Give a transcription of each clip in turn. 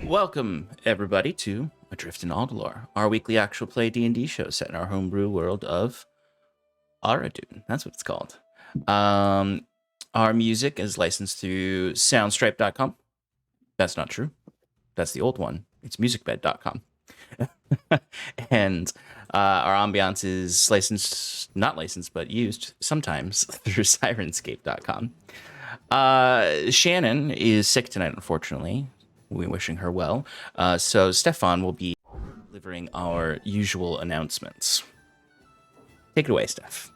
Welcome, everybody, to Adrift in Aldhalor, our weekly actual play D&D show set in our homebrew world of Aradun. That's what it's called. Our music is licensed through soundstripe.com. That's not true. That's the old one. It's musicbed.com. And our ambiance is not licensed, but used sometimes through Syrinscape.com. Shannon is sick tonight, unfortunately. We're wishing her well. So Stefan will be delivering our usual announcements. Take it away, Steph.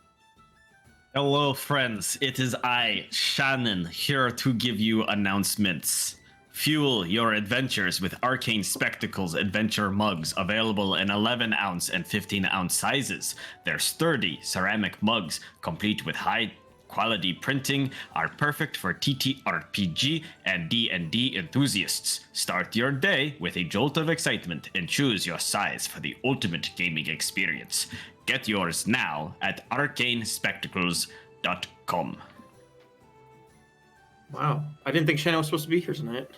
Hello, friends. It is I, Shannon, here to give you announcements. Fuel your adventures with Arcane Spectacles adventure mugs available in 11-ounce and 15-ounce sizes. Their sturdy ceramic mugs, complete with high-quality printing, are perfect for TTRPG and D&D enthusiasts. Start your day with a jolt of excitement and choose your size for the ultimate gaming experience. Get yours now at arcanespectacles.com. Wow, I didn't think Shannon was supposed to be here tonight.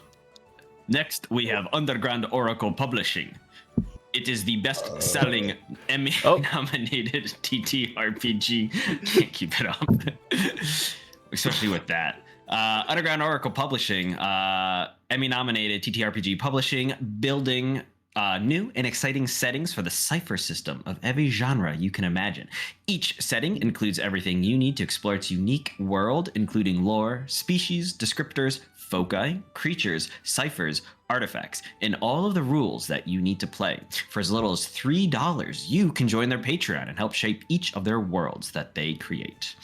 Next, we have Underground Oracle Publishing. It is the best-selling Emmy-nominated TTRPG. Can't keep it up, especially with that. Underground Oracle Publishing, Emmy-nominated TTRPG publishing, building new and exciting settings for the cipher system of every genre you can imagine. Each setting includes everything you need to explore its unique world, including lore, species, descriptors, foci, creatures, ciphers, artifacts, and all of the rules that you need to play. For as little as $3, you can join their Patreon and help shape each of their worlds that they create.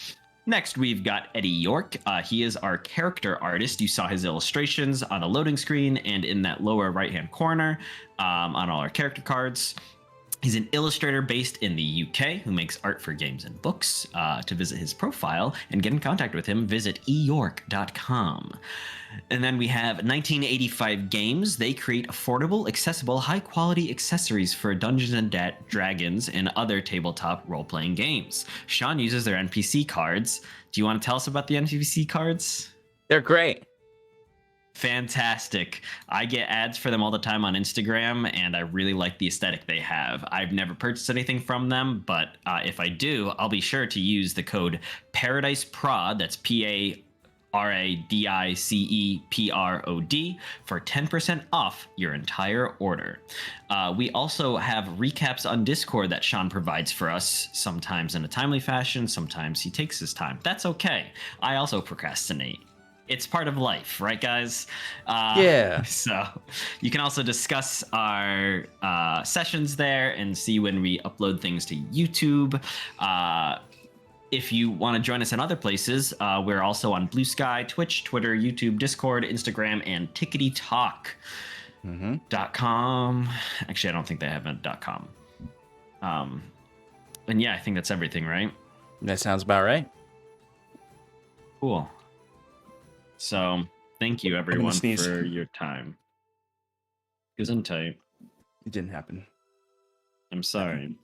Next, we've got Eddie Yorke. He is our character artist. You saw his illustrations on a loading screen and in that lower right-hand corner on all our character cards. He's an illustrator based in the UK who makes art for games and books. To visit his profile and get in contact with him, visit eyorke.com. And then we have 1985 Games. They create affordable, accessible, high-quality accessories for Dungeons and Dragons and other tabletop role-playing games. Sean uses their NPC cards. Do you want to tell us about the NPC cards? They're great. Fantastic. I get ads for them all the time on Instagram, and I really like the aesthetic they have. I've never purchased anything from them, but if I do, I'll be sure to use the code paradiceprod, that's PARADICEPROD, for 10% off your entire order. We also have recaps on Discord that Sean provides for us, sometimes in a timely fashion, sometimes he takes his time. That's okay. I also procrastinate. It's part of life, right, guys? Yeah. So you can also discuss our sessions there and see when we upload things to YouTube. If you want to join us in other places, we're also on Bluesky, Twitch, Twitter, YouTube, Discord, Instagram, and TicketyTalk.com. Actually, I don't think they have a .com. And yeah, I think that's everything, right? That sounds about right. Cool. So, thank you, everyone, for your time. Gesundheit. It didn't happen. I'm sorry.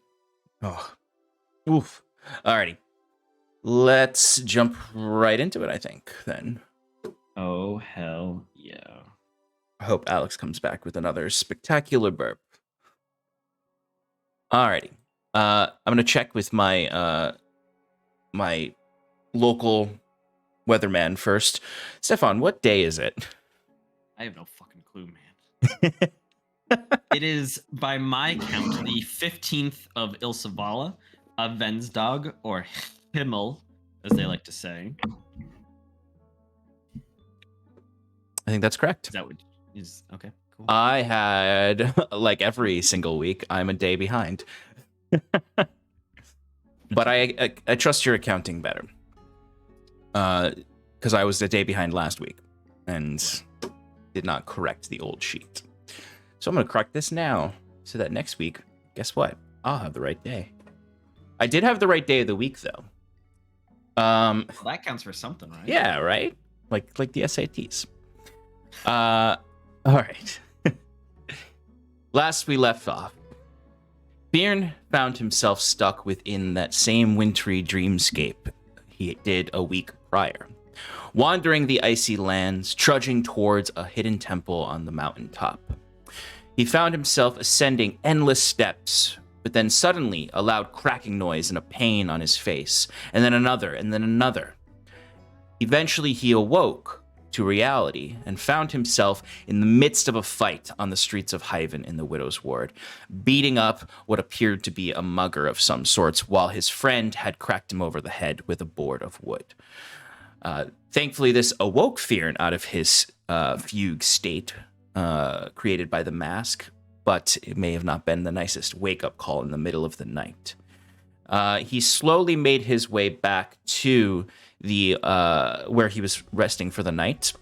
Oh. Oof. Alrighty. Let's jump right into it, I think, then. Oh, hell yeah. I hope Alex comes back with another spectacular burp. Alrighty. I'm going to check with my my local weatherman first. Stefan, what day is it? I have no fucking clue, man. It is, by my count, the 15th of Ilsavala, a Vensdag, or Himmel, as they like to say. I think that's correct. Is that what is okay? Cool. I had, like every single week, I'm a day behind. But I trust your accounting better. Because I was a day behind last week and did not correct the old sheet. So I'm going to correct this now so that next week, guess what? I'll have the right day. I did have the right day of the week, though. Well, that counts for something, right? Yeah, right? Like the SATs. All right. Last we left off, Fyrn found himself stuck within that same wintry dreamscape he did a week prior, wandering the icy lands, trudging towards a hidden temple on the mountaintop. He found himself ascending endless steps, but then suddenly a loud cracking noise and a pain on his face, and then another, and then another. Eventually he awoke to reality and found himself in the midst of a fight on the streets of Hyven in the Widow's Ward, beating up what appeared to be a mugger of some sorts, while his friend had cracked him over the head with a board of wood. Thankfully, this awoke Fyrn out of his fugue state created by the mask, but it may have not been the nicest wake-up call in the middle of the night. He slowly made his way back to the where he was resting for the night,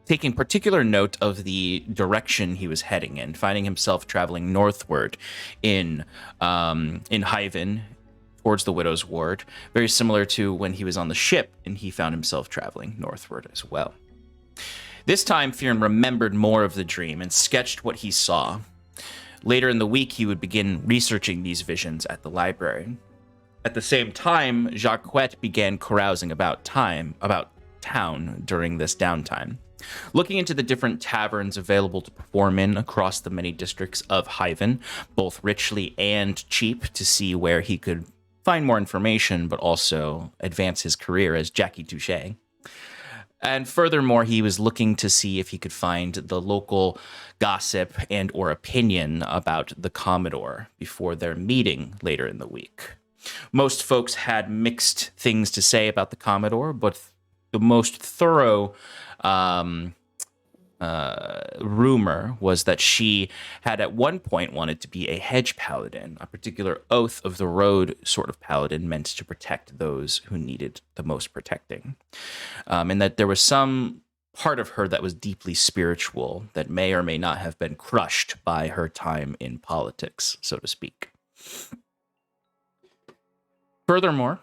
taking particular note of the direction he was heading in, finding himself traveling northward in Hyven towards the Widow's Ward, very similar to when he was on the ship and he found himself traveling northward as well. This time, Fyrn remembered more of the dream and sketched what he saw. Later in the week, he would begin researching these visions at the library. At the same time, Jaquet began carousing about town during this downtime, looking into the different taverns available to perform in across the many districts of Hyven, both richly and cheap, to see where he could find more information, but also advance his career as Jackie Touche. And furthermore, he was looking to see if he could find the local gossip and or opinion about the Commodore before their meeting later in the week. Most folks had mixed things to say about the Commodore, but the most thorough rumor was that she had at one point wanted to be a hedge paladin, a particular oath of the road sort of paladin meant to protect those who needed the most protecting. And that there was some part of her that was deeply spiritual that may or may not have been crushed by her time in politics, so to speak. Furthermore,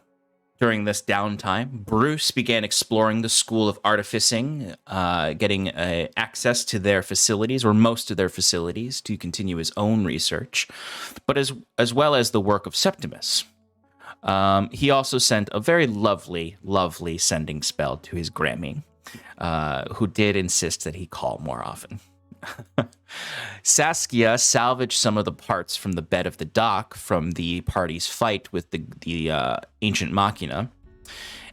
during this downtime, Bruce began exploring the School of Artificing, getting access to their facilities, or most of their facilities, to continue his own research, but as well as the work of Septimus. He also sent a very lovely, lovely sending spell to his Grammy, who did insist that he call more often. Saskia salvaged some of the parts from the bed of the dock from the party's fight with the ancient machina,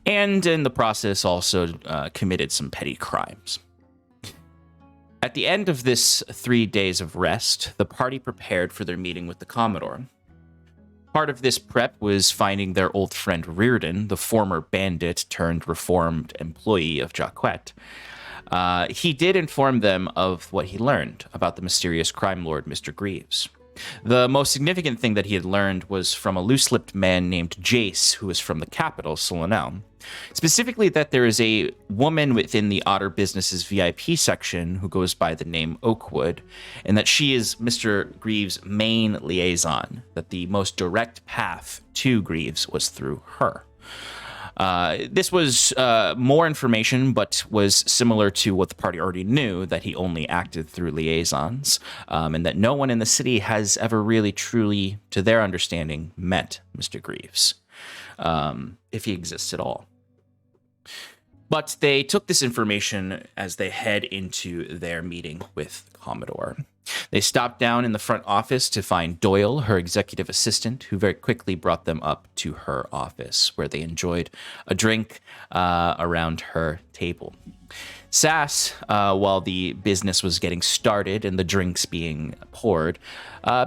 and in the process also committed some petty crimes. At the end of this 3 days of rest, the party prepared for their meeting with the Commodore. Part of this prep was finding their old friend Reardon, the former bandit turned reformed employee of Jaquet. He did inform them of what he learned about the mysterious crime lord, Mr. Greaves. The most significant thing that he had learned was from a loose-lipped man named Jace, who was from the capital, Solonel. Specifically that there is a woman within the Otter Business's VIP section who goes by the name Oakwood, and that she is Mr. Greaves' main liaison, that the most direct path to Greaves was through her. This was more information, but was similar to what the party already knew, that he only acted through liaisons, and that no one in the city has ever really truly, to their understanding, met Mr. Greaves, if he exists at all. But they took this information as they head into their meeting with Commodore. They stopped down in the front office to find Doyle, her executive assistant, who very quickly brought them up to her office, where they enjoyed a drink around her table. Sass, while the business was getting started and the drinks being poured,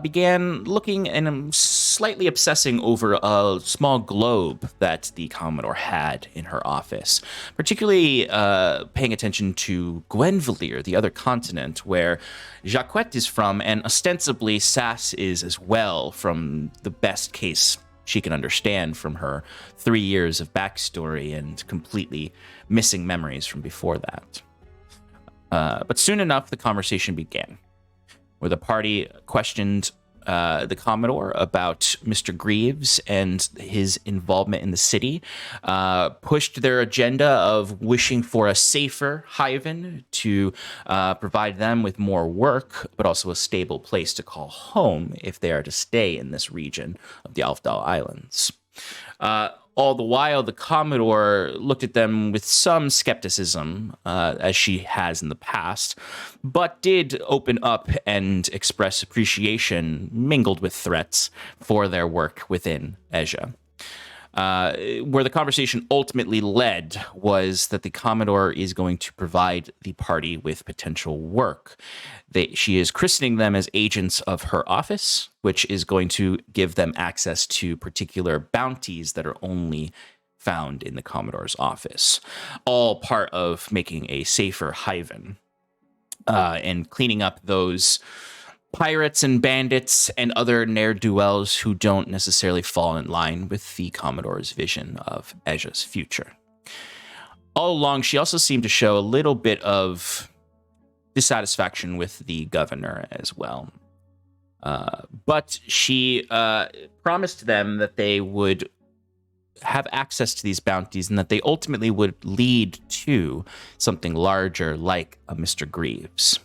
began looking and slightly obsessing over a small globe that the Commodore had in her office, particularly paying attention to Gwenvalir, the other continent where Jaquet is from, and ostensibly Sass is as well, from the best case she can understand from her 3 years of backstory and completely missing memories from before that. But soon enough, the conversation began, where the party questioned the Commodore about Mr. Greaves and his involvement in the city, pushed their agenda of wishing for a safer Hyven to provide them with more work, but also a stable place to call home if they are to stay in this region of the Aldhalor Islands. All the while, the Commodore looked at them with some skepticism, as she has in the past, but did open up and express appreciation, mingled with threats, for their work within Asia. Where the conversation ultimately led was that the Commodore is going to provide the party with potential work. She is christening them as agents of her office, which is going to give them access to particular bounties that are only found in the Commodore's office, all part of making a safer Hyven and cleaning up those pirates and bandits and other ne'er-do-wells who don't necessarily fall in line with the Commodore's vision of Asia's future. All along, she also seemed to show a little bit of dissatisfaction with the governor as well. But she promised them that they would have access to these bounties and that they ultimately would lead to something larger like a Mr. Greaves.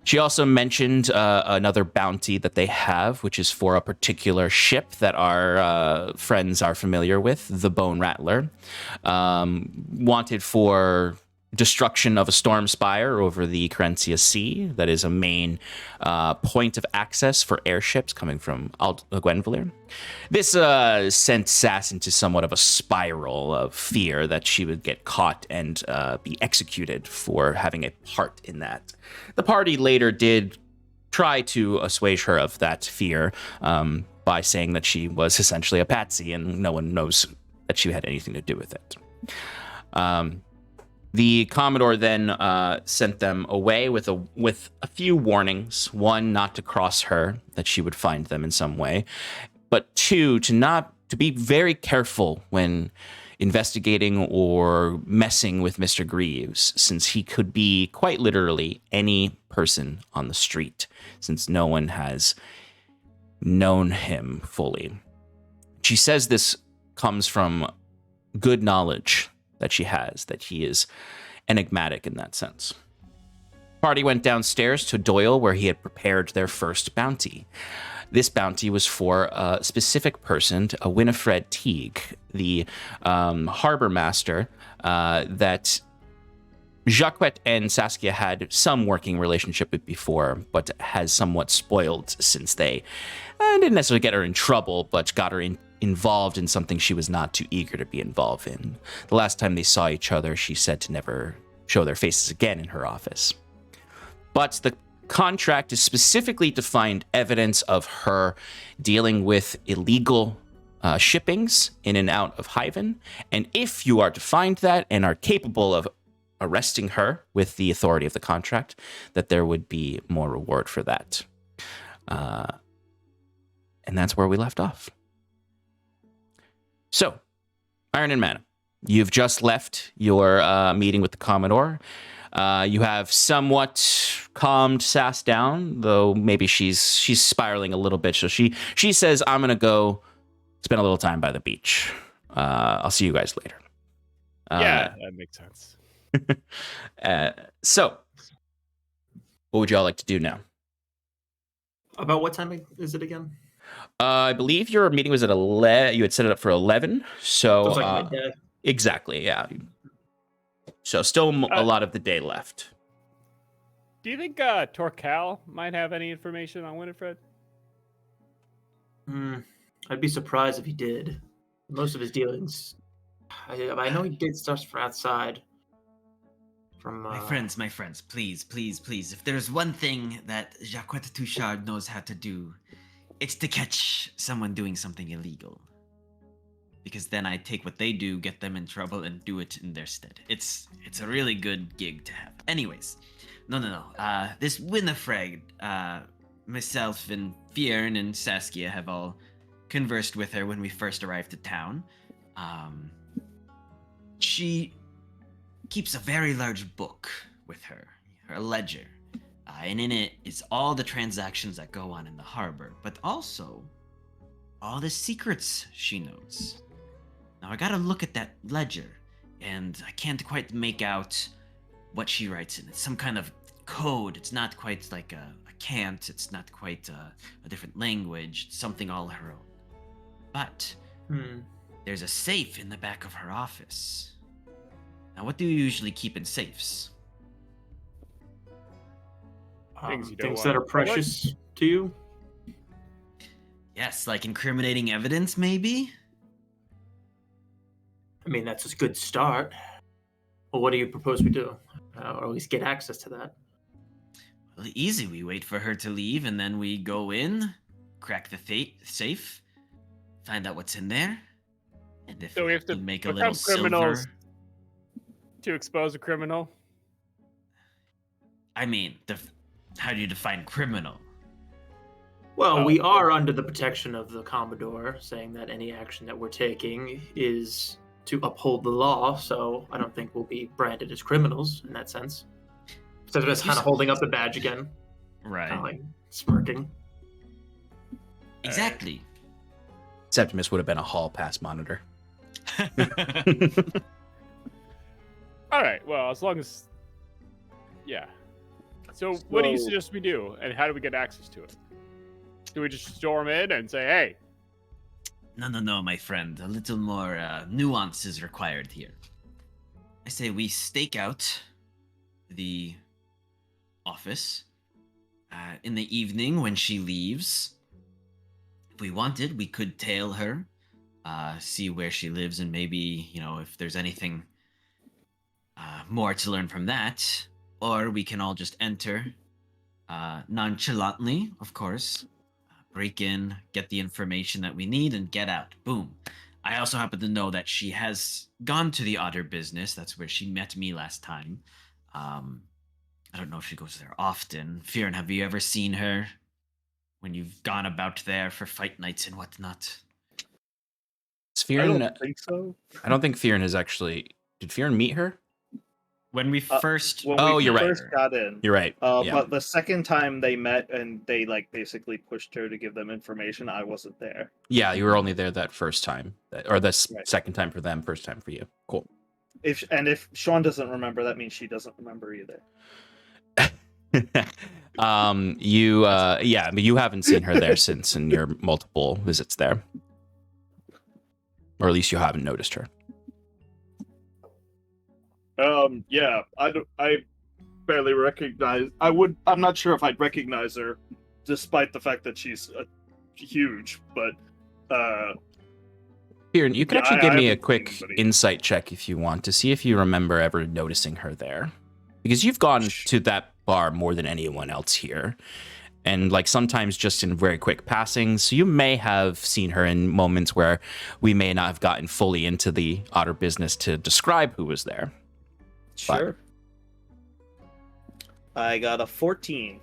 She also mentioned another bounty that they have, which is for a particular ship that our friends are familiar with, the Bone Rattler, wanted for destruction of a storm spire over the Carencia Sea. That is a main point of access for airships coming from Gwenvalir. This sent Sass into somewhat of a spiral of fear that she would get caught and be executed for having a part in that. The party later did try to assuage her of that fear by saying that she was essentially a patsy and no one knows that she had anything to do with it. The Commodore then sent them away with a few warnings. One, not to cross her, that she would find them in some way. But two, to be very careful when investigating or messing with Mr. Greaves, since he could be quite literally any person on the street, since no one has known him fully. She says this comes from good knowledge that she has, that he is enigmatic in that sense. Party went downstairs to Doyle, where he had prepared their first bounty. This bounty was for a specific person, a Winnifred Teague, the harbor master that Jaquet and Saskia had some working relationship with before, but has somewhat spoiled since they didn't necessarily get her in trouble, but got her involved in something she was not too eager to be involved in. The last time they saw each other, she said to never show their faces again in her office. But the contract is specifically to find evidence of her dealing with illegal shippings in and out of Hyven. And if you are to find that and are capable of arresting her with the authority of the contract, that there would be more reward for that. And that's where we left off. So, Iron and Mana, you've just left your meeting with the Commodore. You have somewhat calmed Sass down, though maybe she's spiraling a little bit. So she says, "I'm gonna go spend a little time by the beach. I'll see you guys later." Yeah, that makes sense. So, what would y'all like to do now? About what time is it again? I believe your meeting was at 11. You had set it up for 11. So, It was like midday. Exactly, yeah. So still a lot of the day left. Do you think Torcal might have any information on Winnifred? I'd be surprised if he did. Most of his dealings, I know he did stuff from outside. From My friends, please. If there's one thing that Jaquet Touchard knows how to do, it's to catch someone doing something illegal. Because then I take what they do, get them in trouble, and do it in their stead. It's a really good gig to have. Anyways, no. This Winnifred, myself and Fyrn and Saskia have all conversed with her when we first arrived to town. She keeps a very large book with her ledger. And in it is all the transactions that go on in the harbor, but also all the secrets she knows. Now I gotta look at that ledger, and I can't quite make out what she writes in. It's some kind of code. It's not quite like a cant. It's not quite a different language. It's something all her own. But there's a safe in the back of her office. Now, what do you usually keep in safes? Things you don't Things want that are public? precious to you. Yes, like incriminating evidence, maybe? I mean, that's a good start. Well, what do you propose we do? Or at least get access to that. Well, easy. We wait for her to leave, and then we go in, crack the safe, find out what's in there, and if So we have to make a become little criminals silver. to expose a criminal. I mean, how do you define criminal? Well, we are under the protection of the Commodore, saying that any action that we're taking is to uphold the law, so I don't think we'll be branded as criminals in that sense. Septimus kind of holding up the badge again, Right. kind of like smirking. Exactly. Septimus would have been a hall pass monitor. All right. Well, as long as, yeah. So, what do you suggest we do, and how do we get access to it? Do we just storm in and say, "Hey"? No, my friend. A little more nuance is required here. I say we stake out the office in the evening when she leaves. If we wanted, we could tail her, see where she lives, and maybe, if there's anything more to learn from that. Or we can all just enter nonchalantly, of course. Break in, get the information that we need, and get out. Boom. I also happen to know that she has gone to the Otter business. That's where she met me last time. I don't know if she goes there often. Fyrn, have you ever seen her when you've gone about there for fight nights and whatnot? Fyrn, I don't think so. I don't think Fyrn has actually. Did Fyrn meet her? When we first... When Oh, we you're right. first got in. You're right. Yeah. But the second time they met and they basically pushed her to give them information, I wasn't there. Yeah, you were only there that first time, or the Right. second time for them, first time for you. Cool. If Sean doesn't remember, that means she doesn't remember either. But you haven't seen her there since in your multiple visits there, or at least you haven't noticed her. Yeah, I barely recognize. I'm not sure if I'd recognize her, despite the fact that she's huge. But Fyrn, you can Yeah, actually I give me a haven't quick seen anybody. insight check if you want to see if you remember ever noticing her there, because you've gone to that bar more than anyone else here, and like sometimes just in very quick passing. So you may have seen her in moments where we may not have gotten fully into the Otter business to describe who was there. sure. I got a 14.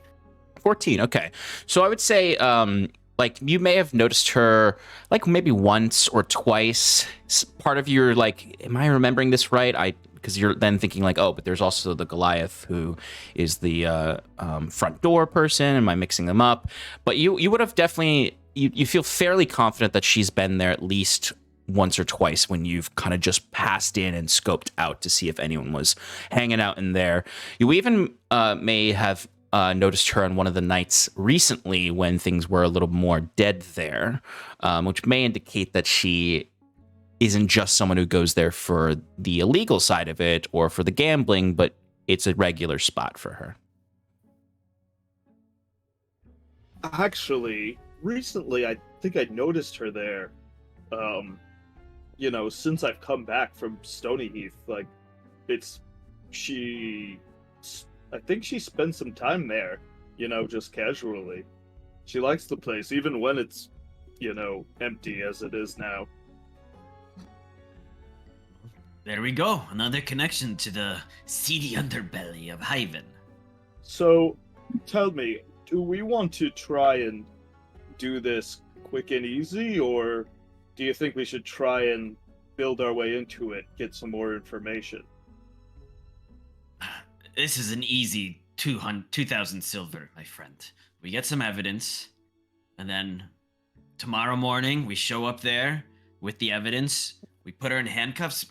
14. Okay. So I would say, like, you may have noticed her, like, maybe once or twice. Part of your, like, am I remembering this right? Because you're then thinking, like, oh, but there's also the Goliath who is the front door person. Am I mixing them up? But you would have definitely, you feel fairly confident that she's been there at least once or twice when you've kind of just passed in and scoped out to see if anyone was hanging out in there. You even may have noticed her on one of the nights recently when things were a little more dead there, which may indicate that she isn't just someone who goes there for the illegal side of it or for the gambling, but it's a regular spot for her. Actually, recently, I think I noticed her there. Since I've come back from Stony Heath, like, I think she spent some time there, just casually. She likes the place, even when it's, empty as it is now. There we go. Another connection to the seedy underbelly of Hyven. So, tell me, do we want to try and do this quick and easy, or do you think we should try and build our way into it, get some more information? This is an easy 2,000 silver, my friend. We get some evidence, and then tomorrow morning we show up there with the evidence. We put her in handcuffs.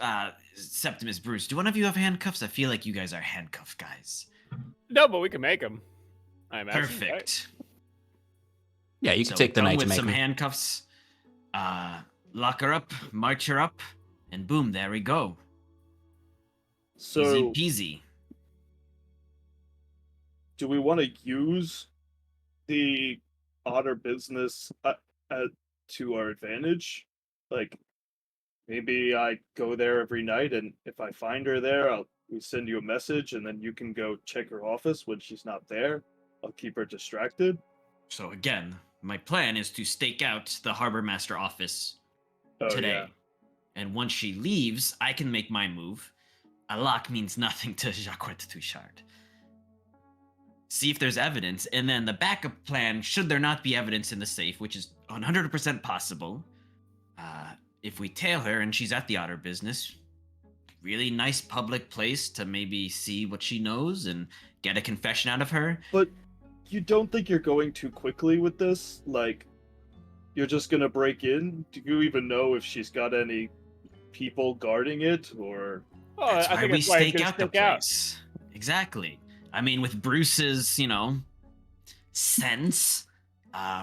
Septimus, Bruce, do one of you have handcuffs? I feel like you guys are handcuff guys. No, but we can make them. I imagine. Perfect. Right? Yeah, you can So take the come night to with make some them. handcuffs. lock her up, march her up, and boom, there we go. So, Easy peasy. do we want to use the otter business to our advantage? Like, maybe I go there every night, and if I find her there, we send you a message, and then you can go check her office when she's not there. I'll keep her distracted. So again, my plan is to stake out the harbor master office today. Yeah. And once she leaves, I can make my move. A lock means nothing to Jaquet Touchard. See if there's evidence, and then the backup plan, should there not be evidence in the safe, which is 100% possible, if we tail her and she's at the otter business, really nice public place to maybe see what she knows and get a confession out of her. But you don't think you're going too quickly with this? Like, you're just gonna break in? Do you even know if she's got any people guarding it, or... Oh, That's I why think we it's why it's stake gonna out the stake out. place. Exactly. I mean, with Bruce's, sense,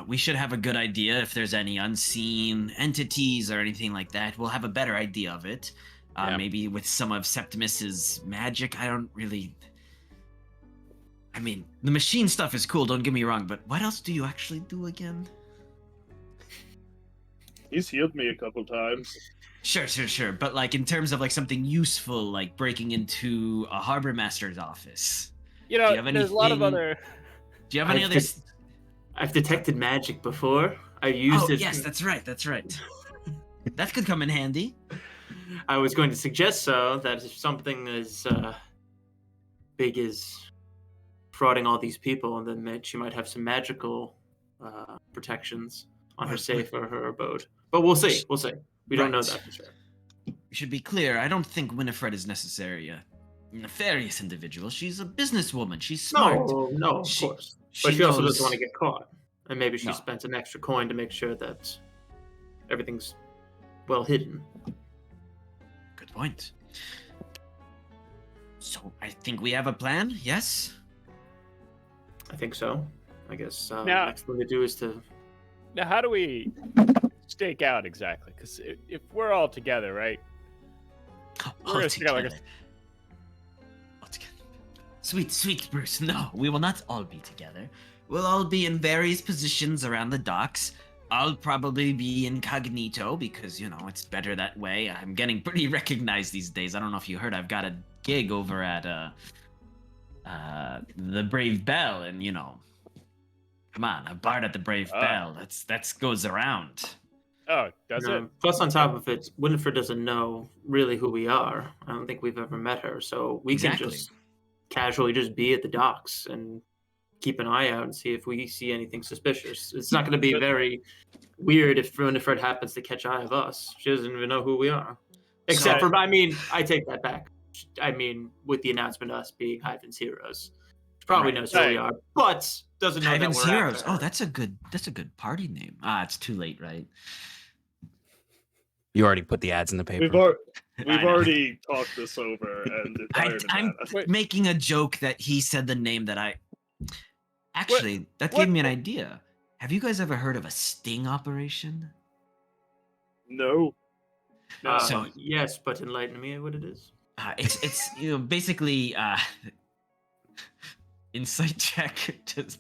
we should have a good idea if there's any unseen entities or anything like that. We'll have a better idea of it. Yeah. Maybe with some of Septimus's magic. I don't really... I mean, the machine stuff is cool, don't get me wrong, but what else do you actually do again? He's healed me a couple times. Sure. But like in terms of like something useful, like breaking into a harbor master's office. You know, Do you have there's a lot of anything- other. Do you have any I've other? just- I've detected magic before. I used it. Yes, that's right. That could come in handy. I was going to suggest that if something as big as frauding all these people, and then she might have some magical protections on her Right. safe or her abode. But we'll see. We don't know Right. that for sure. We should be clear. I don't think Winnifred is necessarily a nefarious individual. She's a businesswoman. She's smart. No, of She- course. But she also doesn't want to get caught. And maybe she No. spent an extra coin to make sure that everything's well hidden. Good point. So I think we have a plan. Yes. I think so. I guess Now- next thing to do is to... Now, how do we stake out exactly? Because if we're all together, right? We're gonna stick out like a- All together. Sweet Bruce. No, we will not all be together. We'll all be in various positions around the docks. I'll probably be incognito because, it's better that way. I'm getting pretty recognized these days. I don't know if you heard, I've got a gig over at the Brave Bell, and, come on, a bard at the Brave Oh. Bell. That's goes around. Oh, does it? Plus, on top of it, Winnifred doesn't know really who we are. I don't think we've ever met her, so we Exactly. can just casually just be at the docks and keep an eye out and see if we see anything suspicious. It's not going to be But- very weird if Winnifred happens to catch eye of us. She doesn't even know who we are. Except So- for, I take that back. With the announcement of us being Ivan's heroes. She probably Right. knows who we Right. are, but doesn't know Ivan's that we're Heroes. after Oh, her. that's a good party name. It's too late, right? You already put the ads in the paper. We've I know. already talked this over, and it's higher than I'm that. Wait. making a joke that he said the name that I. Actually, that gave what- me an idea. Have you guys ever heard of a sting operation? No. So- yes, but enlighten me what it is. It's basically insight check. Does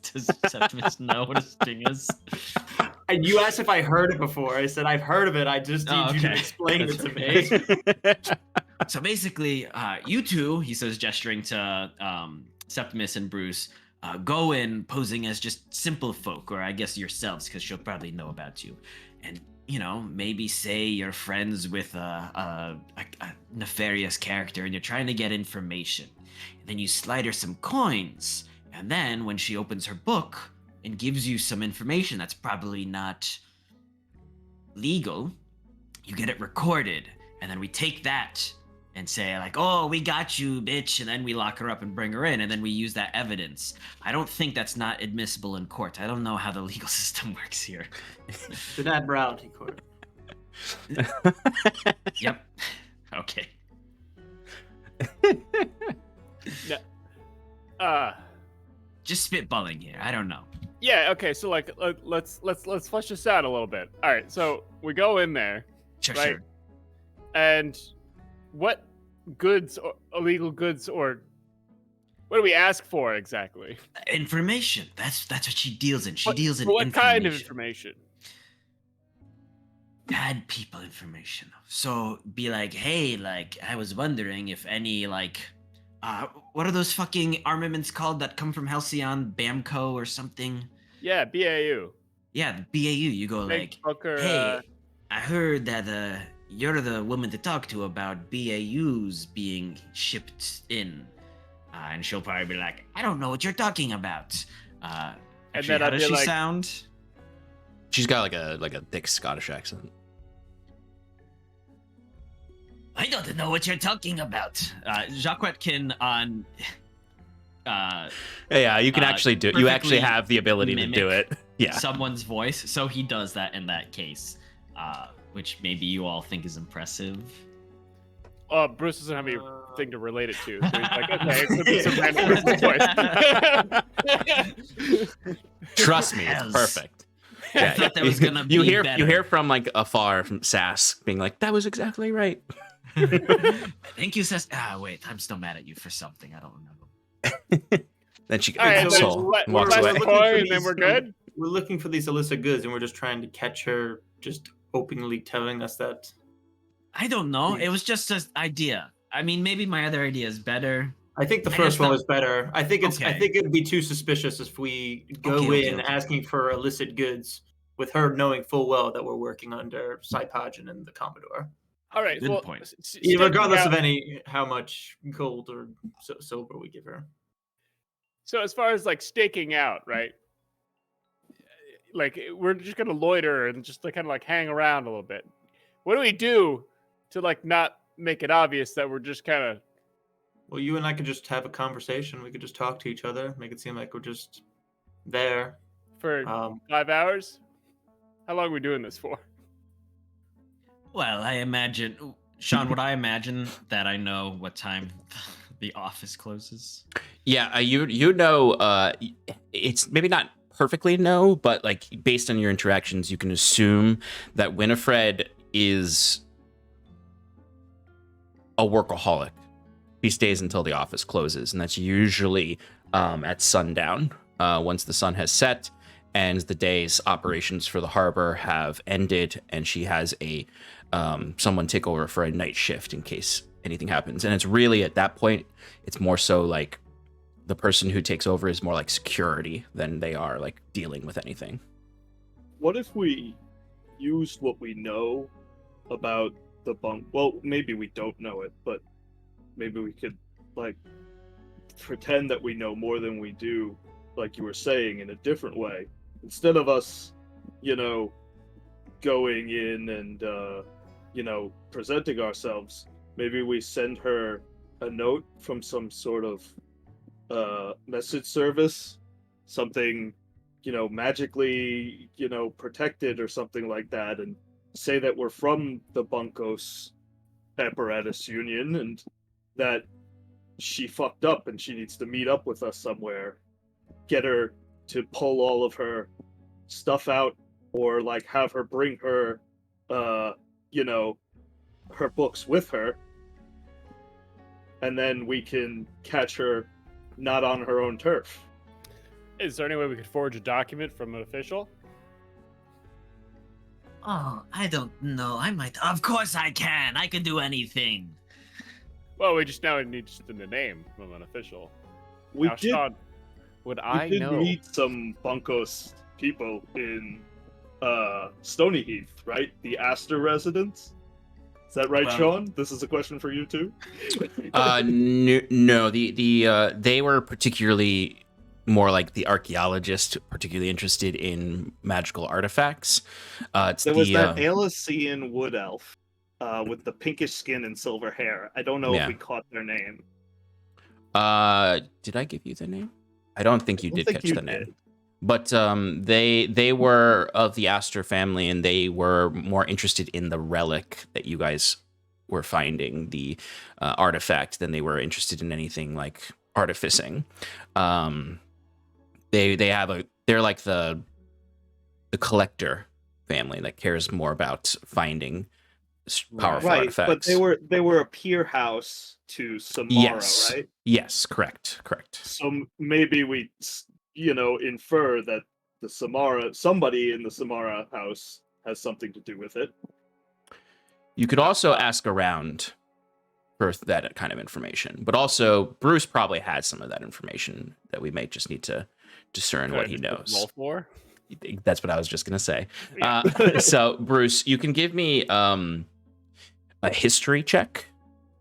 Septimus know what a sting is? And you asked if I heard it before. I said I've heard of it. I just need Oh, you to okay. explain it That's to right. me. So basically, you two, he says, gesturing to Septimus and Bruce, go in posing as just simple folk, or I guess yourselves, because she'll probably know about you. And, maybe say you're friends with a nefarious character and you're trying to get information. And then you slide her some coins. And then when she opens her book and gives you some information that's probably not legal, you get it recorded. And then we take that and say like, oh, we got you, bitch. And then we lock her up and bring her in. And then we use that evidence. I don't think that's not admissible in court. I don't know how the legal system works here. To that morality court. Yep. Okay. Just spitballing here. I don't know. Yeah. Okay. So like, let's flesh this out a little bit. All right. So we go in there. Sure, right? sure. And what goods, or illegal goods, or what do we ask for exactly? Information. That's what she deals in. She deals in What information. kind of information? Bad people information. So be like, hey, like I was wondering if any like what are those fucking armaments called that come from Halcyon, Bamco or something? Yeah, BAU. Yeah, the BAU. You go Big like, fucker, hey, I heard that you're the woman to talk to about BAUs being shipped in, and she'll probably be like, I don't know what you're talking about. Actually, then how I'd does be she like- sound? She's got like a thick Scottish accent. I don't know what you're talking about. Jaquet can on. Yeah, you can actually do. You actually perfectly have the ability to do mimic it. Yeah. Someone's voice, so he does that in that case, which maybe you all think is impressive. Bruce doesn't have anything to relate it to, so he's like, okay, it could be some random person's voice. Trust me, it's Hells. perfect. I thought that was gonna be you hear better. from like afar from Sass being like, that was exactly right. Thank you, Sas. Wait, I'm still mad at you for something. I don't know. Then she All right, goes, so soul, and walks last away. looking toy, for and then these, we're good. We're looking for these illicit goods, and we're just trying to catch her just openly telling us that. I don't know. It was just an idea. I mean, maybe my other idea is better. I think the I first guess one the- was better. I think it's. I Okay. think it'd be too suspicious if we go Okay, in okay. asking for illicit goods with her knowing full well that we're working under Sypogen and the Commodore. All right, Good well, point. Regardless sticking of out- how much gold or silver we give her. So as far as like staking out, right? Like we're just gonna loiter and just like kind of like hang around a little bit. What do we do to like not make it obvious that we're just kind of Well, you and I could just have a conversation. We could just talk to each other, make it seem like we're just there. for 5 hours? How long are we doing this for? Well, I imagine, Sean, would I imagine that I know what time the office closes? Yeah, you know, it's maybe not perfectly no, but like based on your interactions, you can assume that Winnifred is a workaholic. He stays until the office closes, and that's usually at sundown, once the sun has set and the day's operations for the harbor have ended, and she has a someone take over for a night shift in case anything happens. And it's really at that point, it's more so like the person who takes over is more like security than they are like dealing with anything. What if we used what we know about the bunk? Well, maybe we don't know it, but maybe we could like pretend that we know more than we do, like you were saying, in a different way. Instead of us, going in and presenting ourselves, maybe we send her a note from some sort of message service, something magically protected or something like that, and say that we're from the Bunkos Apparatus Union and that she fucked up and she needs to meet up with us somewhere. Get her to pull all of her stuff out, or like have her bring her her books with her, and then we can catch her not on her own turf. Is there any way we could forge a document from an official? Oh, I don't know. I might. Of course I can. I can do anything. Well, we just now need just the name from an official. We Now, did, Sean, would I we did know? meet some Bunkos people in Stony Heath, right? The Astor residence. Is that right, Well- Sean? This is a question for you too. No, they were particularly more like the archaeologist, particularly interested in magical artifacts. It's There was that Alician wood elf with the pinkish skin and silver hair. I don't know Yeah. if we caught their name. Did I give you the name? I don't think you I don't did think catch you the name. did. But they were of the Astor family, and they were more interested in the relic that you guys were finding, the artifact, than they were interested in anything like artificing. They're like the collector family that cares more about finding powerful Right, artifacts. but they were a peer house to Samara, Yes. right? Yes, correct. So maybe we, infer that somebody in the Samara house has something to do with it. You could also ask around for that kind of information, but also Bruce probably has some of that information that we may just need to discern what he knows. Roll for? That's what I was just gonna say. Yeah. So Bruce, you can give me a history check.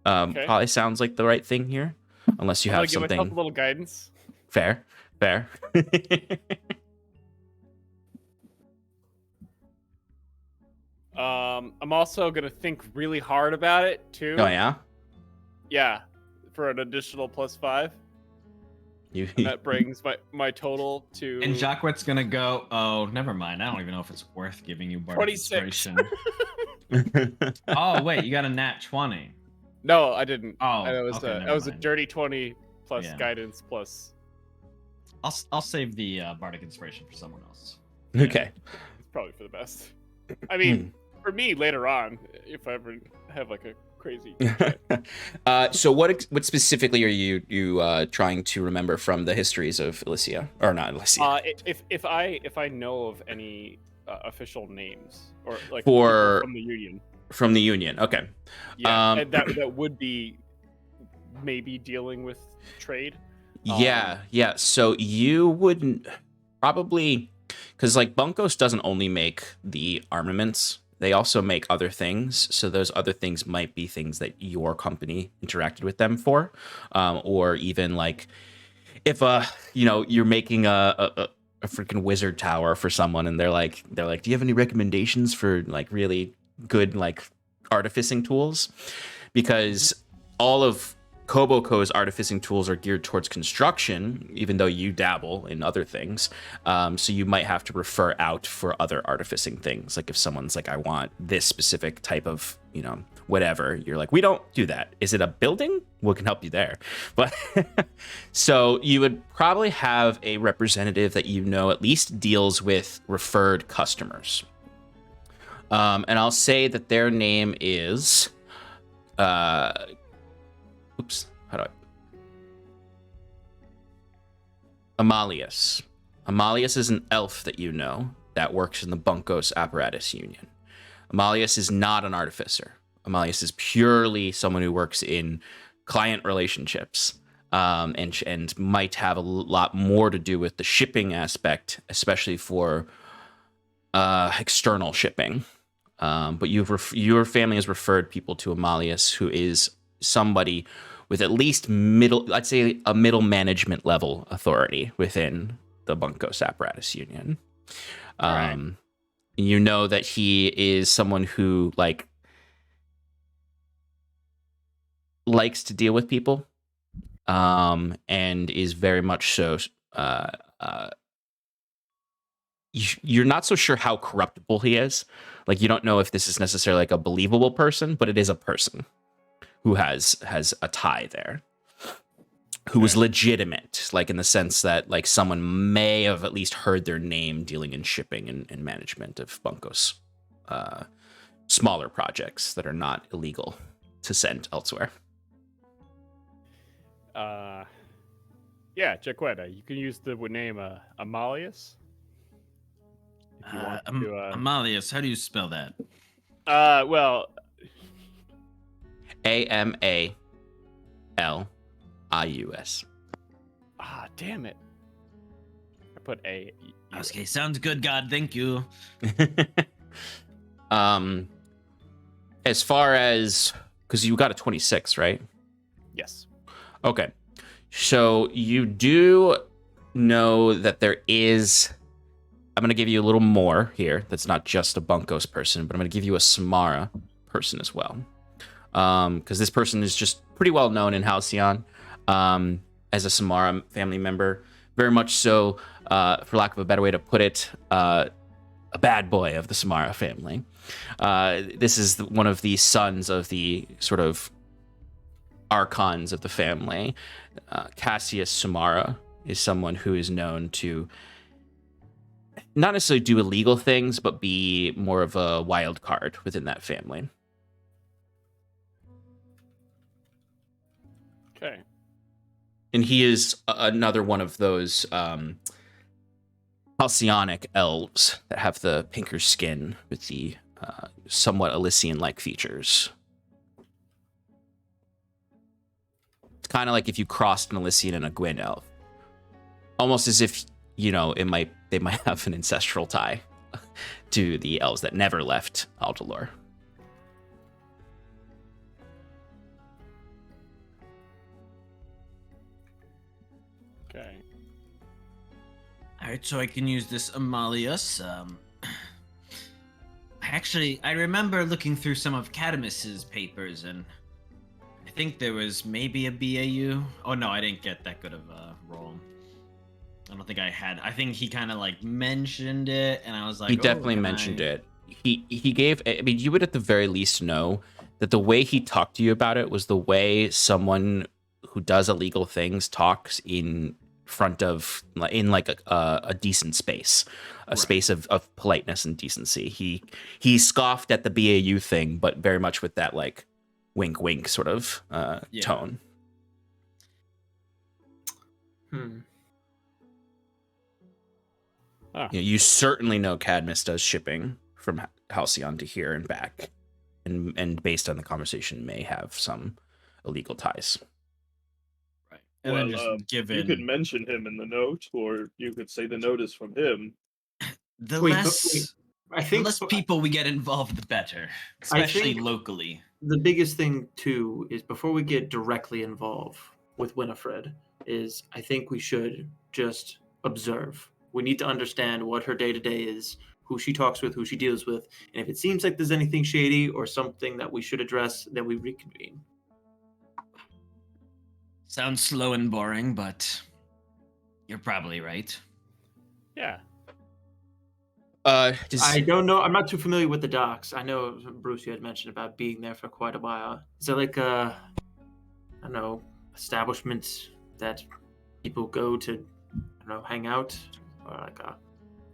Okay. Probably sounds like the right thing here, unless you I'm have gonna give myself something. a little guidance. Fair. I'm also gonna think really hard about it too. Oh yeah. Yeah, for an additional +5. You. And that brings my total to And Jaquet's gonna go. Oh, never mind. I don't even know if it's worth giving you Bardic 26. Inspiration. Oh wait, you got a nat 20. No, I didn't. Oh, that was okay, that never was a mind. dirty 20 plus Yeah. guidance plus. I'll save the Bardic Inspiration for someone else. Okay. It's probably for the best. I mean, for me later on, if I ever have like a crazy. So what specifically are you trying to remember from the histories of Elysia, or not Elysia? If I know of any official names or like For- people from the Union. From the Union. Okay. Yeah, and that would be maybe dealing with trade. Yeah. So you wouldn't probably, because like Bunkos doesn't only make the armaments, they also make other things. So those other things might be things that your company interacted with them for, or even like if you're making a freaking wizard tower for someone, and they're like, do you have any recommendations for like really good like artificing tools? Because all of Koboko's artificing tools are geared towards construction, even though you dabble in other things. So you might have to refer out for other artificing things. Like if someone's like, I want this specific type of, whatever, you're like, we don't do that. Is it a building? We can help you there. But so you would probably have a representative that at least deals with referred customers. And I'll say that their name is Amalius. Amalius is an elf that works in the Bunkos Apparatus Union. Amalius is not an artificer. Amalius is purely someone who works in client relationships, and might have a lot more to do with the shipping aspect, especially for external shipping. But your family has referred people to Amalius, who is somebody with at least I'd say a middle management level authority within the Bunkos Apparatus Union. Right. You know that he is someone who likes to deal with people, and is very much so. You're not so sure how corruptible he is. Like, you don't know if this is necessarily like a believable person, but it is a person who has a tie there, who is legitimate, like in the sense that like someone may have at least heard their name dealing in shipping and management of Bunkos, smaller projects that are not illegal to send elsewhere. Yeah, Jaquet, you can use the name Amalius. If you want to, Amalius, how do you spell that? well, Amalius. Damn it. I put A. Okay, sounds good, God. Thank you. As far as, because you got a 26, right? Yes. Okay. So you do know that there is, I'm going to give you a little more here. That's not just a Bunkos person, but I'm going to give you a Samara person as well. Because this person is just pretty well known in Halcyon as a Samara family member. Very much so, for lack of a better way to put it, a bad boy of the Samara family. This is one of the sons of the sort of archons of the family. Cassius Samara is someone who is known to not necessarily do illegal things, but be more of a wild card within that family. Okay. And he is another one of those halcyonic elves that have the pinker skin with the somewhat Elysian-like features. It's kind of like if you crossed an Elysian and a Gwyn elf. Almost as if, they might have an ancestral tie to the elves that never left Aldhalor. Okay. All right, so I can use this Amalius. I remember looking through some of Cadmus's papers, and I think there was maybe a BAU. Oh no, I didn't get that good of a roll. I don't think I had. I think he kind of like mentioned it, and I was like, he definitely mentioned it. He gave. I mean, you would at the very least know that the way he talked to you about it was the way someone who does illegal things talks in front of, in like a decent space, a space of politeness and decency. He scoffed at the BAU thing, but very much with that like wink wink sort of tone. You certainly know Cadmus does shipping from Halcyon to here and back, and based on the conversation may have some illegal ties. Right. And well, then just given... you could mention him in the note, or you could say the note is from him. The less people we get involved, the better, especially locally. The biggest thing too is before we get directly involved with Winnifred, is I think we should just observe. We need to understand what her day-to-day is, who she talks with, who she deals with, and if it seems like there's anything shady or something that we should address, then we reconvene. Sounds slow and boring, but you're probably right. Yeah. I don't know. I'm not too familiar with the docks. I know, Bruce, you had mentioned about being there for quite a while. Is there like I don't know, establishments that people go to, hang out? Or like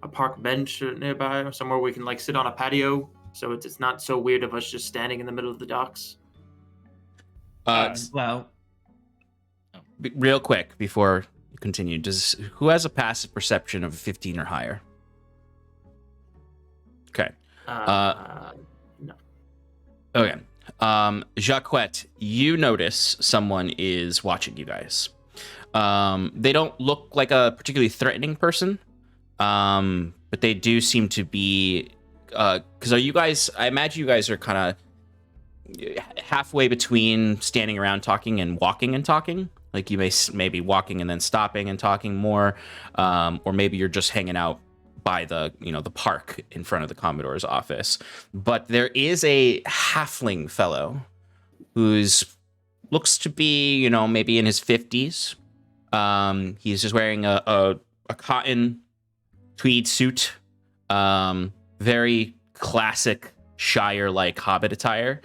a park bench nearby, or somewhere we can like sit on a patio, so it's not so weird of us just standing in the middle of the docks. Real quick before you continue, who has a passive perception of 15 or higher? Okay. No. Okay. Jaquet, you notice someone is watching you guys. They don't look like a particularly threatening person, but they do seem to be, because I imagine you guys are kind of halfway between standing around talking and walking and talking. Like you may be walking and then stopping and talking more, or maybe you're just hanging out by the park in front of the Commodore's office. But there is a halfling fellow who's looks to be, maybe in his 50s. He's just wearing a cotton tweed suit, very classic Shire-like hobbit attire,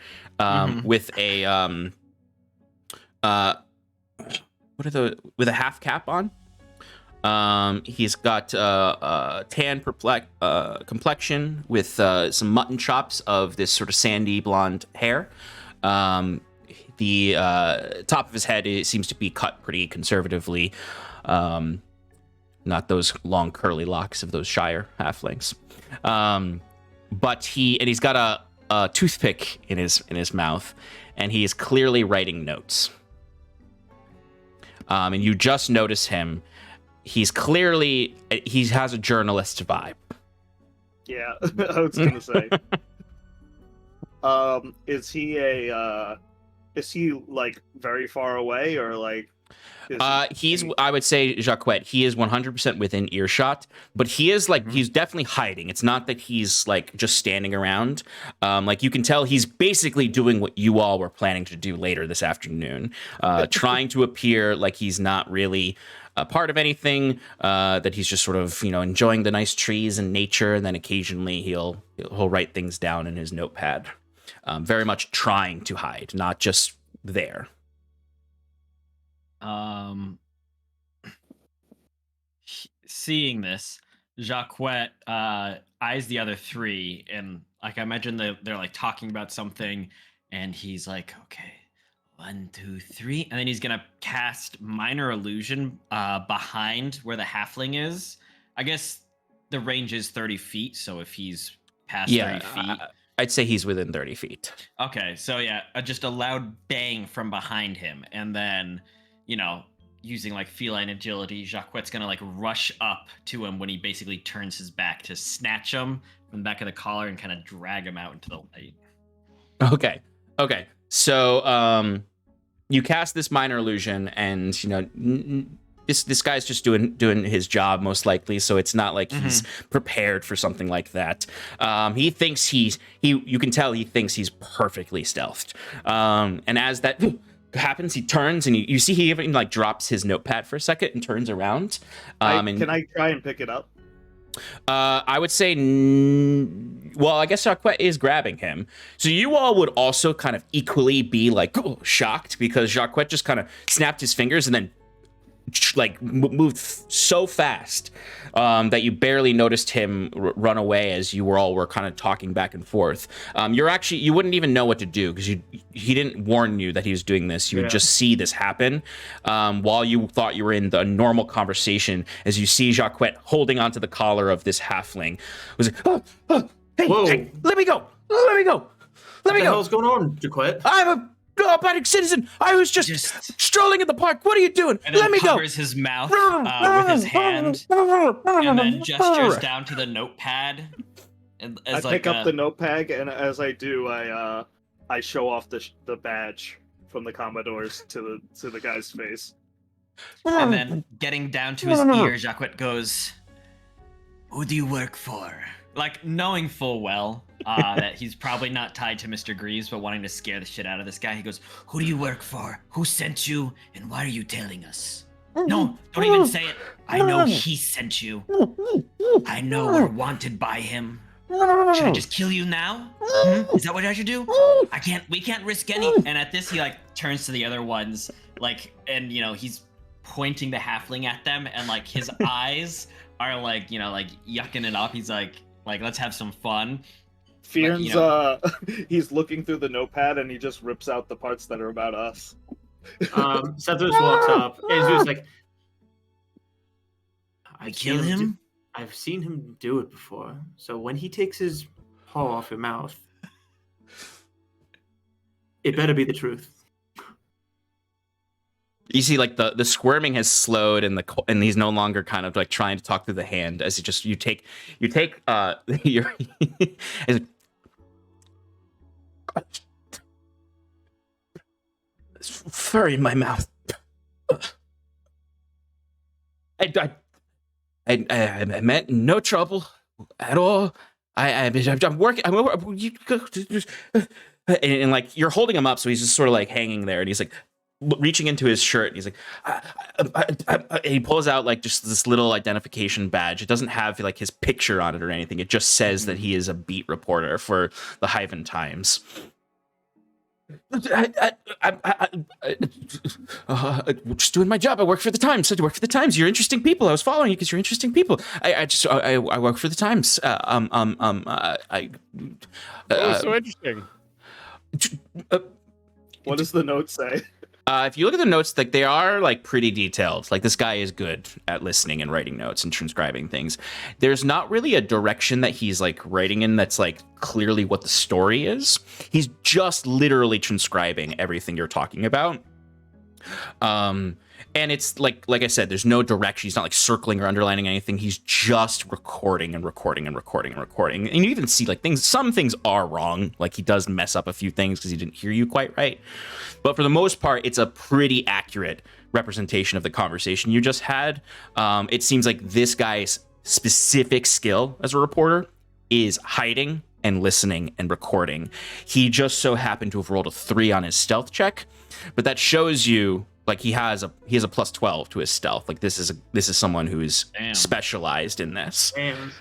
with a with a half cap on. He's got a tan complexion with some mutton chops of this sort of sandy blonde hair. The top of his head seems to be cut pretty conservatively. Not those long curly locks of those Shire halflings. But he's got a toothpick in his mouth, and he is clearly writing notes. And you just notice him. He has a journalist vibe. Yeah, I was gonna say. Is he like very far away, or like? I would say, Jaquet, he is 100% within earshot, but he is like, he's definitely hiding. It's not that he's like just standing around. Like you can tell he's basically doing what you all were planning to do later this afternoon, trying to appear like he's not really a part of anything, that he's just sort of, enjoying the nice trees and nature. And then occasionally he'll write things down in his notepad, very much trying to hide, not just there. Seeing this, Jaquet eyes the other three, and like I imagine they're like talking about something, and he's like, "Okay, 1, 2, 3, and then he's gonna cast minor illusion behind where the halfling is. I guess the range is 30 feet, so if he's past 30 feet, I'd say he's within 30 feet. Okay, so yeah, just a loud bang from behind him, and then, using like feline agility, Jaquet's gonna like rush up to him when he basically turns his back to snatch him from the back of the collar and kind of drag him out into the light. Okay. So you cast this minor illusion, and this guy's just doing his job most likely. So it's not like he's prepared for something like that. He thinks you can tell he thinks he's perfectly stealthed. And as that happens, he turns, and you see he even like drops his notepad for a second and turns around. Can I try and pick it up? I would say, well, I guess Jaquet is grabbing him. So you all would also kind of equally be like shocked, because Jaquet just kind of snapped his fingers and then like moved so fast that you barely noticed him run away as you were kind of talking back and forth. You wouldn't even know what to do, because he didn't warn you that he was doing this. You would just see this happen while you thought you were in the normal conversation, as you see Jaquet holding onto the collar of this halfling. It was like, hey, let me go. What the hell's going on, Jaquet? I'm a law-abiding citizen. I was just strolling in the park. What are you doing? And then Let me go. Covers his mouth with his hand, and then gestures down to the notepad. I pick up the notepad, and as I do, I show off the badge from the Commodores to the guy's face. And then, getting down to his ear, Jaquet goes, "Who do you work for?" Like, knowing full well that he's probably not tied to Mr. Greaves, but wanting to scare the shit out of this guy, he goes, "Who do you work for? Who sent you? And why are you telling us?" "No, don't even say it. I know he sent you. I know we're wanted by him. Should I just kill you now? Is that what I should do? We can't risk any." And at this, he like turns to the other ones, like, and he's pointing the halfling at them, and like his eyes are like, like yucking it up. He's like, let's have some fun. Fyrn's, he's looking through the notepad, and he just rips out the parts that are about us. Septimus walks up, and he's just like, I kill him? I've seen him do it before. So when he takes his paw off your mouth, it better be the truth. You see, like the squirming has slowed, and he's no longer kind of like trying to talk through the hand, as you take your it's furry in my mouth. I meant no trouble at all. I'm working. And like you're holding him up, so he's just sort of like hanging there, and he's like reaching into his shirt, and he's like, he pulls out like just this little identification badge. It doesn't have like his picture on it or anything. It just says that he is a beat reporter for the Hyven Times. Just doing my job. I work for the Times. I work for the Times. You're interesting people. I was following you because you're interesting people. I work for the Times. So interesting. What does the note say? If you look at the notes, like they are like pretty detailed. Like this guy is good at listening and writing notes and transcribing things. There's not really a direction that he's like writing in that's like clearly what the story is. He's just literally transcribing everything you're talking about. And it's like I said, there's no direction. He's not like circling or underlining anything. He's just recording and recording and recording and recording. And you even see like some things are wrong. Like he does mess up a few things because he didn't hear you quite right. But for the most part, it's a pretty accurate representation of the conversation you just had. It seems like this guy's specific skill as a reporter is hiding and listening and recording. He just so happened to have rolled a 3 on his stealth check, but that shows you like he has a plus 12 to his stealth. Like this is someone who is specialized in this. Damn.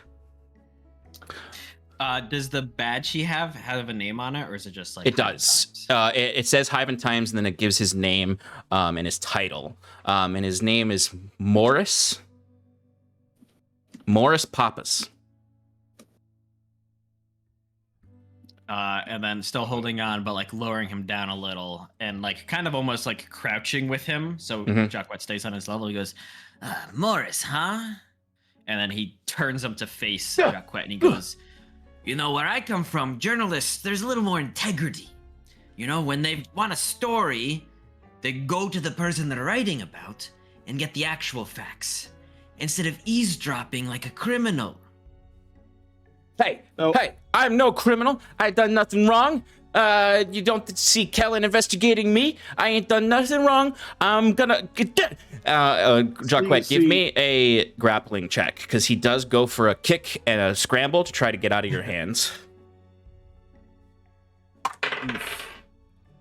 Does the badge he have a name on it, or is it just like it does? It says Hyven Times, and then it gives his name and his title. And his name is Morris Pappas. and then still holding on, but like lowering him down a little, and like kind of almost like crouching with him, so Jaquet stays on his level. He goes, "Morris, huh?" And then he turns him to face Jaquet, and he goes, "You know, where I come from, journalists, there's a little more integrity. You know, when they want a story, they go to the person they're writing about and get the actual facts, instead of eavesdropping like a criminal." Hey, I'm no criminal. I done nothing wrong. You don't see Kellen investigating me. I ain't done nothing wrong. I'm gonna Jaquet, give me a grappling check, because he does go for a kick and a scramble to try to get out of your hands.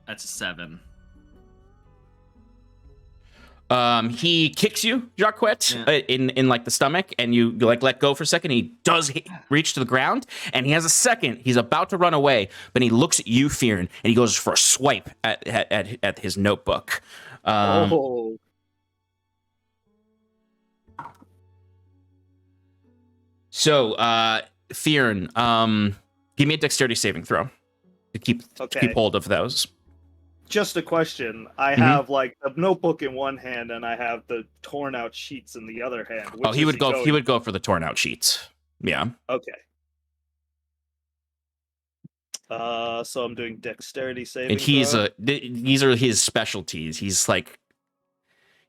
That's a 7. He kicks you, Jaquet, in like the stomach, and you like let go for a second. He does reach to the ground, and he has a second. He's about to run away, but he looks at you, Fyrn, and he goes for a swipe at his notebook. So, Fyrn, give me a dexterity saving throw to keep hold of those. Just a question. I have like a notebook in one hand, and I have the torn out sheets in the other hand. He would go for the torn out sheets. Yeah. Okay. So I'm doing dexterity saving. And these are his specialties. He's like,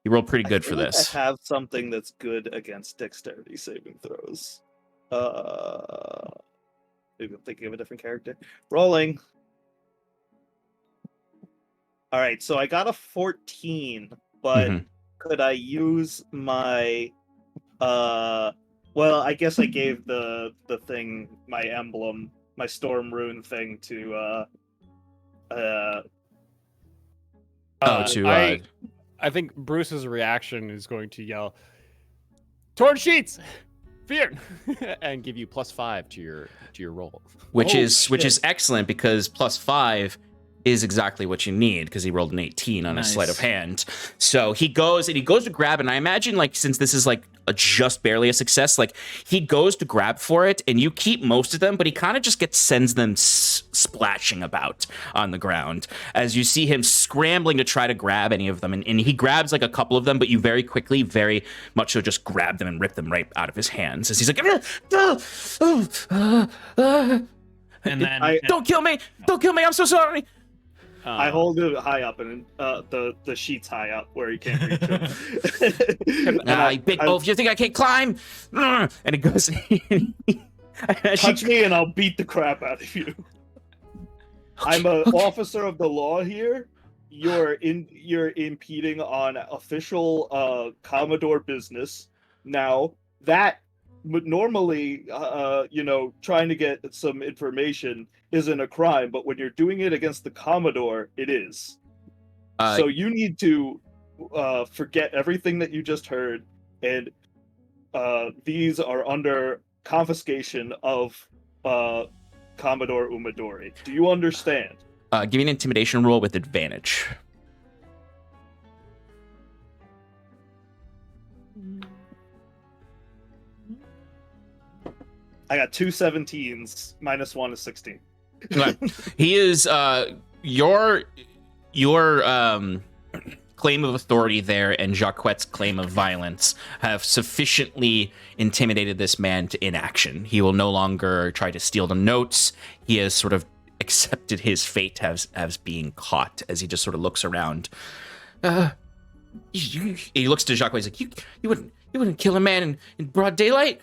he rolled pretty good for this. I have something that's good against dexterity saving throws. Maybe I'm thinking of a different character. Rolling. All right, so I got a 14, but could I use my well, I guess I gave the thing, my emblem, my storm rune thing to I think Bruce's reaction is going to yell, "Torn sheets, Fyrn," and give you +5 to your roll. Which is excellent, because +5 is exactly what you need, because he rolled an 18 on his sleight of hand. So he goes to grab, and I imagine, like, since this is like just barely a success, like he goes to grab for it, and you keep most of them, but he kind of just sends them splashing about on the ground as you see him scrambling to try to grab any of them, and he grabs like a couple of them, but you very quickly, very much so, just grab them and rip them right out of his hands as he's like, and then don't kill me, I'm so sorry. I hold it high up, and the sheets high up where you can't reach them. Big oaf, you think I can't climb? And it goes. Touch me, and I'll beat the crap out of you. I'm an officer of the law here. You're impeding on official Commodore business. Now that normally, trying to get some information isn't a crime, but when you're doing it against the Commodore, it is. So you need to forget everything that you just heard, and these are under confiscation of Commodore Umadori. Do you understand? Give me an intimidation roll with advantage. I got 2 17s, -1 is 16. He is your claim of authority there and Jaquet's claim of violence have sufficiently intimidated this man to inaction. He will no longer try to steal the notes. He has sort of accepted his fate as being caught, as he just sort of looks around. He looks to Jaquet. He's like, you wouldn't kill a man in broad daylight?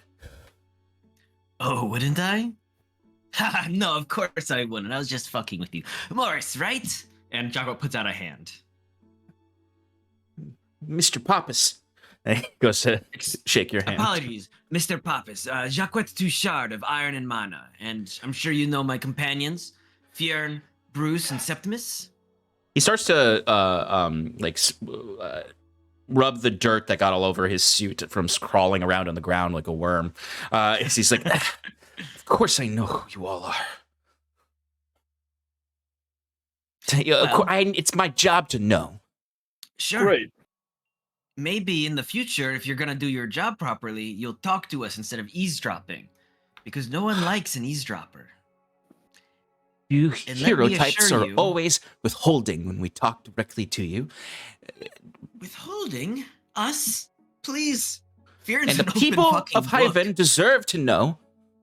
Oh, wouldn't I? No, of course I wouldn't. I was just fucking with you. Morris, right? And Jaquet puts out a hand. Mr. Pappas. And he goes to shake your hand. Apologies, Mr. Pappas. Jaquet Touchard of Iron and Mana. And I'm sure you know my companions, Fyrn, Bruce, and Septimus. He starts to rub the dirt that got all over his suit from crawling around on the ground like a worm. He's like, of course I know who you all are. It's my job to know. Sure. Great. Maybe in the future, if you're going to do your job properly, you'll talk to us instead of eavesdropping. Because no one likes an eavesdropper. You And let hero me types assure are you- always withholding when we talk directly to you. Withholding us, please. Fyrn's And the an open people fucking of Hyven book. deserve to know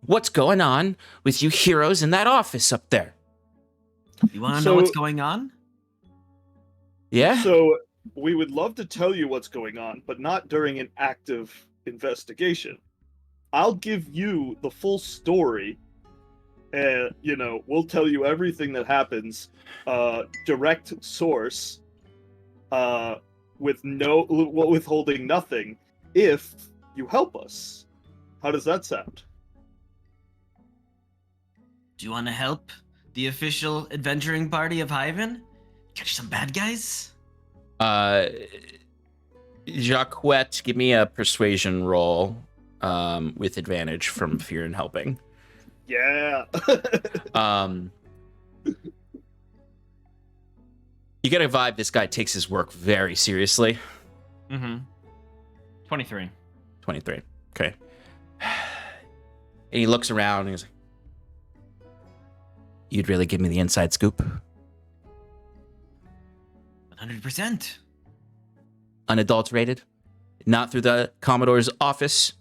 what's going on with you heroes in that office up there. You want to So- know what's going on? Yeah? So we would love to tell you what's going on, but not during an active investigation. I'll give you the full story, and we'll tell you everything that happens, direct source, with withholding nothing, if you help us. How does that sound? Do you want to help the official adventuring party of Hyven? Catch some bad guys? Jaquet, give me a persuasion roll with advantage from Fyrn helping. Yeah. You get a vibe this guy takes his work very seriously. Mm-hmm. 23. 23. Okay. And he looks around and he's like, you'd really give me the inside scoop? 100%. Unadulterated? Not through the Commodore's office?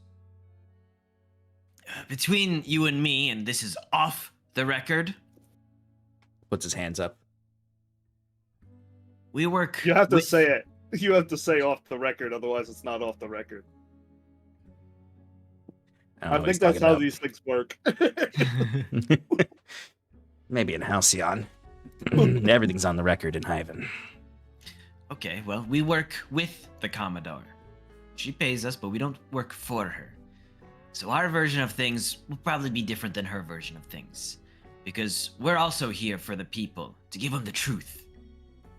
Between you and me, and this is off the record, Puts his hands up. we work. You have to with- say it. You have to say off the record, otherwise it's not off the record. don't know I what he's think that's talking how about. these things work. Maybe in Halcyon. Everything's on the record in Hyven. Okay, well, we work with the Commodore. She pays us, but we don't work for her. So our version of things will probably be different than her version of things. Because we're also here for the people, to give them the truth.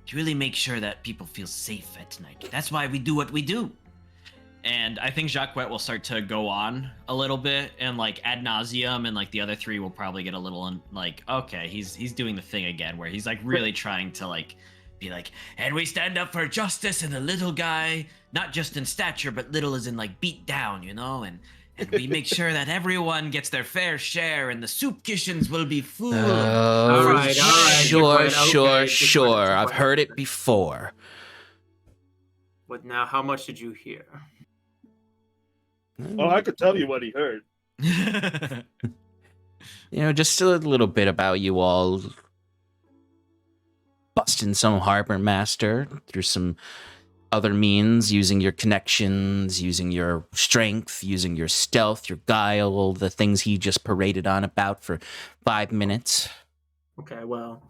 To really make sure that people feel safe at night. That's why we do what we do. And I think Jaquet will start to go on a little bit, and like ad nauseum, and like the other three will probably get a little like, okay, he's doing the thing again, where he's like really trying to like be like, and we stand up for justice, and the little guy, not just in stature, but little as in like beat down, and we make sure that everyone gets their fair share, and the soup kitchens will be full. All right, Sure, Jaquet, sure. Jaquet. I've heard it before. But now, how much did you hear? Oh, I could tell you what he heard. Just a little bit about you all busting some harbor master through some other means, using your connections, using your strength, using your stealth, your guile, the things he just paraded on about for 5 minutes. Okay, well,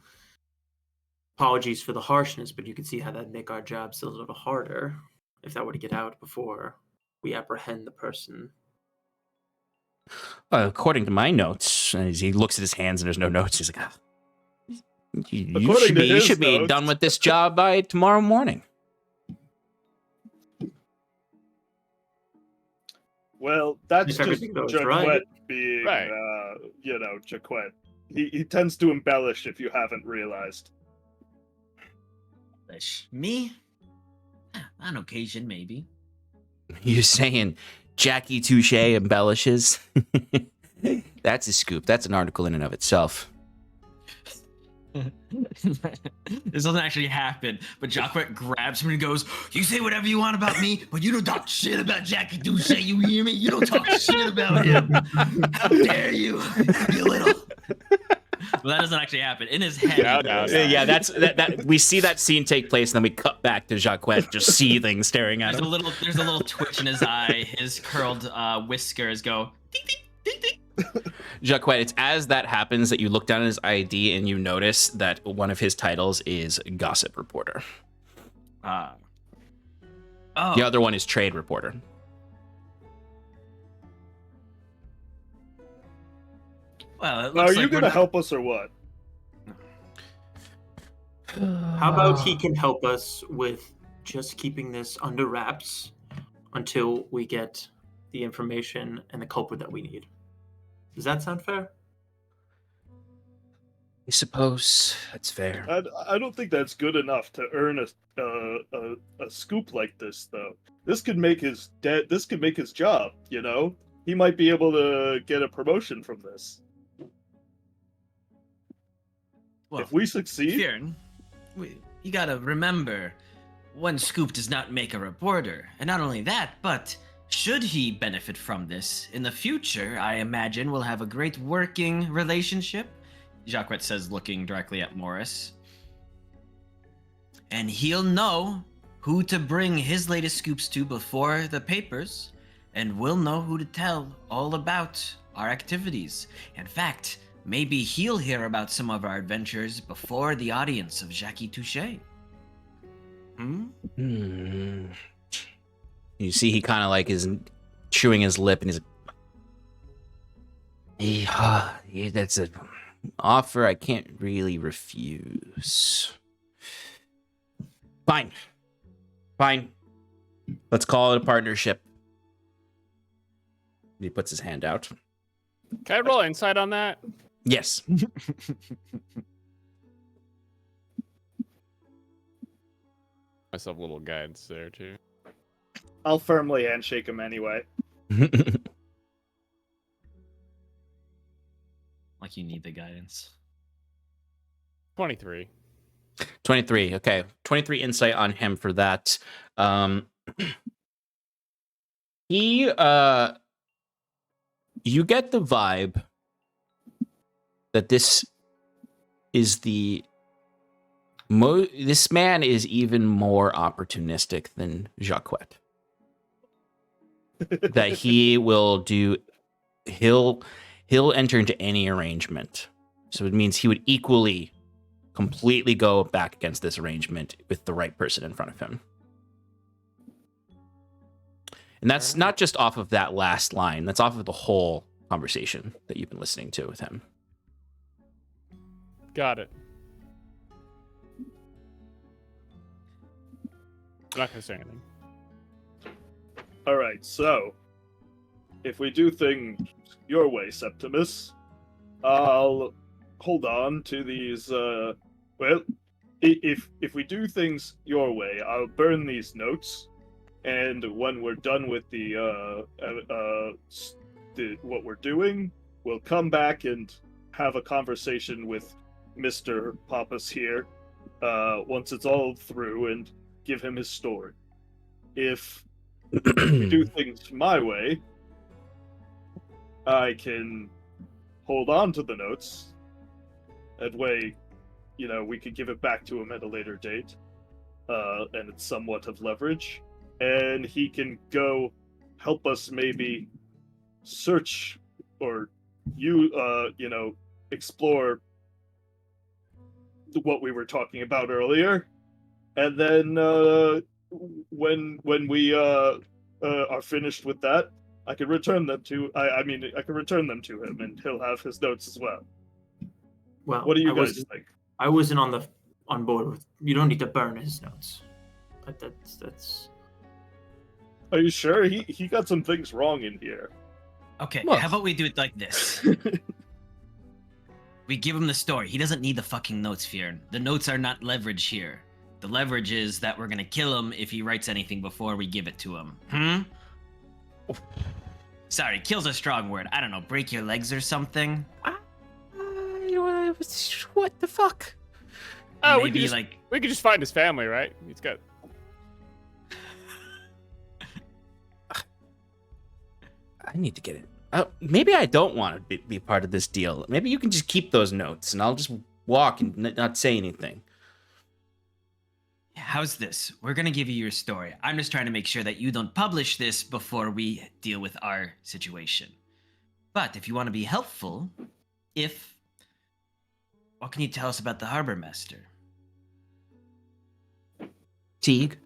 apologies for the harshness, but you can see how that'd make our jobs a little harder if that were to get out before we apprehend the person. According to my notes, as he looks at his hands and there's no notes, he's like, you According should to be, you his should be notes. done with this job by tomorrow morning. Well, that's If just everything goes Jaquet right. being, Right. Jaquet. He tends to embellish, if you haven't realized. Me? On occasion, maybe. You're saying Jackie Touche embellishes? That's a scoop. That's an article in and of itself. This doesn't actually happen, but Jaquet grabs him and goes, "You say whatever you want about me, but you don't talk shit about Jackie Douche, you hear me? You don't talk shit about him. How dare you, you little..." Well, that doesn't actually happen. In his head, Yeah, he goes, Yeah, that. We see that scene take place, and then we cut back to Jaquet just seething, staring at there's a him. little twitch in his eye. His curled whiskers go, ding, ding, ding, ding. Jaquet, it's as that happens that you look down at his ID and you notice that one of his titles is gossip reporter. Oh. The other one is trade reporter. Well, it Are looks you like going to help us or what? How about he can help us with just keeping this under wraps until we get the information and the culprit that we need? Does that sound fair? I suppose that's fair. I don't think that's good enough to earn a scoop like this, though. This could make his This could make his job. He might be able to get a promotion from this. Well, if we succeed, Fyrn, you gotta remember, one scoop does not make a reporter. And not only that, but should he benefit from this in the future, I imagine we'll have a great working relationship, Jaquet says, looking directly at Morris. And he'll know who to bring his latest scoops to before the papers, and we'll know who to tell all about our activities. In fact, maybe he'll hear about some of our adventures before the audience of Jaquet Touche. You see, he kind of like is chewing his lip, and he's yeah, that's an offer I can't really refuse. Fine. Let's call it a partnership. He puts his hand out. Can I roll insight on that? Yes. Myself a little guidance there too. I'll firmly handshake him anyway. Like you need the guidance. 23. 23. Okay. 23 insight on him for that. He you get the vibe that this is this man is even more opportunistic than Jaquet. That he'll enter into any arrangement. So it means he would equally completely go back against this arrangement with the right person in front of him. And that's not just off of that last line. That's off of the whole conversation that you've been listening to with him. Got it. I'm not gonna say anything. All right, so if we do things your way, Septimus, I'll hold on to these. Well, if we do things your way, I'll burn these notes, and when we're done with the what we're doing, we'll come back and have a conversation with Mr. Pappas here. Once it's all through, and give him his story. If we do things my way, I can hold on to the notes. That way, we could give it back to him at a later date, and it's somewhat of leverage. And he can go help us maybe search or explore what we were talking about earlier. And then when we are finished with that, I can return them to. I can return them to him, and he'll have his notes as well. Well, What do you guys think? I wasn't on board with. You don't need to burn his notes. But that's. Are you sure? He got some things wrong in here. Okay, Well- how about we do it like this? We give him the story. He doesn't need the fucking notes, Fyrn. The notes are not leverage here. The leverage is that we're gonna kill him if he writes anything before we give it to him. Sorry, kill's a strong word. I don't know, break your legs or something? What the fuck? Oh, Maybe we could just find his family, right? He's got. I need to get it. Maybe I don't want to be part of this deal. Maybe you can just keep those notes, and I'll just walk and not say anything. How's this? We're gonna give you your story. I'm just trying to make sure that you don't publish this before we deal with our situation. But if you want to be helpful, what can you tell us about the harbor master? Teague?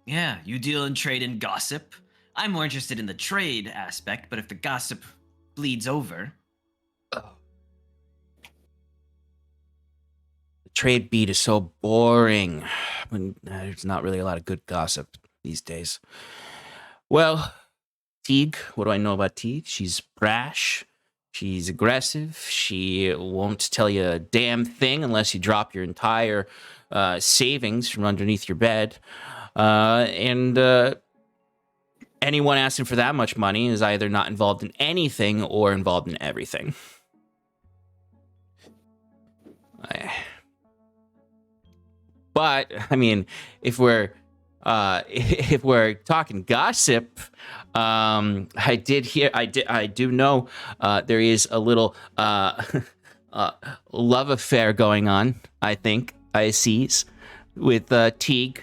Yeah, you deal and trade in gossip. I'm more interested in the trade aspect, but if the gossip bleeds over... The trade beat is so boring. When there's not really a lot of good gossip these days. Well, Teague, what do I know about Teague? She's brash. She's aggressive. She won't tell you a damn thing unless you drop your entire savings from underneath your bed. And anyone asking for that much money is either not involved in anything or involved in everything. But I mean, if we're talking gossip, I do know there is a little love affair going on. I think I sees with Teague.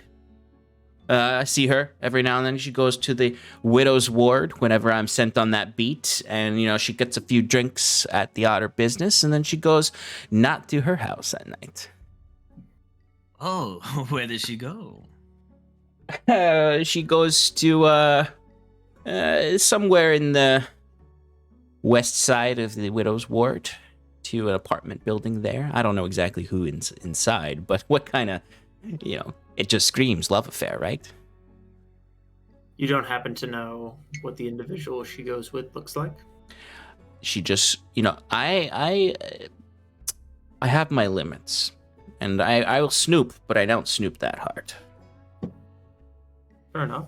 I see her every now and then. She goes to the widow's ward whenever I'm sent on that beat, and she gets a few drinks at the outer business, and then she goes not to her house at night. Oh, where does she go? She goes to somewhere in the west side of the widow's ward, to an apartment building there. I don't know exactly who inside, but what kind of, it just screams love affair, right? You don't happen to know what the individual she goes with looks like? She just, I have my limits, and I will snoop, but I don't snoop that hard. Fair enough.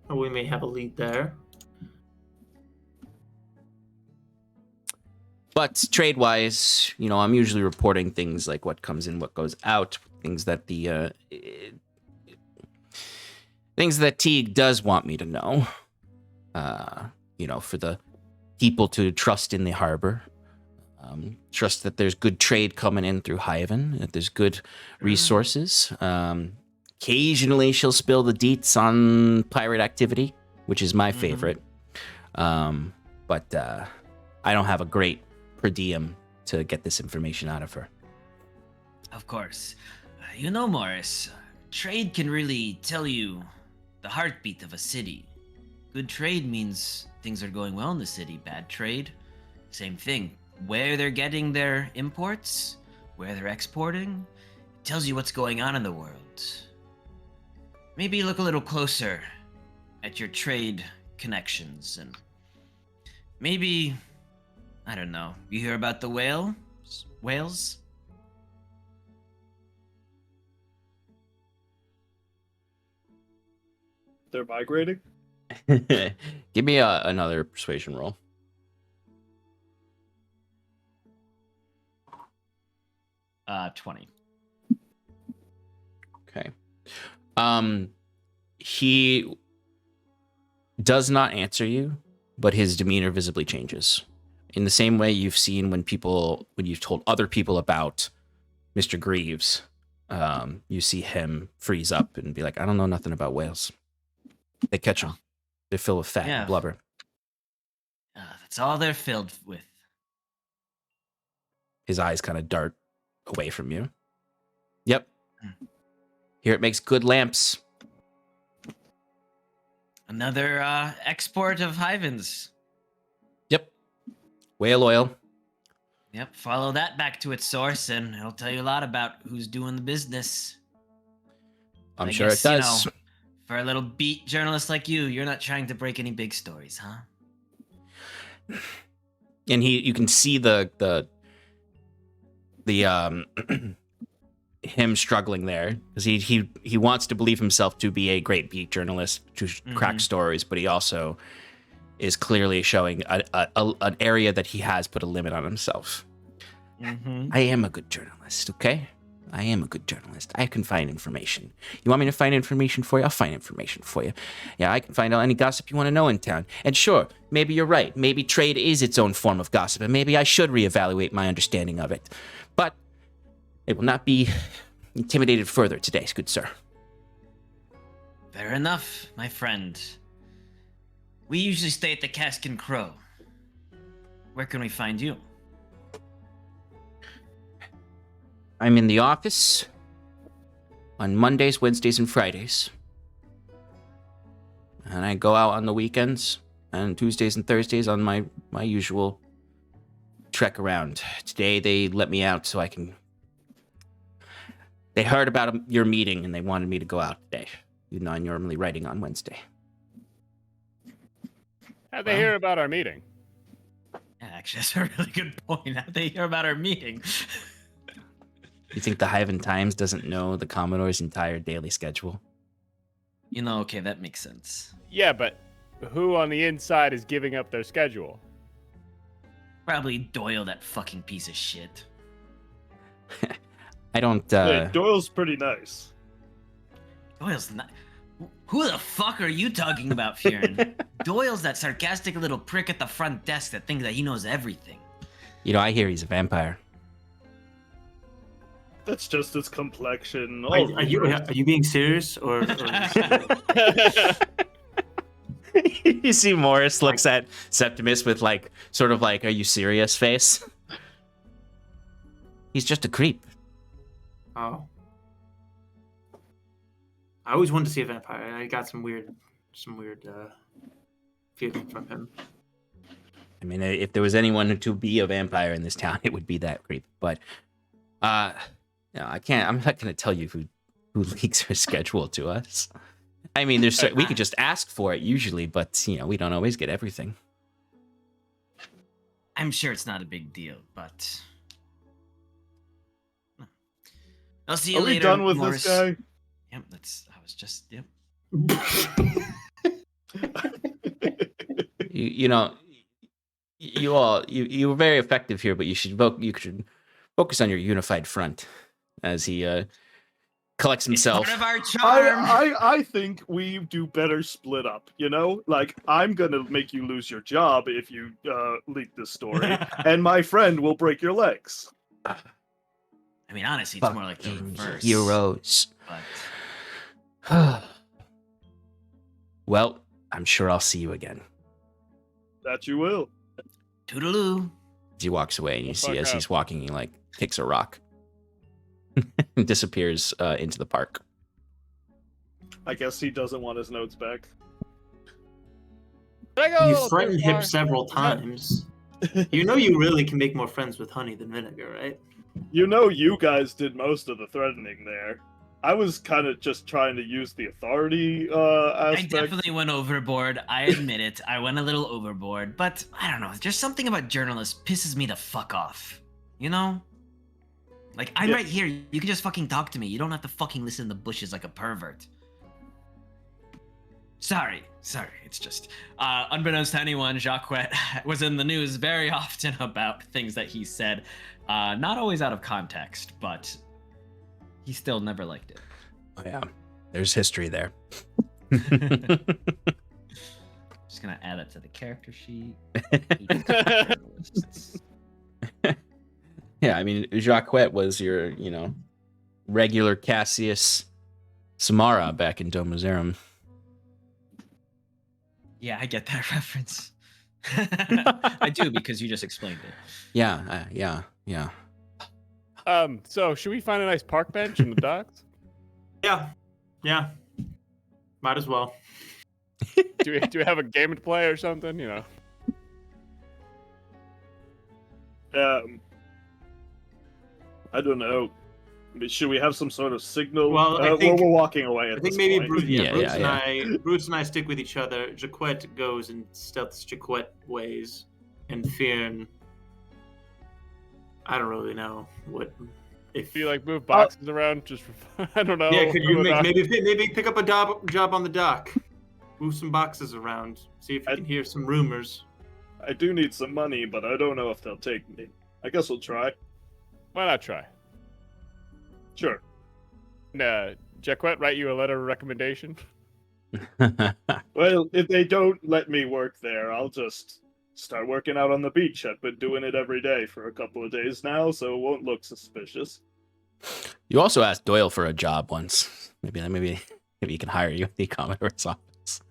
Well, we may have a lead there. But trade-wise, I'm usually reporting things like what comes in, what goes out, things that things that Teague does want me to know. For the people to trust in the harbor, trust that there's good trade coming in through Hyven, that there's good resources. Occasionally, she'll spill the deets on pirate activity, which is my favorite. But I don't have a great per diem to get this information out of her. Of course. Morris, trade can really tell you the heartbeat of a city. Good trade means things are going well in the city. Bad trade, same thing. Where they're getting their imports, where they're exporting, it tells you what's going on in the world. Maybe look a little closer at your trade connections, and maybe, I don't know, you hear about the whales? They're migrating? Give me another persuasion roll. Uh, 20. Okay. He does not answer you, but his demeanor visibly changes. In the same way you've seen when you've told other people about Mr. Greaves, you see him freeze up and be like, I don't know nothing about whales. They catch them. They're filled with fat and blubber. That's all they're filled with. His eyes kind of dart away from you. Yep. Here it makes good lamps. Another export of Hyven's. Yep. Whale oil. Yep, follow that back to its source, and it'll tell you a lot about who's doing the business. I'm sure it does. For a little beat journalist like you, you're not trying to break any big stories, huh? And you can see the him struggling there, because he wants to believe himself to be a great beat journalist to crack stories, but he also is clearly showing an area that he has put a limit on himself. I am a good journalist, okay? I am a good journalist. I can find information. You want me to find information for you? I'll find information for you. Yeah, I can find out any gossip you want to know in town. And sure, maybe you're right. Maybe trade is its own form of gossip, and maybe I should reevaluate my understanding of it. But it will not be intimidated further today, good sir. Fair enough, my friend. We usually stay at the Cask and Crow. Where can we find you? I'm in the office on Mondays, Wednesdays, and Fridays. And I go out on the weekends and Tuesdays and Thursdays on my usual trek around. Today they let me out so I can... They heard about your meeting and they wanted me to go out today, even though I'm normally writing on Wednesday. How'd they hear about our meeting? Yeah, actually, that's a really good point. How'd they hear about our meeting? You think the Hyven Times doesn't know the Commodore's entire daily schedule? Okay, that makes sense. Yeah, but who on the inside is giving up their schedule? Probably Doyle, that fucking piece of shit. I don't. Hey, Doyle's pretty nice. Doyle's not. Who the fuck are you talking about, Fyrn? Doyle's that sarcastic little prick at the front desk that thinks that he knows everything. I hear he's a vampire. That's just his complexion. Are you being serious or You see Morris looks at Septimus with like sort of like, are you serious face? He's just a creep. Oh. I always wanted to see a vampire. I got some weird feeling from him. I mean, if there was anyone to be a vampire in this town, it would be that creep. But no, I can't. I'm not going to tell you who leaks her schedule to us. I mean, we could just ask for it usually, but we don't always get everything. I'm sure it's not a big deal, but I'll see you later. Are we done with Morris. this guy? Yep, I was just. Yep. You were very effective here, but you should focus on your unified front as he collects himself. It's part of our charm. I think we do better split up, Like, I'm gonna make you lose your job if you leak this story, and my friend will break your legs. I mean, honestly, it's more like the reverse. Heroes. But... Well, I'm sure I'll see you again. That you will. Toodaloo. He walks away, and you see as he's walking, he like kicks a rock and disappears into the park. I guess he doesn't want his notes back. You threatened him several times. You really can make more friends with honey than vinegar, right? You guys did most of the threatening there. I was kind of just trying to use the authority aspect. I definitely went overboard. I admit it. I went a little overboard. But I don't know. There's something about journalists pisses me the fuck off. Like, I'm right here. You can just fucking talk to me. You don't have to fucking listen in the bushes like a pervert. Sorry. It's just, unbeknownst to anyone, Jaquet was in the news very often about things that he said. Not always out of context, but he still never liked it. Oh, yeah. There's history there. Just gonna add that to the character sheet. Yeah, I mean, Jaquet was your, regular Cassius Samara back in Domazerum. Yeah, I get that reference. I do, because you just explained it. Yeah. So should we find a nice park bench in the docks? Yeah. Might as well. Do we have a game to play or something? I don't know. Should we have some sort of signal? Well, I think we're walking away. I think maybe Bruce, Yeah. Bruce and I stick with each other. Jaquet goes in stealth Jaquet ways, and Fyrn. I don't really know what. If Do you move boxes around just for I don't know. Yeah, could you maybe pick up a job on the dock, move some boxes around, see if you can hear some rumors. I do need some money, but I don't know if they'll take me. I guess we'll try. Why not try? Sure. Jaquet write you a letter of recommendation? Well, if they don't let me work there, I'll just start working out on the beach. I've been doing it every day for a couple of days now, so it won't look suspicious. You also asked Doyle for a job once. Maybe he can hire you at the Commodore's office.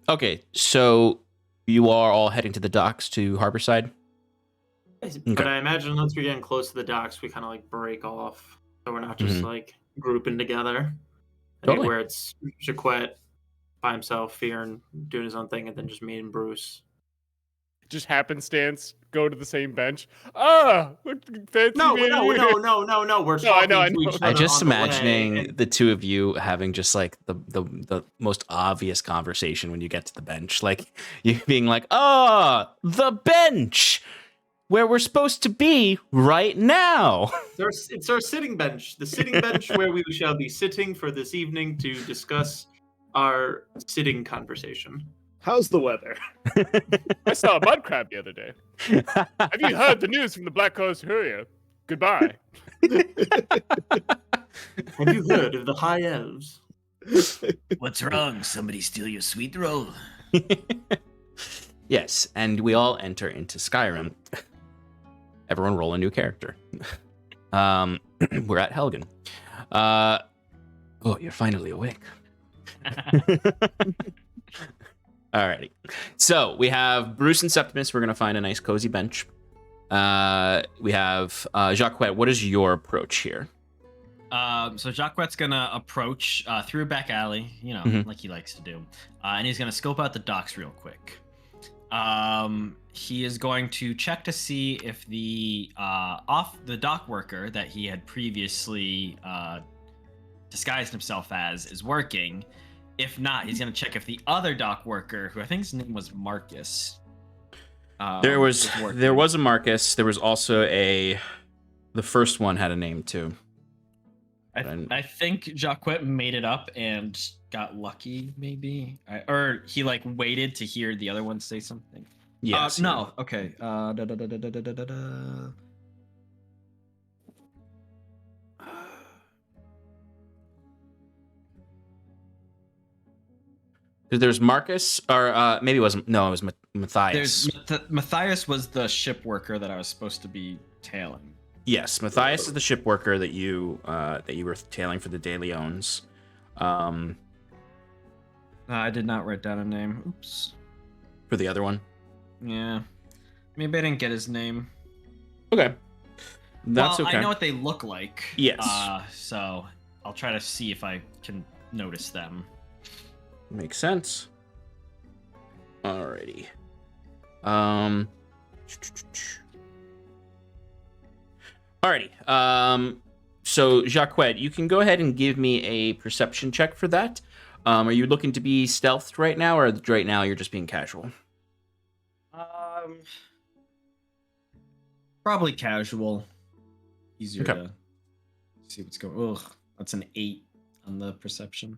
Okay, so you are all heading to the docks to Harborside? But I imagine once we're getting close to the docks, we kind of break off, so we're not just grouping together. Totally. Where it's Jaquet by himself, Fyrn doing his own thing, and then just me and Bruce. Just happenstance, go to the same bench. Look, fancy No. me. We're talking I to know. each other. I'm just on the imagining way. the two of you having just the most obvious conversation when you get to the bench. Like you being like, the bench where we're supposed to be right now. It's our sitting bench. The sitting bench where we shall be sitting for this evening to discuss our sitting conversation. How's the weather? I saw a mud crab the other day. Have you heard the news from the Black Coast Courier? Goodbye. Have you heard of the High Elves? What's wrong? Somebody steal your sweet roll? Yes, and we all enter into Skyrim. Everyone roll a new character. We're at Helgen. Oh, you're finally awake. Alrighty. So we have Bruce and Septimus. We're going to find a nice cozy bench. We have Jaquet. What is your approach here? So Jaquet's gonna approach through a back alley, like he likes to do, and he's gonna scope out the docks real quick. He is going to check to see if the dock worker that he had previously disguised himself as is working. If not, he's gonna check if the other dock worker, who I think his name was Marcus. There was a Marcus. There was also the first one had a name too. I think Jaquet made it up and got lucky, maybe, or he waited to hear the other one say something. Yes. No. Okay. There's Marcus, or maybe it wasn't. No, it was Matthias. Matthias was the ship worker that I was supposed to be tailing. Yes, Matthias is the ship worker that you were tailing for the De Leons. I did not write down a name. Oops. For the other one. Yeah, maybe I didn't get his name. Okay, that's okay. I know what they look like. Yes. So I'll try to see if I can notice them. Makes sense. Alrighty. Alrighty. So Jaquet, you can go ahead and give me a perception check for that. Are you looking to be stealthed right now, or right now you're just being casual? Probably casual. Easier Okay. to see what's going. Ugh, that's an 8 on the perception.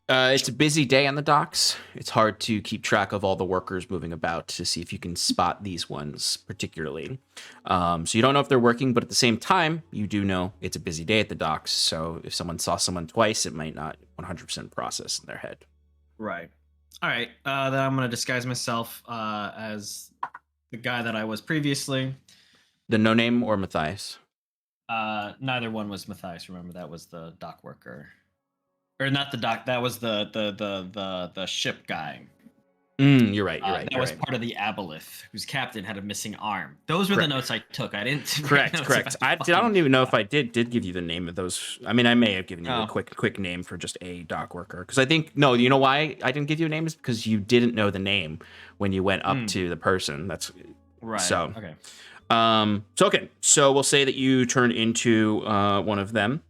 It's a busy day on the docks. It's hard to keep track of all the workers moving about to see if you can spot these ones particularly. So you don't know if they're working, but at the same time, you do know it's a busy day at the docks. So if someone saw someone twice, it might not 100% process in their head. Right. All right. Then I'm going to disguise myself as the guy that I was previously. The No Name or Matthias? Neither one was Matthias. Remember, that was the dock worker. Or not the dock. That was the ship guy. You're right. That was part of the Aboleth, whose captain had a missing arm. Those were the notes I took. I didn't. Correct. I don't even know if I did give you the name of those. I mean, I may have given you a quick name for just a dock worker, because I think you know why I didn't give you a name is because you didn't know the name when you went up to the person. That's right. So okay. So we'll say that you turned into one of them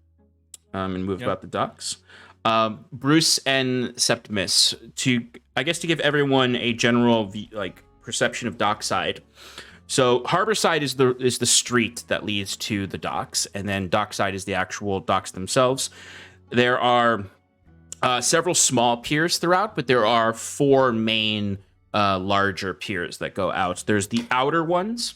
and moved about the docks. Bruce and Septimus, to give everyone a general perception of dockside. So Harborside is the street that leads to the docks, and then dockside is the actual docks themselves. There are several small piers throughout, but there are 4 main larger piers that go out. There's the outer ones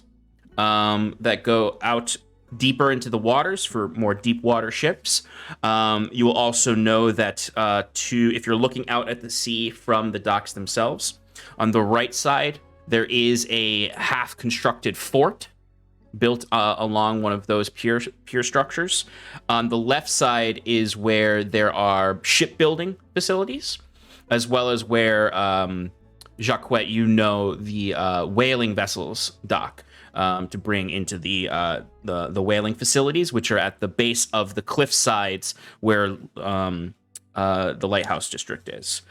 that go out deeper into the waters for more deep water ships. You will also know that if you're looking out at the sea from the docks themselves, on the right side there is a half-constructed fort built along one of those pier structures. On the left side is where there are shipbuilding facilities, as well as where Jaquet, the whaling vessels dock. To bring into the whaling facilities, which are at the base of the cliff sides where the lighthouse district is.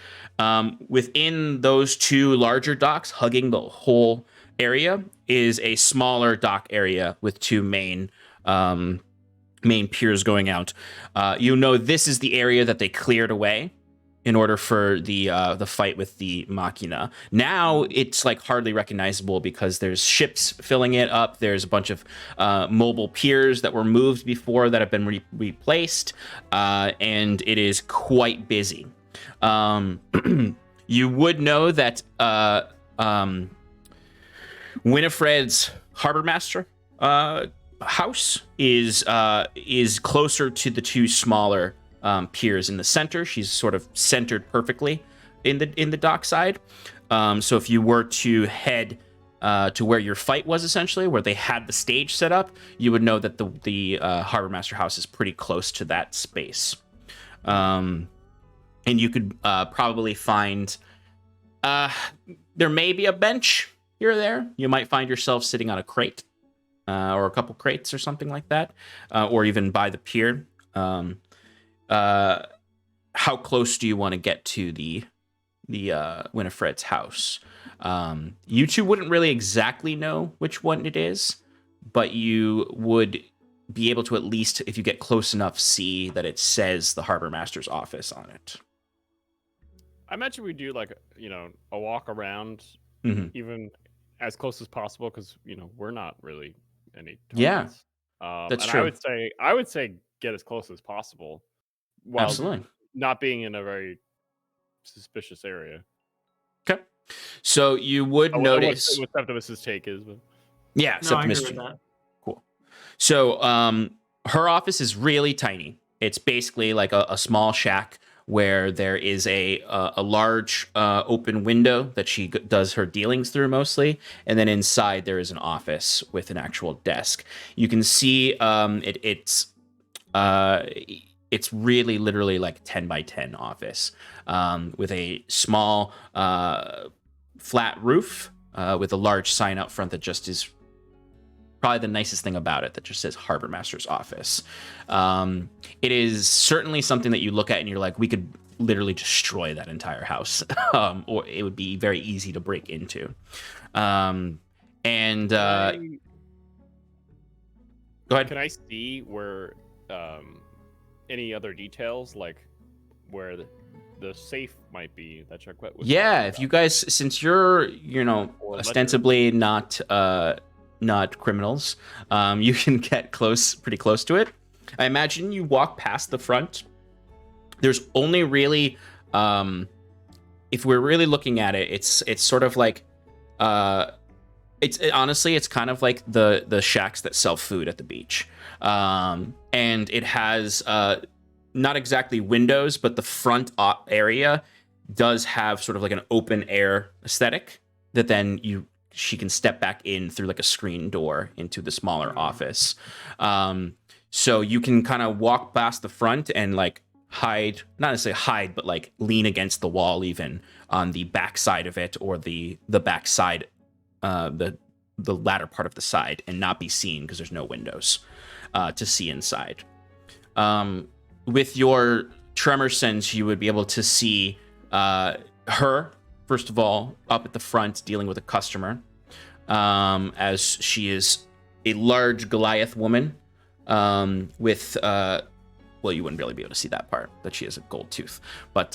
Within those 2 larger docks, hugging the whole area, is a smaller dock area with 2 main piers going out. This is the area that they cleared away in order for the fight with the Machina. Now it's hardly recognizable because there's ships filling it up. There's a bunch of mobile piers that were moved before that have been replaced, and it is quite busy. You would know that Winnifred's harbor master house is closer to the two smaller piers in the center. She's sort of centered perfectly in the dockside. So if you were to head to where your fight was, essentially, where they had the stage set up, you would know that the Harbor Master house is pretty close to that space. And you could probably find... there may be a bench here or there. You might find yourself sitting on a crate or a couple crates or something like that, or even by the pier. How close do you want to get to the Winnifred's house? You two wouldn't really exactly know which one it is, but you would be able to, at least if you get close enough, see that it says the Harbor Master's office on it. I imagine we do like a walk around, even as close as possible, because we're not really any targets. Yeah, that's and true. I would say get as close as possible, while Absolutely not being in a very suspicious area. Okay, so you would notice what Septimus's take is, but yeah, No, I agree Septimus. with that. Cool. So her office is really tiny. It's basically like a small shack where there is a large open window that she does her dealings through mostly, and then inside there is an office with an actual desk. You can see it's really literally like 10 by 10 office with a small flat roof with a large sign up front that just is probably the nicest thing about it, that just says Harbor Master's office. It is certainly something that you look at and you're like, we could literally destroy that entire house, or it would be very easy to break into. Go ahead. Can I see where any other details, like where the safe might be that Jaquet was? Yeah, if you guys, since you're ostensibly not criminals, you can get pretty close to it. I imagine you walk past the front. There's only really, if we're really looking at it, it's sort of like, honestly, it's kind of like the shacks that sell food at the beach. And it has not exactly windows, but the front area does have sort of like an open air aesthetic that then she can step back in through like a screen door into the smaller office. So you can kind of walk past the front and like hide, not necessarily hide, but like lean against the wall even on the back side of it, or the back side, the latter part of the side, and not be seen because there's no windows to see inside. With your tremor sense, you would be able to see her, first of all, up at the front dealing with a customer, as she is a large Goliath woman with, well, you wouldn't really be able to see that part, that she has a gold tooth. But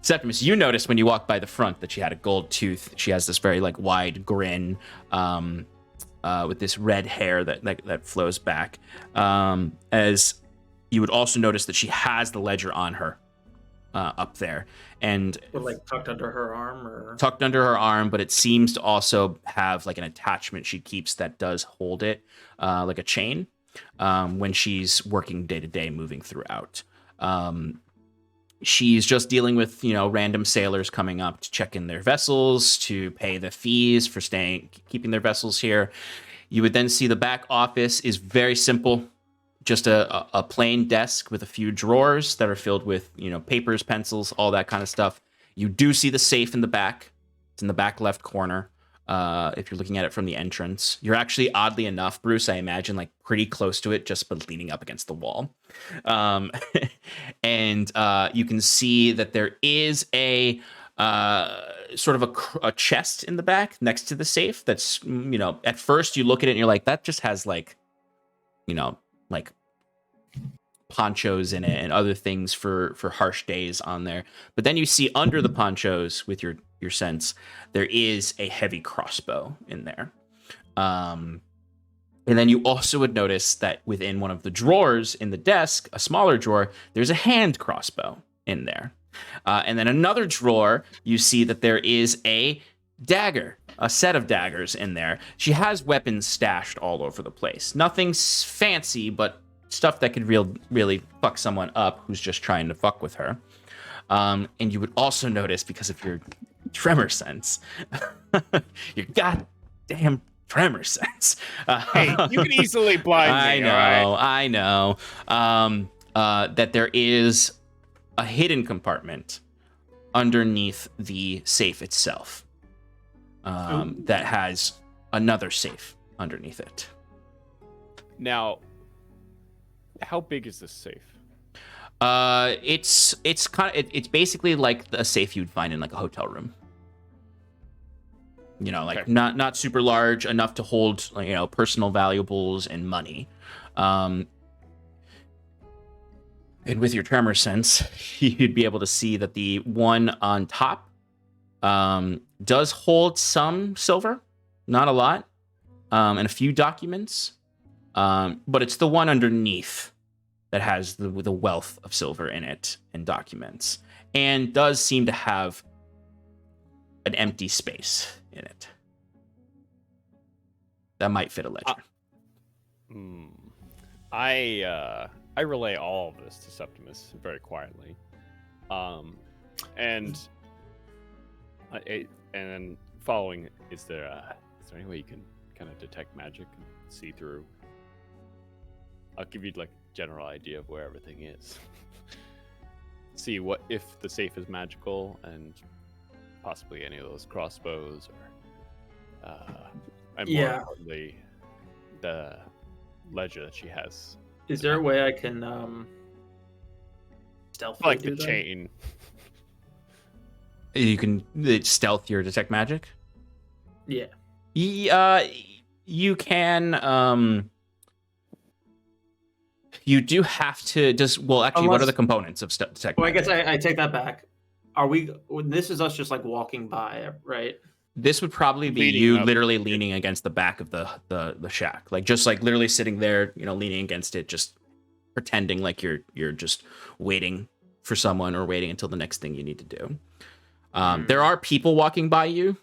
Septimus, you noticed when you walked by the front that she had a gold tooth. She has this very like wide grin with this red hair that flows back. As you would also notice that she has the ledger on her up there, and like tucked under her arm, or tucked under her arm, but it seems to also have like an attachment she keeps that does hold it, like a chain, when she's working day to day, moving throughout. She's just dealing with random sailors coming up to check in their vessels, to pay the fees for keeping their vessels here. You would then see the back office is very simple. Just a plain desk with a few drawers that are filled with, papers, pencils, all that kind of stuff. You do see the safe in the back. It's in the back left corner. If you're looking at it from the entrance, you're actually, oddly enough, Bruce, I imagine, like pretty close to it, just but leaning up against the wall. And you can see that there is a sort of a chest in the back next to the safe. That's, at first you look at it and you're like, that just has like ponchos in it and other things for harsh days on there. But then you see under the ponchos, with your sense, there is a heavy crossbow in there. And then you also would notice that within one of the drawers in the desk, a smaller drawer, there's a hand crossbow in there. And then another drawer, you see that there is a dagger a set of daggers in there. She has weapons stashed all over the place. Nothing fancy, but stuff that could really fuck someone up who's just trying to fuck with her. And you would also notice, because of your tremor sense, your goddamn tremor sense. Hey, you can easily blind me. I know. That there is a hidden compartment underneath the safe itself. That has another safe underneath it. Now, how big is this safe? It's kind of it's basically like a safe you'd find in like a hotel room. You know, like not super large, enough to hold, you know, personal valuables and money. And with your tremor sense, you'd be able to see that the one on top does hold some silver, not a lot, and a few documents. But it's the one underneath that has the wealth of silver in it and documents, and does seem to have an empty space in it that might fit a ledger. I relay all of this to Septimus very quietly, and then following, is there any way you can kind of detect magic and see through? I'll give you like a general idea of where everything is. See what if the safe is magical, and possibly any of those crossbows, or and more importantly, the ledger that she has. Is there a way I can stealth like the chain? You can stealth your detect magic? Yeah. You can you do have to just actually, what are the components of detect Well, magic? I guess I take that back. This is us just like walking by, right? This would probably be literally leaning against the back of the shack, like just like literally sitting there, you know, leaning against it, just pretending like you're just waiting for someone or waiting until the next thing you need to do. There are people walking by you,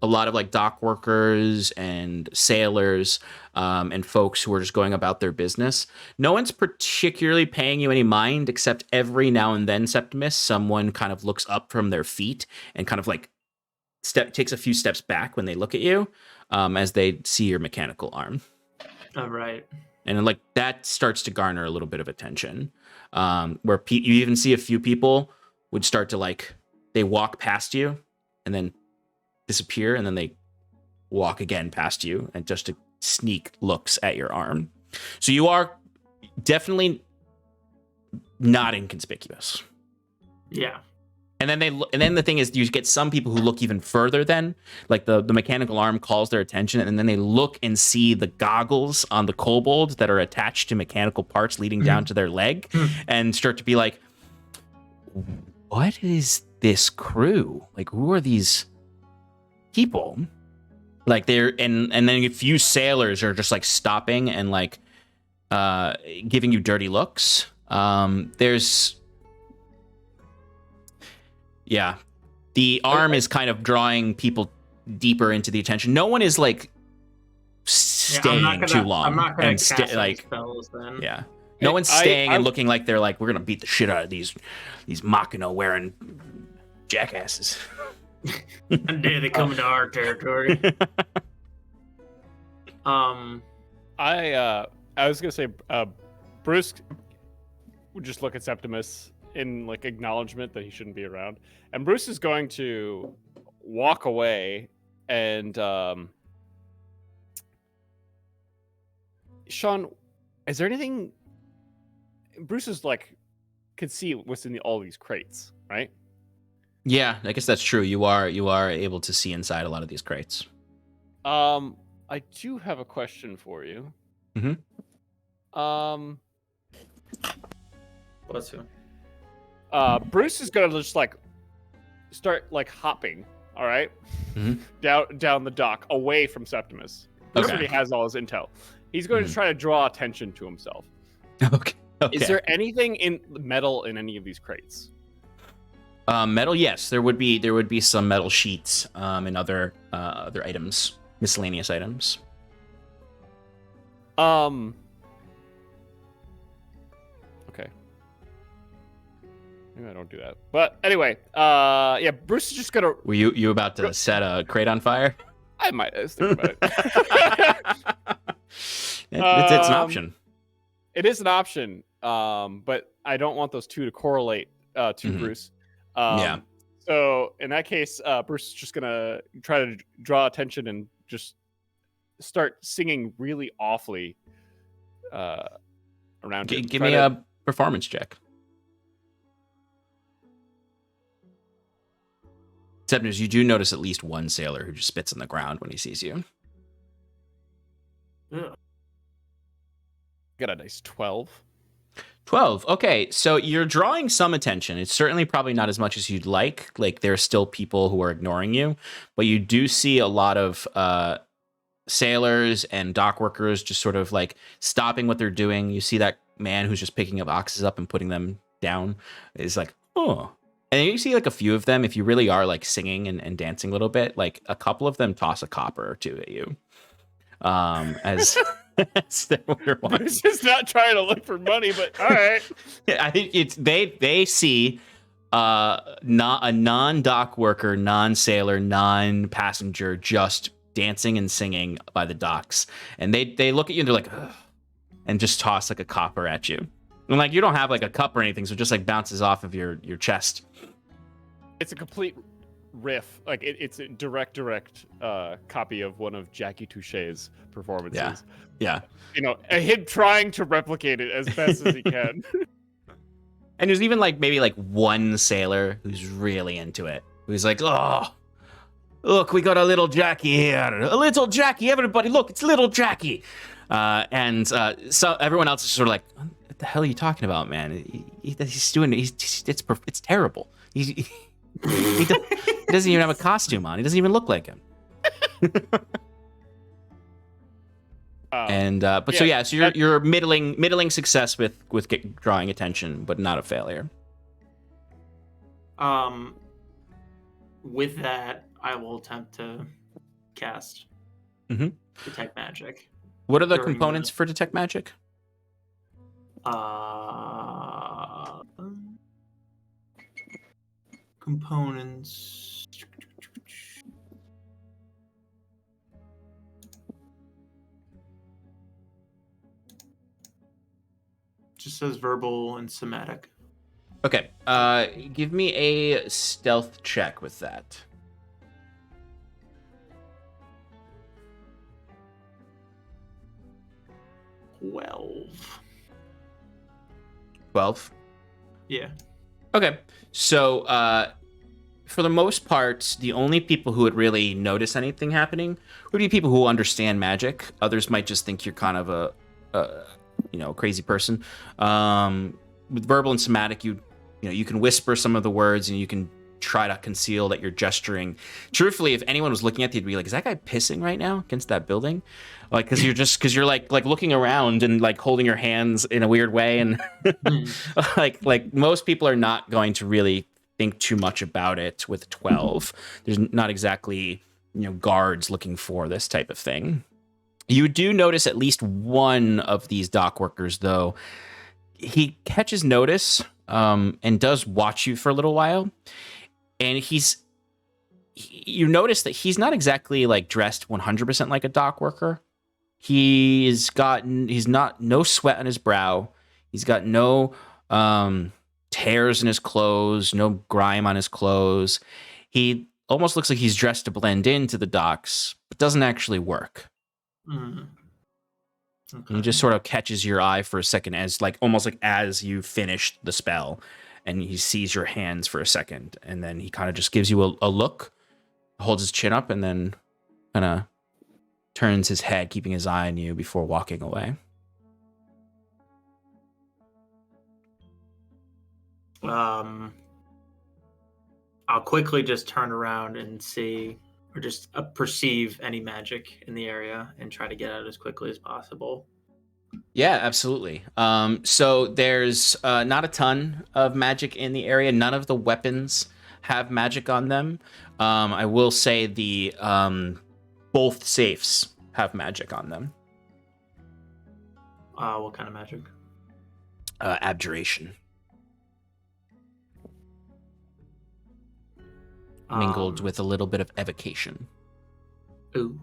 a lot of like dock workers and sailors, and folks who are just going about their business. No one's particularly paying you any mind, except every now and then, Septimus, someone kind of looks up from their feet and kind of like takes a few steps back when they look at you, as they see your mechanical arm. Oh, right. And like that starts to garner a little bit of attention, where you even see a few people would start to like, they walk past you and then disappear, and then they walk again past you and just to sneak looks at your arm. So you are definitely not inconspicuous. Yeah. And then the thing is, you get some people who look even further than, like the mechanical arm calls their attention, and then they look and see the goggles on the kobold that are attached to mechanical parts leading down to their leg, and start to be like, what is this crew? Like, who are these people? Like, they're and then a few sailors are just like stopping and like giving you dirty looks. The arm is kind of drawing people deeper into the attention. No one is like staying too long. I'm not gonna cast any spells then. Yeah. No one's staying and looking like they're like, we're gonna beat the shit out of these Machina wearing jackasses. And dare they come into our territory. I was gonna say, Bruce would just look at Septimus in like acknowledgement that he shouldn't be around, and Bruce is going to walk away, and Sean, is there anything? Bruce is like could see what's in all these crates, right? Yeah, I guess that's true. You are able to see inside a lot of these crates. I do have a question for you. What's who? Bruce is gonna just like start like hopping, all right, down the dock away from Septimus. Bruce already has all his intel. He's going to try to draw attention to himself. Okay. Is there anything in metal in any of these crates? Metal, yes, there would be some metal sheets and other items, miscellaneous items. Okay. Maybe I don't do that. But anyway, yeah, Bruce is just gonna. Were you about to set a crate on fire? I might. I was thinking about it. It's an option. It is an option, but I don't want those two to correlate to Bruce. Yeah. So in that case, Bruce is just gonna try to draw attention and just start singing really awfully around him. Give me a performance check. Septimus, you do notice at least one sailor who just spits on the ground when he sees you. Yeah. Got a nice 12. 12. Okay, so you're drawing some attention. It's certainly probably not as much as you'd like. Like, there are still people who are ignoring you, but you do see a lot of sailors and dock workers just sort of like stopping what they're doing. You see that man who's just picking up boxes up and putting them down is like, oh. And you see like a few of them, if you really are like singing and dancing a little bit, like a couple of them toss a copper or two at you. As they're walking. Bruce is not trying to look for money, but all right. I think it's they see not a non-dock worker, non-sailor, non-passenger just dancing and singing by the docks, and they look at you and they're like, ugh, and just toss like a copper at you. And like you don't have like a cup or anything, so it just like bounces off of your chest. It's a complete riff. Like it's a direct copy of one of Jackie Touche's performances. Yeah. You know, him trying to replicate it as best as he can. And there's even like maybe like one sailor who's really into it. Who's like, oh, look, we got a little Jackie here. A little Jackie, everybody, look, it's little Jackie. So everyone else is sort of like, what the hell are you talking about, man? He's doing it's terrible. He doesn't even have a costume on. He doesn't even look like him. So you're middling success with drawing attention, but not a failure. With that, I will attempt to cast Detect Magic. What are the components for Detect Magic? Components. Just says verbal and somatic. Okay. Give me a stealth check with that. 12. Yeah. Okay. So, for the most part, the only people who would really notice anything happening would be people who understand magic. Others might just think you're kind of a crazy person. With verbal and somatic, you can whisper some of the words and you can try to conceal that you're gesturing. Truthfully, if anyone was looking at you, they'd be like, "Is that guy pissing right now against that building?" Like, because you're like looking around and like holding your hands in a weird way, and like most people are not going to really think too much about it. With 12, there's not exactly guards looking for this type of thing. You do notice at least one of these dock workers, though. He catches notice and does watch you for a little while. And you notice that he's not exactly like dressed 100% like a dock worker. He's not no sweat on his brow. He's got no tears in his clothes, no grime on his clothes. He almost looks like he's dressed to blend into the docks, but doesn't actually work. Okay. And he just sort of catches your eye for a second as you finish the spell, and he sees your hands for a second, and then he kind of just gives you a look, holds his chin up, and then kind of turns his head, keeping his eye on you before walking away. I'll quickly just turn around and see, or just perceive any magic in the area and try to get out as quickly as possible. Yeah, absolutely. So there's not a ton of magic in the area. None of the weapons have magic on them. I will say the both safes have magic on them. What kind of magic? Abjuration. Mingled with a little bit of evocation. Ooh.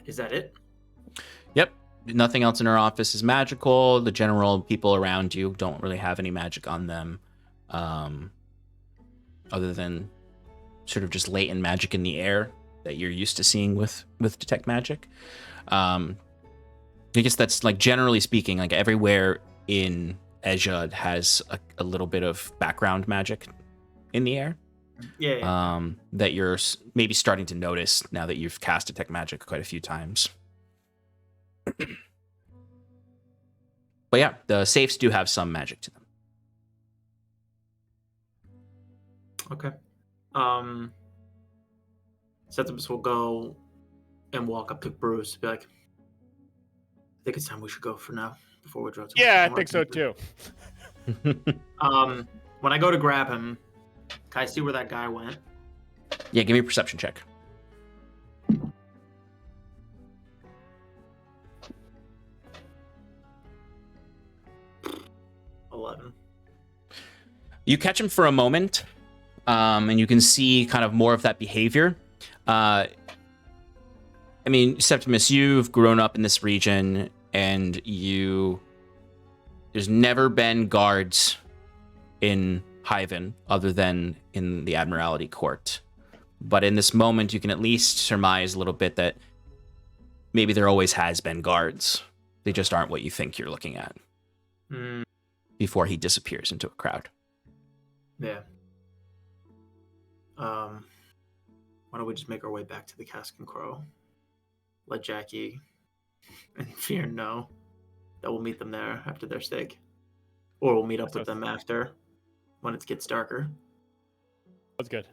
Is that it? Yep. Nothing else in her office is magical. The general people around you don't really have any magic on them, other than sort of just latent magic in the air that you're used to seeing with detect magic. I guess that's like generally speaking, like everywhere in Ejad has a little bit of background magic in the air. Yeah. That you're maybe starting to notice now that you've cast detect magic quite a few times. But yeah, the safes do have some magic to them. Okay. Septimus will go and walk up to Bruce, be like, I think it's time we should go for now before we draw. Yeah, I think so too. When I go to grab him, can I see where that guy went? Yeah, give me a perception check. 11. You catch him for a moment, and you can see kind of more of that behavior. I mean, Septimus, you've grown up in this region, and there's never been guards in Hyven other than in the Admiralty Court. But in this moment, you can at least surmise a little bit that maybe there always has been guards. They just aren't what you think you're looking at. Before he disappears into a crowd. Yeah. Why don't we just make our way back to the Cask and Crow? Let Jackie and Fyrn know that we'll meet them there after their steak. Or we'll meet up with them after, when it gets darker. That's good.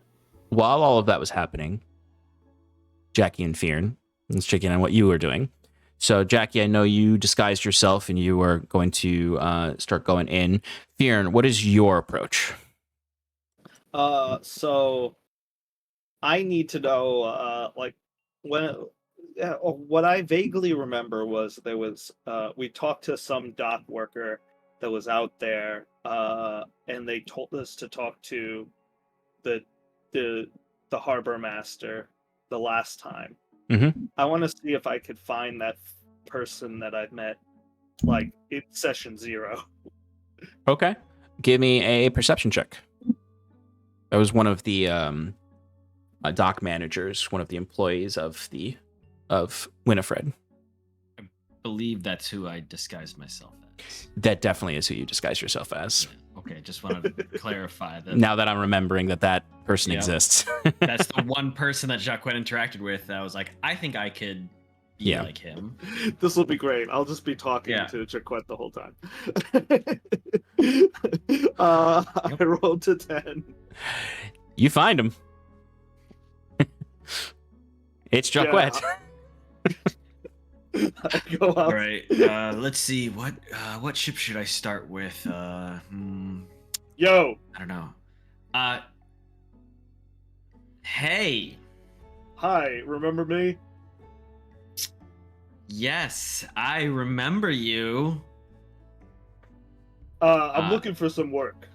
While all of that was happening, Jackie and Fyrn, let's check in on what you were doing. So, Jackie, I know you disguised yourself and you were going to start going in. Fyrn, what is your approach? So I need to know, what I vaguely remember was there was, we talked to some dock worker that was out there, and they told us to talk to the harbor master the last time. Mm-hmm. I want to see if I could find that person that I met, like, in session 0. Okay. Give me a perception check. That was one of the dock managers, one of the employees of Winnifred. I believe that's who I disguised myself as. That definitely is who you disguise yourself as. Yeah. Okay, just wanted to clarify that. Now that I'm remembering that person exists. That's the one person that Jaquet interacted with. I was like, I think I could be like him. This will be great. I'll just be talking to Jaquet the whole time. I rolled to 10. You find him. It's Jaquet. Go up. All right. Let's see. What ship should I start with? Yo. I don't know. Hey. Hi. Remember me? Yes, I remember you. I'm looking for some work.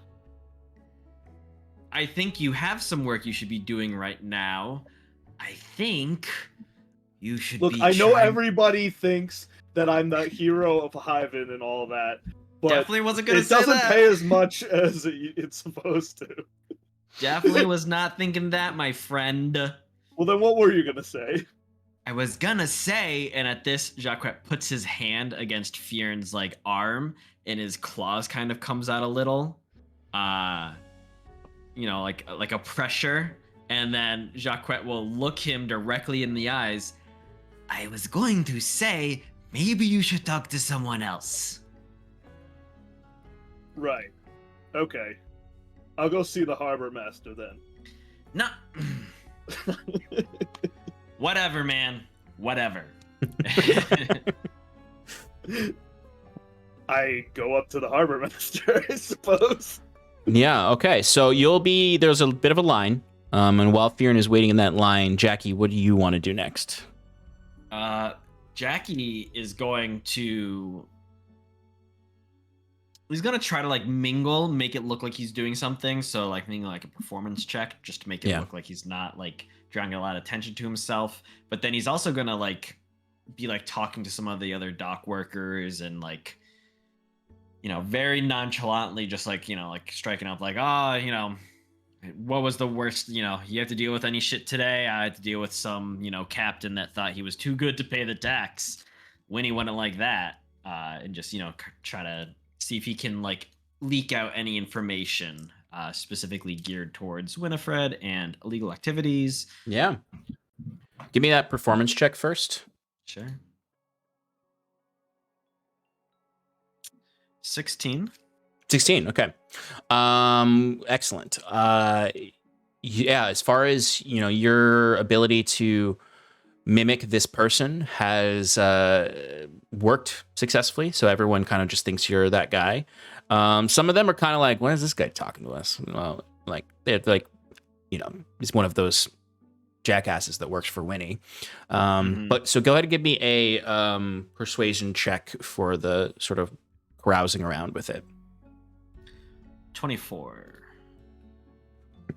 I think you have some work you should be doing right now. I think you should Look, I know everybody thinks that I'm the hero of Hyven and all that, but definitely wasn't gonna say it doesn't that. pay as much as it's supposed to. Definitely was not thinking that, my friend. Well, then what were you gonna say? I was gonna say, and at this, Jaquet puts his hand against Fyrn's like arm, and his claws kind of comes out a little, like a pressure, and then Jaquet will look him directly in the eyes. I was going to say, maybe you should talk to someone else. Right. Okay. I'll go see the harbor master then. No. Whatever, man. Whatever. I go up to the harbor master, I suppose. Yeah, okay. So there's a bit of a line. And while Fyrn is waiting in that line, Jackie, what do you want to do next? Jackie is going to... He's going to try to, like, mingle, make it look like he's doing something. So, like, maybe like a performance check, just to make it look like he's not, like, drawing a lot of attention to himself. But then he's also going to, like, be, like, talking to some of the other dock workers and, like, you know, very nonchalantly, just, like, you know, like, striking up, like, you know... What was the worst, you know, you have to deal with any shit today? I had to deal with some, you know, captain that thought he was too good to pay the tax. Winnie wouldn't like that. And just, you know, try to see if he can, like, leak out any information specifically geared towards Winnifred and illegal activities. Yeah. Give me that performance check first. Sure. 16. 16, okay. Excellent. Yeah, as far as, you know, your ability to mimic this person has worked successfully, so everyone kind of just thinks you're that guy. Some of them are kind of like, why is this guy talking to us? Well, like, they're like, you know, he's one of those jackasses that works for Winnie. But so go ahead and give me a persuasion check for the sort of carousing around with it. 24.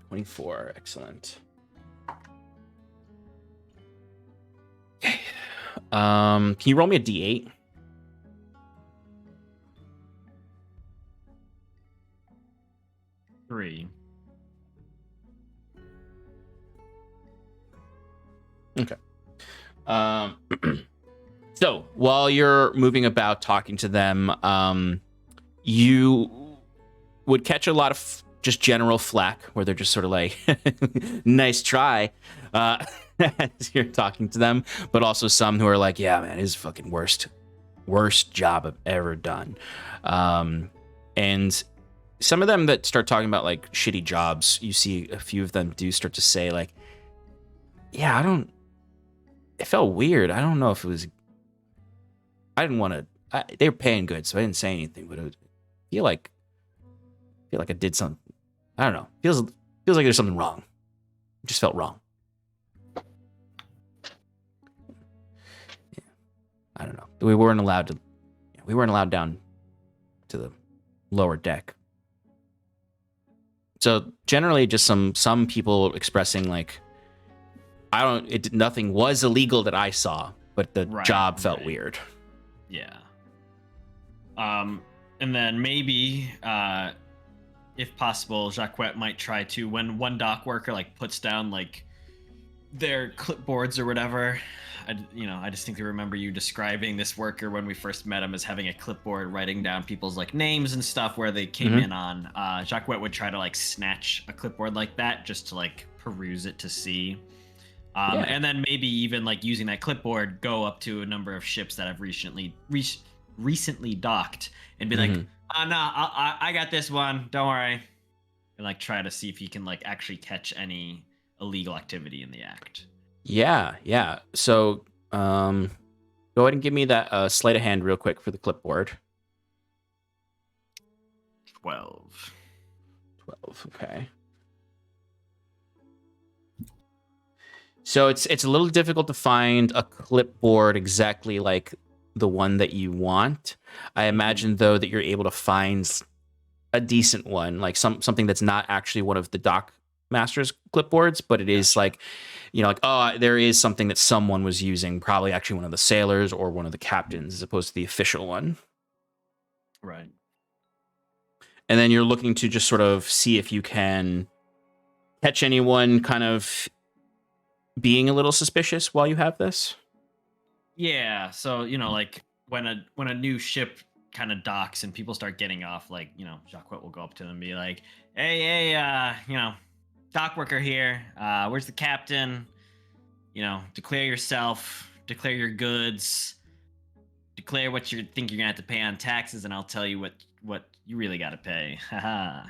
24, excellent. Okay. Can you roll me a d8? Three. Okay. So while you're moving about talking to them, you would catch a lot of just general flack where they're just sort of like, nice try, as you're talking to them, but also some who are like, yeah, man, it's fucking worst job I've ever done. And some of them that start talking about like shitty jobs, you see a few of them do start to say like, yeah, it felt weird. I don't know if it was, I didn't want to, they were paying good, so I didn't say anything, but I feel like I did something. I don't know. Feels like there's something wrong. It just felt wrong. Yeah. I don't know. We weren't allowed down to the lower deck. So generally just some people expressing like, nothing was illegal that I saw, but the job felt weird. Yeah. And then maybe, if possible, Jaquet might try to, when one dock worker like puts down like their clipboards or whatever. I distinctly remember you describing this worker when we first met him as having a clipboard writing down people's like names and stuff where they came in on. Jaquet would try to like snatch a clipboard like that just to like peruse it to see. And then maybe even like using that clipboard, go up to a number of ships that have recently docked and be like, oh, no, I got this one. Don't worry. And like try to see if he can like actually catch any illegal activity in the act. Yeah. So go ahead and give me that sleight of hand real quick for the clipboard. 12. Okay. So it's a little difficult to find a clipboard exactly like the one that you want. I imagine though that you're able to find a decent one, like something that's not actually one of the dock master's clipboards, but it is like, you know, like, oh, there is something that someone was using, probably actually one of the sailors or one of the captains as opposed to the official one. Right. And then you're looking to just sort of see if you can catch anyone kind of being a little suspicious while you have this. Yeah, so, you know, like when a new ship kind of docks and people start getting off, like, you know, Jaquet will go up to them and be like, hey, you know, dock worker here. Where's the captain? You know, declare yourself, declare your goods, declare what you think you're gonna have to pay on taxes, and I'll tell you what you really gotta pay. Haha.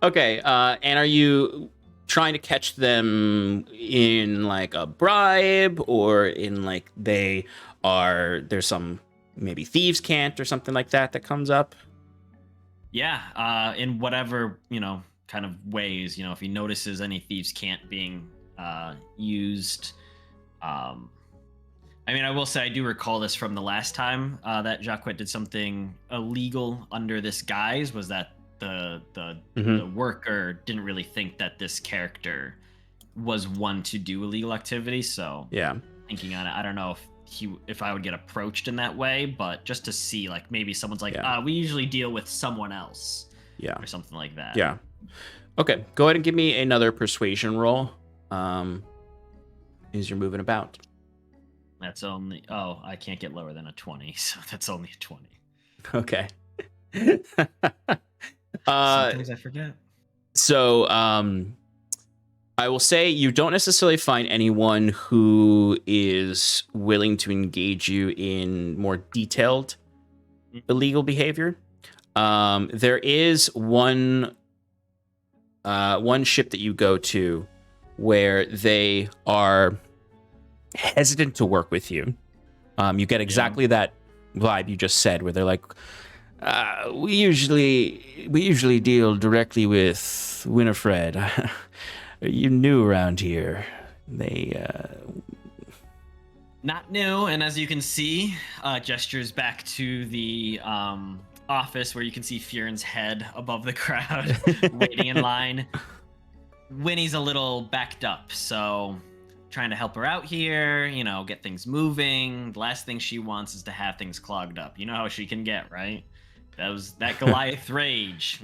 Okay, and are you trying to catch them in like a bribe or in like there's some maybe thieves can't or something like that comes up? Yeah, in whatever, kind of ways, if he notices any thieves can't being used. I will say I do recall this from the last time that Jaquet did something illegal under this guise, was that the worker didn't really think that this character was one to do illegal activity. So yeah, thinking on it, I don't know if I would get approached in that way, but just to see, like, maybe someone's like, we usually deal with someone else, or something like that. Yeah. Okay, go ahead and give me another persuasion roll. As you're moving about. That's only, I can't get lower than a 20, so that's only a 20. Okay. Sometimes I forget. So, I will say you don't necessarily find anyone who is willing to engage you in more detailed illegal behavior. There is one ship that you go to where they are hesitant to work with you. You get exactly that vibe you just said, where they're like, we usually deal directly with Winnifred. Are you new around here? They not new, and as you can see, gestures back to the office where you can see Fyrn's head above the crowd, waiting in line. Winnie's a little backed up, so trying to help her out here, get things moving. The last thing she wants is to have things clogged up. You know how she can get, right? That Goliath rage.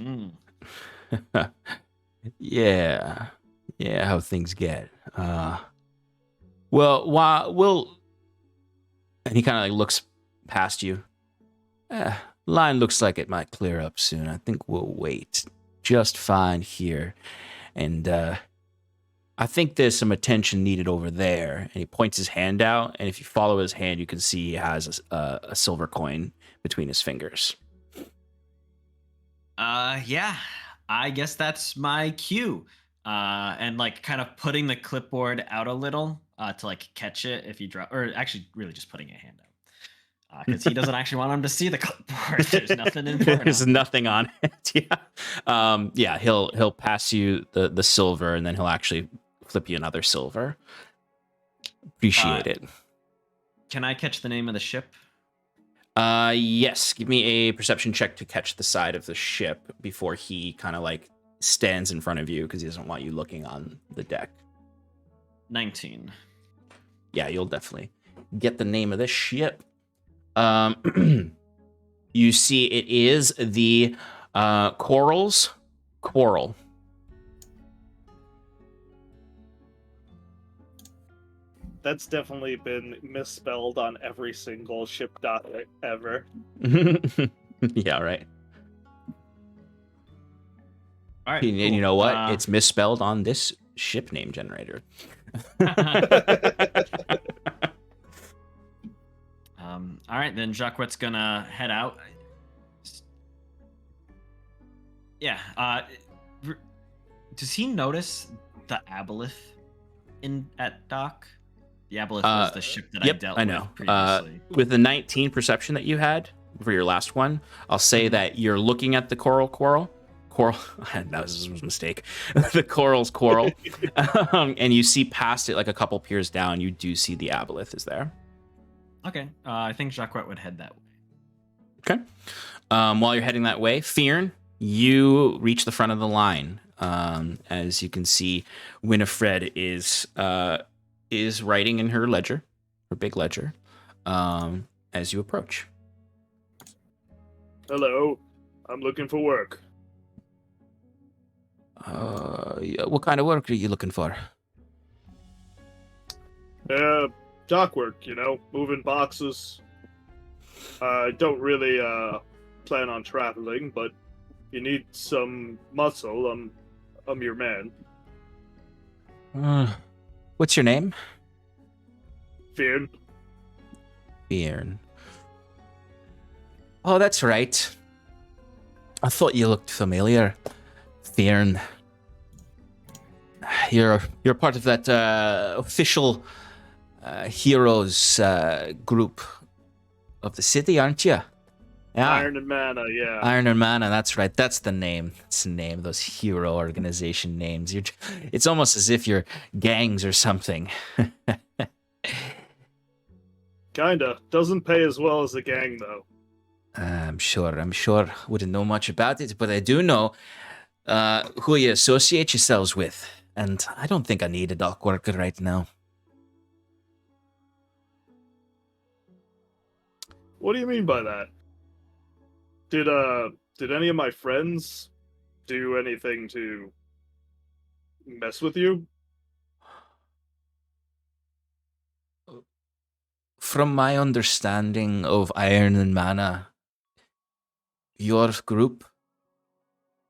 Yeah, how things get. Well, and he kind of like looks past you. Line looks like it might clear up soon. I think we'll wait just fine here. And I think there's some attention needed over there. And he points his hand out, and if you follow his hand, you can see he has a silver coin between his fingers. Yeah, I guess that's my cue. And like kind of putting the clipboard out a little to like catch it if you drop, or actually really just putting a hand out. Because he doesn't actually want him to see the clipboard. There's nothing important. There's nothing on it. Yeah. He'll pass you the silver, and then he'll actually flip you another silver. Appreciate it. Can I catch the name of the ship? Yes. Give me a perception check to catch the side of the ship before he kind of like stands in front of you, because he doesn't want you looking on the deck. 19. Yeah, you'll definitely get the name of this ship. You see it is the Coral's Quarrel. That's definitely been misspelled on every single ship doc ever. Yeah, right. All right. And you know what? It's misspelled on this ship name generator. All right, then Jaquet's gonna head out. Yeah. Does he notice the aboleth at dock? The aboleth was the ship that I dealt with previously. With the 19 perception that you had for your last one, I'll say that you're looking at the Coral. That was a mistake. The Coral's Quarrel. And you see past it, like a couple piers down, you do see the aboleth is there. Okay. I think Jaquet would head that way. Okay. While you're heading that way, Fyrn, you reach the front of the line. As you can see, Winnifred is writing in her ledger, her big ledger, as you approach. Hello, I'm looking for work. What kind of work are you looking for? Dock work, moving boxes. I don't really plan on traveling, but if you need some muscle, I'm your man. What's your name? Fyrn. Fyrn. Oh, that's right. I thought you looked familiar. Fyrn. You're part of that official heroes group of the city, aren't you? Yeah. Iron and Mana, yeah. Iron and Mana, that's right. That's the name. That's the name. Those hero organization names. It's almost as if you're gangs or something. Kinda. Doesn't pay as well as a gang, though. I'm sure. Wouldn't know much about it, but I do know who you associate yourselves with. And I don't think I need a dock worker right now. What do you mean by that? Did any of my friends do anything to mess with you? From my understanding of Iron and Mana, your group,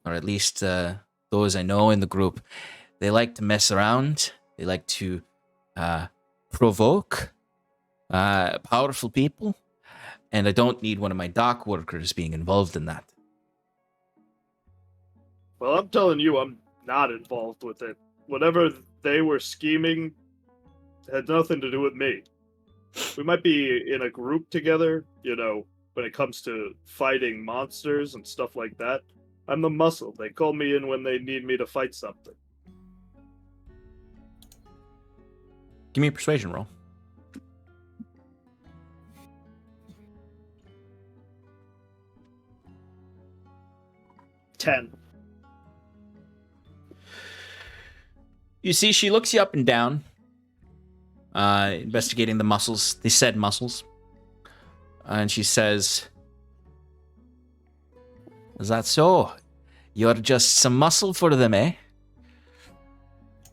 or at least those I know in the group, they like to mess around. They like to provoke powerful people. And I don't need one of my dock workers being involved in that. Well, I'm telling you, I'm not involved with it. Whatever they were scheming had nothing to do with me. We might be in a group together, when it comes to fighting monsters and stuff like that. I'm the muscle. They call me in when they need me to fight something. Give me a persuasion roll. 10. You see, she looks you up and down, investigating the muscles. They said muscles. And she says, "Is that so? You're just some muscle for them, eh?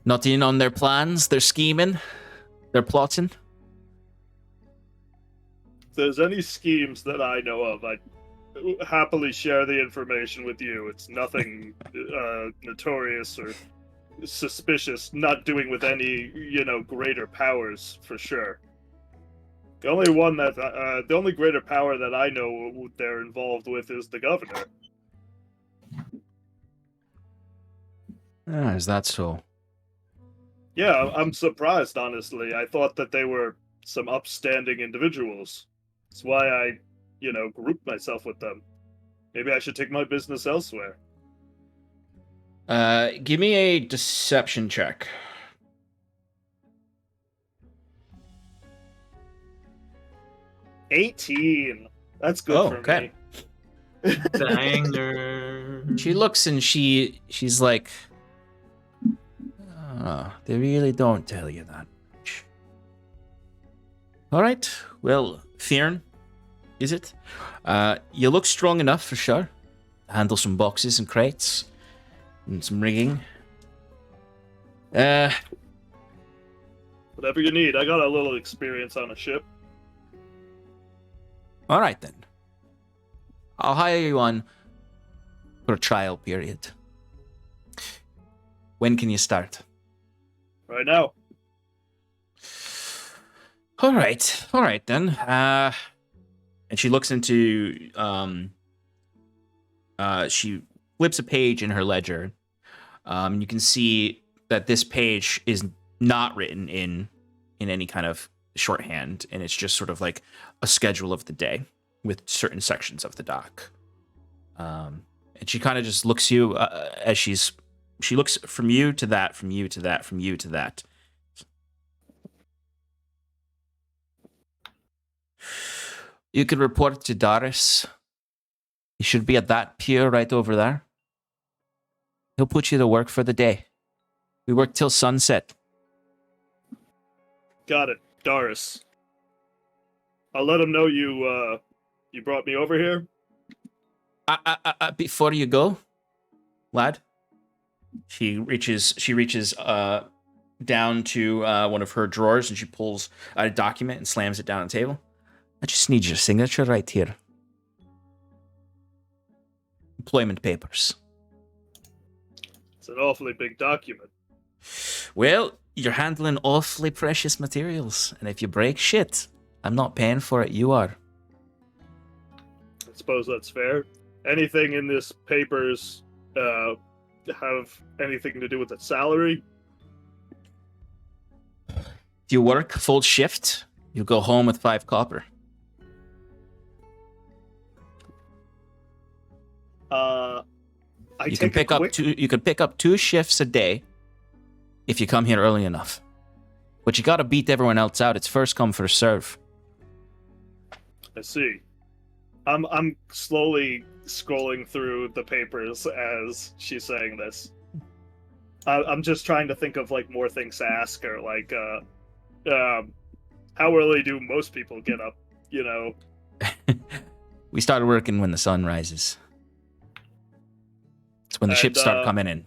Not in on their plans, their scheming, their plotting?" If there's any schemes that I know of, I'd happily share the information with you. It's nothing notorious or suspicious, not doing with any, greater powers, for sure. The only greater power that I know they're involved with is the governor. Is that so? Yeah, I'm surprised, honestly. I thought that they were some upstanding individuals. That's why I, grouped myself with them. Maybe I should take my business elsewhere. Give me a deception check. 18. That's good for me. Banger. She looks and she's like, they really don't tell you that much. All right, well, Fyrn, is it? You look strong enough for sure to handle some boxes and crates and some rigging. Whatever you need. I got a little experience on a ship. All right then. I'll hire you on for a trial period. When can you start? Right now. All right then. And she looks into she flips a page in her ledger. You can see that this page is not written in any kind of shorthand, and it's just sort of like a schedule of the day with certain sections of the doc. And she kind of just looks you as she looks from you to that, from you to that, from you to that. You could report to Darius. He should be at that pier right over there. He'll put you to work for the day. We work till sunset. Got it, Darius. I'll let him know you brought me over here. Before you go, lad. She reaches down to one of her drawers and she pulls out a document and slams it down on the table. I just need your signature right here. Employment papers. It's an awfully big document. Well, you're handling awfully precious materials, and if you break shit, I'm not paying for it, you are. I suppose that's fair. Anything in this papers have anything to do with the salary? If you work full shift, you go home with 5 copper. You can pick up two. You can pick up 2 shifts a day if you come here early enough. But you gotta beat everyone else out. It's first come, first serve. I see. I'm slowly scrolling through the papers as she's saying this. I'm just trying to think of like more things to ask her, like how early do most people get up? You know. We started working when the sun rises. It's when the ships start coming in.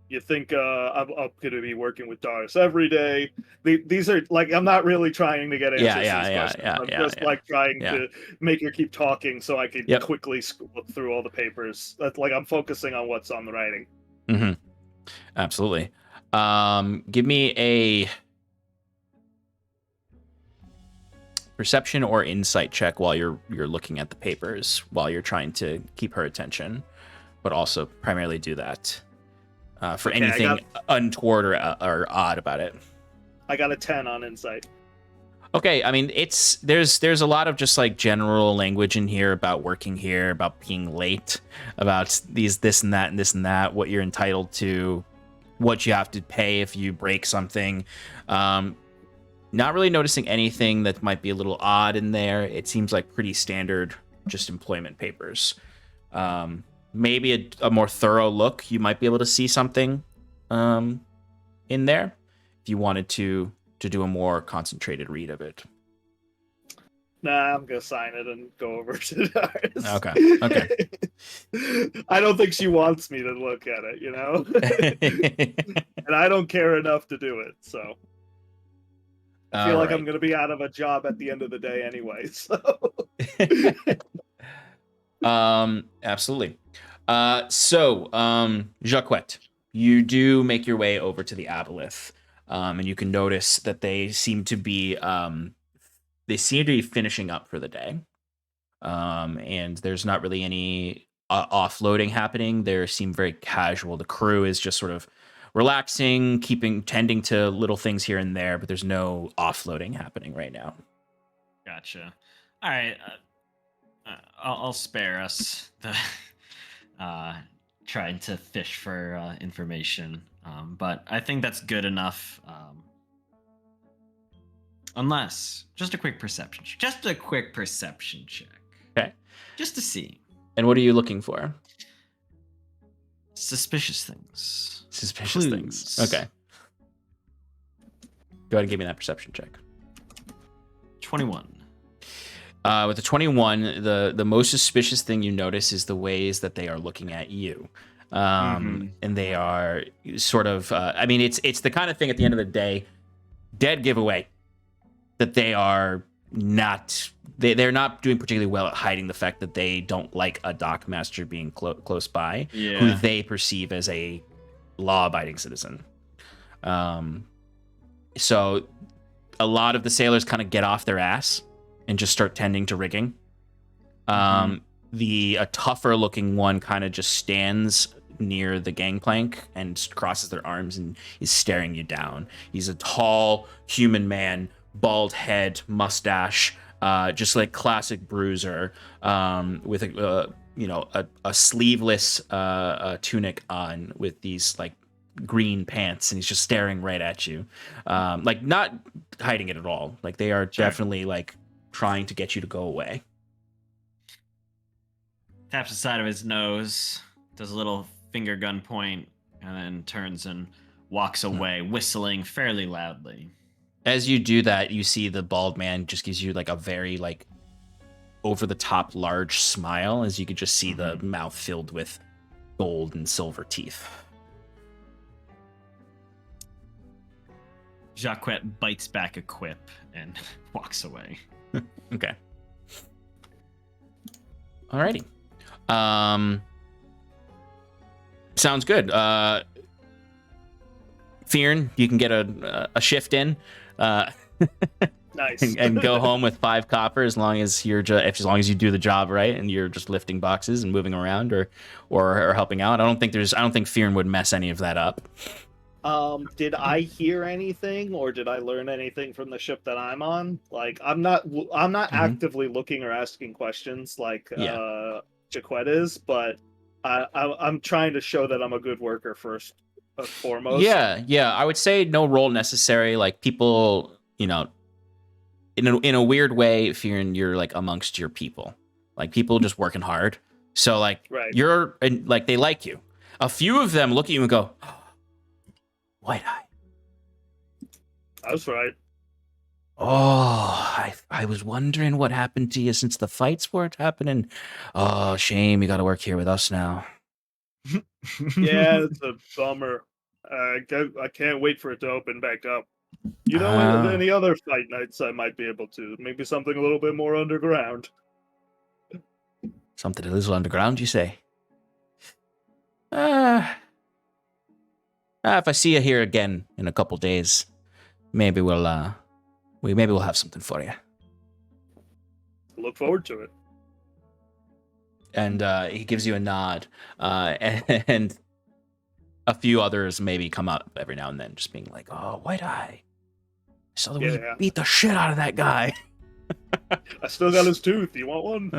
You think I'm going to be working with Doris every day? These are like, I'm not really trying to get answers to these questions. I'm just like trying to make her keep talking so I can quickly look through all the papers. That's like I'm focusing on what's on the writing. Mm-hmm. Absolutely. Give me a perception or insight check while you're looking at the papers, while you're trying to keep her attention, but also primarily do that for anything untoward or odd about it. I got a 10 on insight. Okay, I mean, there's a lot of just like general language in here about working here, about being late, about this and that, what you're entitled to, what you have to pay if you break something. Not really noticing anything that might be a little odd in there. It seems like pretty standard, just employment papers. Maybe a more thorough look, you might be able to see something in there if you wanted to do a more concentrated read of it. Nah, I'm gonna sign it and go over to Doris. Okay. I don't think she wants me to look at it, you know? And I don't care enough to do it, so I feel like I'm gonna be out of a job at the end of the day anyway, so absolutely. So Jaquet, you do make your way over to the Aboleth, and you can notice that they seem to be finishing up for the day, and there's not really any offloading happening. They seem very casual. The crew is just sort of relaxing, tending to little things here and there, but there's no offloading happening right now. Gotcha. All right. I'll spare us the trying to fish for information, but I think that's good enough. Unless just a quick perception check. Okay. Just to see. And what are you looking for? Suspicious things. Suspicious things. Okay. Go ahead and give me that perception check. 21. With the 21, the most suspicious thing you notice is the ways that they are looking at you. And they are sort of, I mean, it's the kind of thing at the end of the day, dead giveaway, that they are not, they're not doing particularly well at hiding the fact that they don't like a dockmaster being close by, who they perceive as a law-abiding citizen. So a lot of the sailors kind of get off their ass and just start tending to rigging. A tougher looking one kind of just stands near the gangplank and crosses their arms and is staring you down. He's a tall human man, bald head, mustache, just like classic bruiser, with a sleeveless tunic on with these like green pants, and he's just staring right at you, like not hiding it at all. Like they are definitely like trying to get you to go away. Taps the side of his nose, does a little finger gun point, and then turns and walks away, whistling fairly loudly. As you do that, you see the bald man just gives you like a very like over the top large smile, as you could just see the mouth filled with gold and silver teeth. Jaquet bites back a quip and walks away. Okay. Alrighty. Sounds good. Fyrn, you can get a shift in. Nice. and go home with 5 copper as long as you do the job right and you're just lifting boxes and moving around or helping out. I don't think Fyrn would mess any of that up. Did I hear anything or did I learn anything from the ship that I'm on? Like I'm not actively looking or asking questions. Like Jaquet is, but I'm trying to show that I'm a good worker first and foremost. Yeah. I would say no role necessary. Like people, in a weird way, Fyrn, you're like amongst your people, like people just working hard. So like Right. you're and like they like you. A few of them look at you and go, "White Eye." That's right. Oh, I was wondering what happened to you since the fights weren't happening. Oh, shame. You got to work here with us now. Yeah, it's a bummer. I can't wait for it to open back up. You know, Ah. any other fight nights I might be able to. Maybe something a little bit more underground. Something a little underground, you say? If I see you here again in a couple days, maybe we'll have something for you. Look forward to it. And he gives you a nod, and a few others maybe come up every now and then, just being like, "Oh, White Eye, I saw the way you beat the shit out of that guy." I still got his tooth. You want one?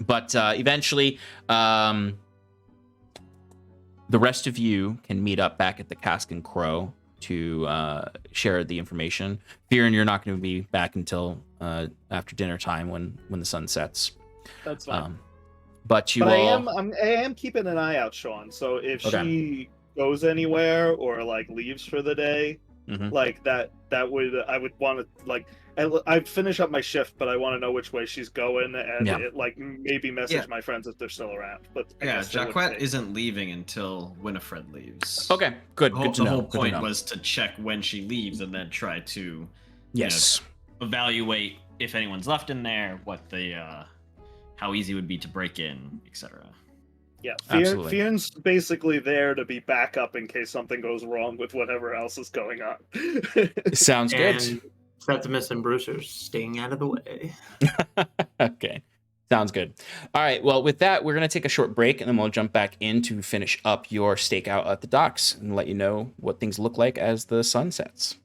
But eventually, the rest of you can meet up back at the Cask and Crow to share the information. Fyrn, you're not going to be back until after dinner time when the sun sets. That's fine. But I am keeping an eye out, Sean. So if she goes anywhere or like leaves for the day, like I would want to like I'd finish up my shift, but I want to know which way she's going and like maybe message my friends if they're still around. But Jaquet isn't leaving until Winnifred leaves. Okay, good. Good to know. The whole point was to check when she leaves and then try to evaluate if anyone's left in there, what the how easy it would be to break in, etc. Yeah, Fyrn's basically there to be backup in case something goes wrong with whatever else is going on. Sounds good. Septimus and Bruce are staying out of the way. Okay, sounds good. All right, well, with that, we're going to take a short break, and then we'll jump back in to finish up your stakeout at the docks and let you know what things look like as the sun sets.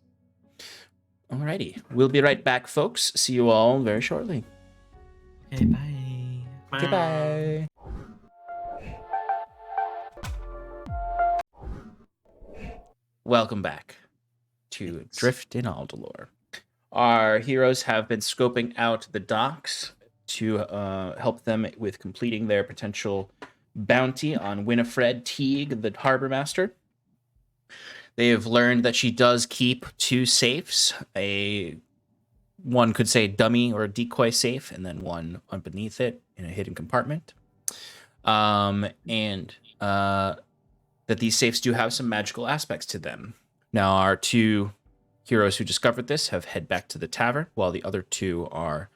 Alrighty, we'll be right back, folks. See you all very shortly. Okay, bye. Goodbye. Welcome back to Adrift in Aldhalor. Our heroes have been scoping out the docks to help them with completing their potential bounty on Winnifred Teague, the harbor master. They have learned that she does keep 2 safes, one could say dummy or a decoy safe, and then one underneath it in a hidden compartment. And that these safes do have some magical aspects to them. Now, our 2 heroes who discovered this have head back to the tavern, while the other 2 are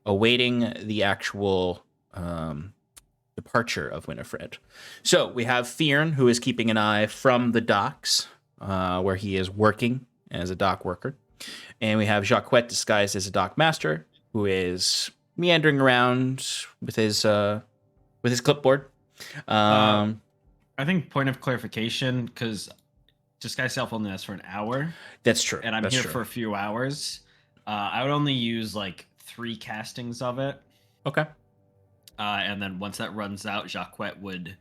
awaiting the actual departure of Winnifred. So we have Fyrn, who is keeping an eye from the docks, where he is working as a dock worker. And we have Jaquet disguised as a dock master, who is meandering around with his clipboard. I think point of clarification, because disguise self only lasts for an hour. That's true. And I'm here for a few hours. I would only use like 3 castings of it. Okay. And then once that runs out, Jaquet would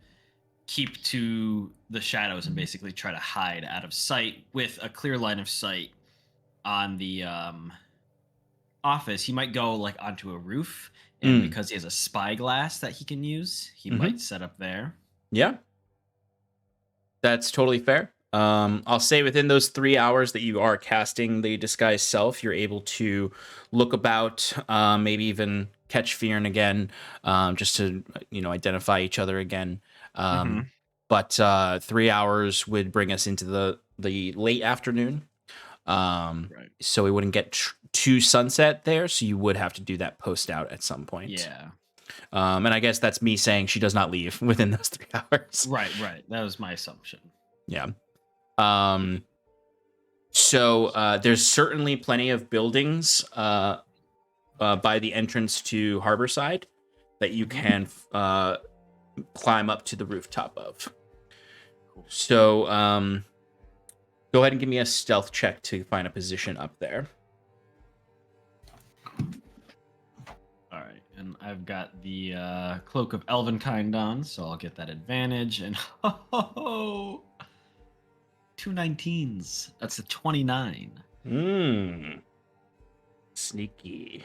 keep to the shadows and basically try to hide out of sight with a clear line of sight on the office. He might go like onto a roof, and because he has a spyglass that he can use, he might set up there. Yeah. That's totally fair. I'll say within those 3 hours that you are casting the disguise self, you're able to look about, maybe even catch Fyrn again, just to identify each other again. But 3 hours would bring us into the late afternoon. So we wouldn't get to sunset there, so you would have to do that post out at some point. Yeah. And I guess that's me saying she does not leave within those 3 hours. Right. That was my assumption. Yeah. So there's certainly plenty of buildings by the entrance to Harborside that you can climb up to the rooftop of. So go ahead and give me a stealth check to find a position up there. All right. And I've got the Cloak of Elvenkind on, so I'll get that advantage. And ho, 2 19s. That's a 29. Sneaky.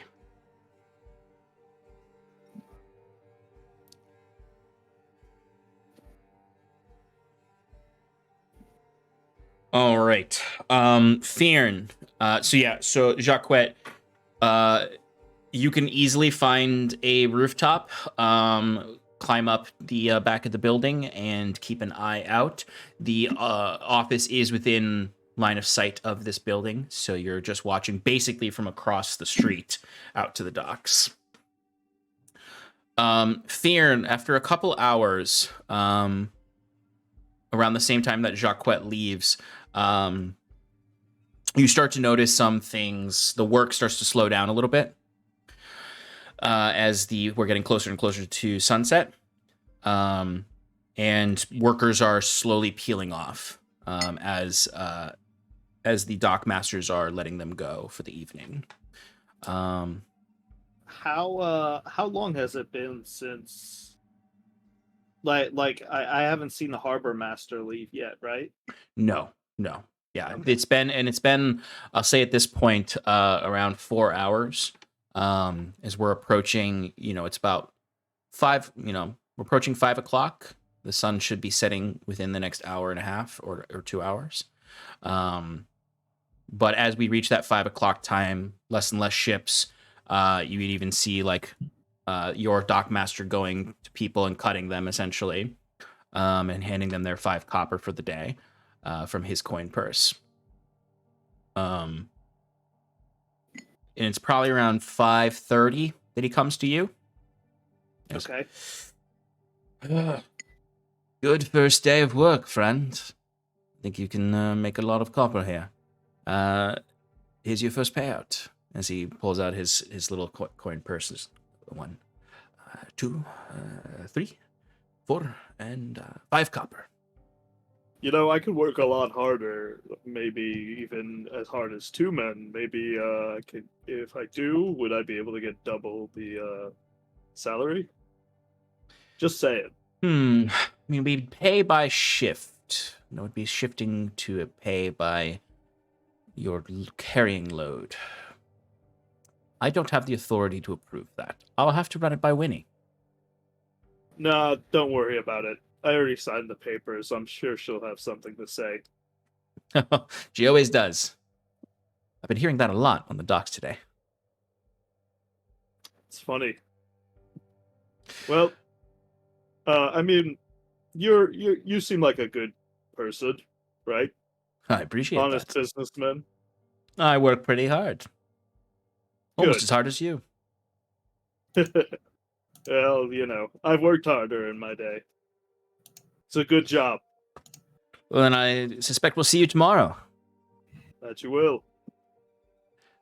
All right. Fyrn. So Jaquet, you can easily find a rooftop, climb up the back of the building and keep an eye out. The office is within line of sight of this building, so you're just watching basically from across the street out to the docks. Fyrn, after a couple hours, around the same time that Jaquet leaves, you start to notice some things. The work starts to slow down a little bit as we're getting closer and closer to sunset, and workers are slowly peeling off as the dock masters are letting them go for the evening. How long has it been since? I haven't seen the harbor master leave yet, right? No. Yeah, Okay. it's been I'll say at this point around 4 hours. As we're approaching, it's about 5. We're approaching 5 o'clock. The sun should be setting within the next hour and a half or 2 hours. But as we reach that 5 o'clock time, less and less ships. You would even see your dockmaster going to people and cutting them essentially, and handing them their 5 copper for the day from his coin purse. And it's probably around 5:30 that he comes to you. Okay. Good first day of work, friend. I think you can make a lot of copper here. Here's your first payout. As he pulls out his little coin purses. 1, 2, 3, 4, and 5 copper. I could work a lot harder, maybe even as hard as 2 men. Maybe if I do, would I be able to get double the salary? Just saying. I mean, we'd pay by shift. It would be shifting to a pay by your carrying load. I don't have the authority to approve that. I'll have to run it by Winnie. Nah, don't worry about it. I already signed the papers. I'm sure she'll have something to say. She always does. I've been hearing that a lot on the docks today. It's funny. Well, I mean, you seem like a good person, right? I appreciate Honest that. businessman. I work pretty hard. Almost Good. as hard as you. Well, I've worked harder in my day. It's a good job. Well, then I suspect we'll see you tomorrow. That you will.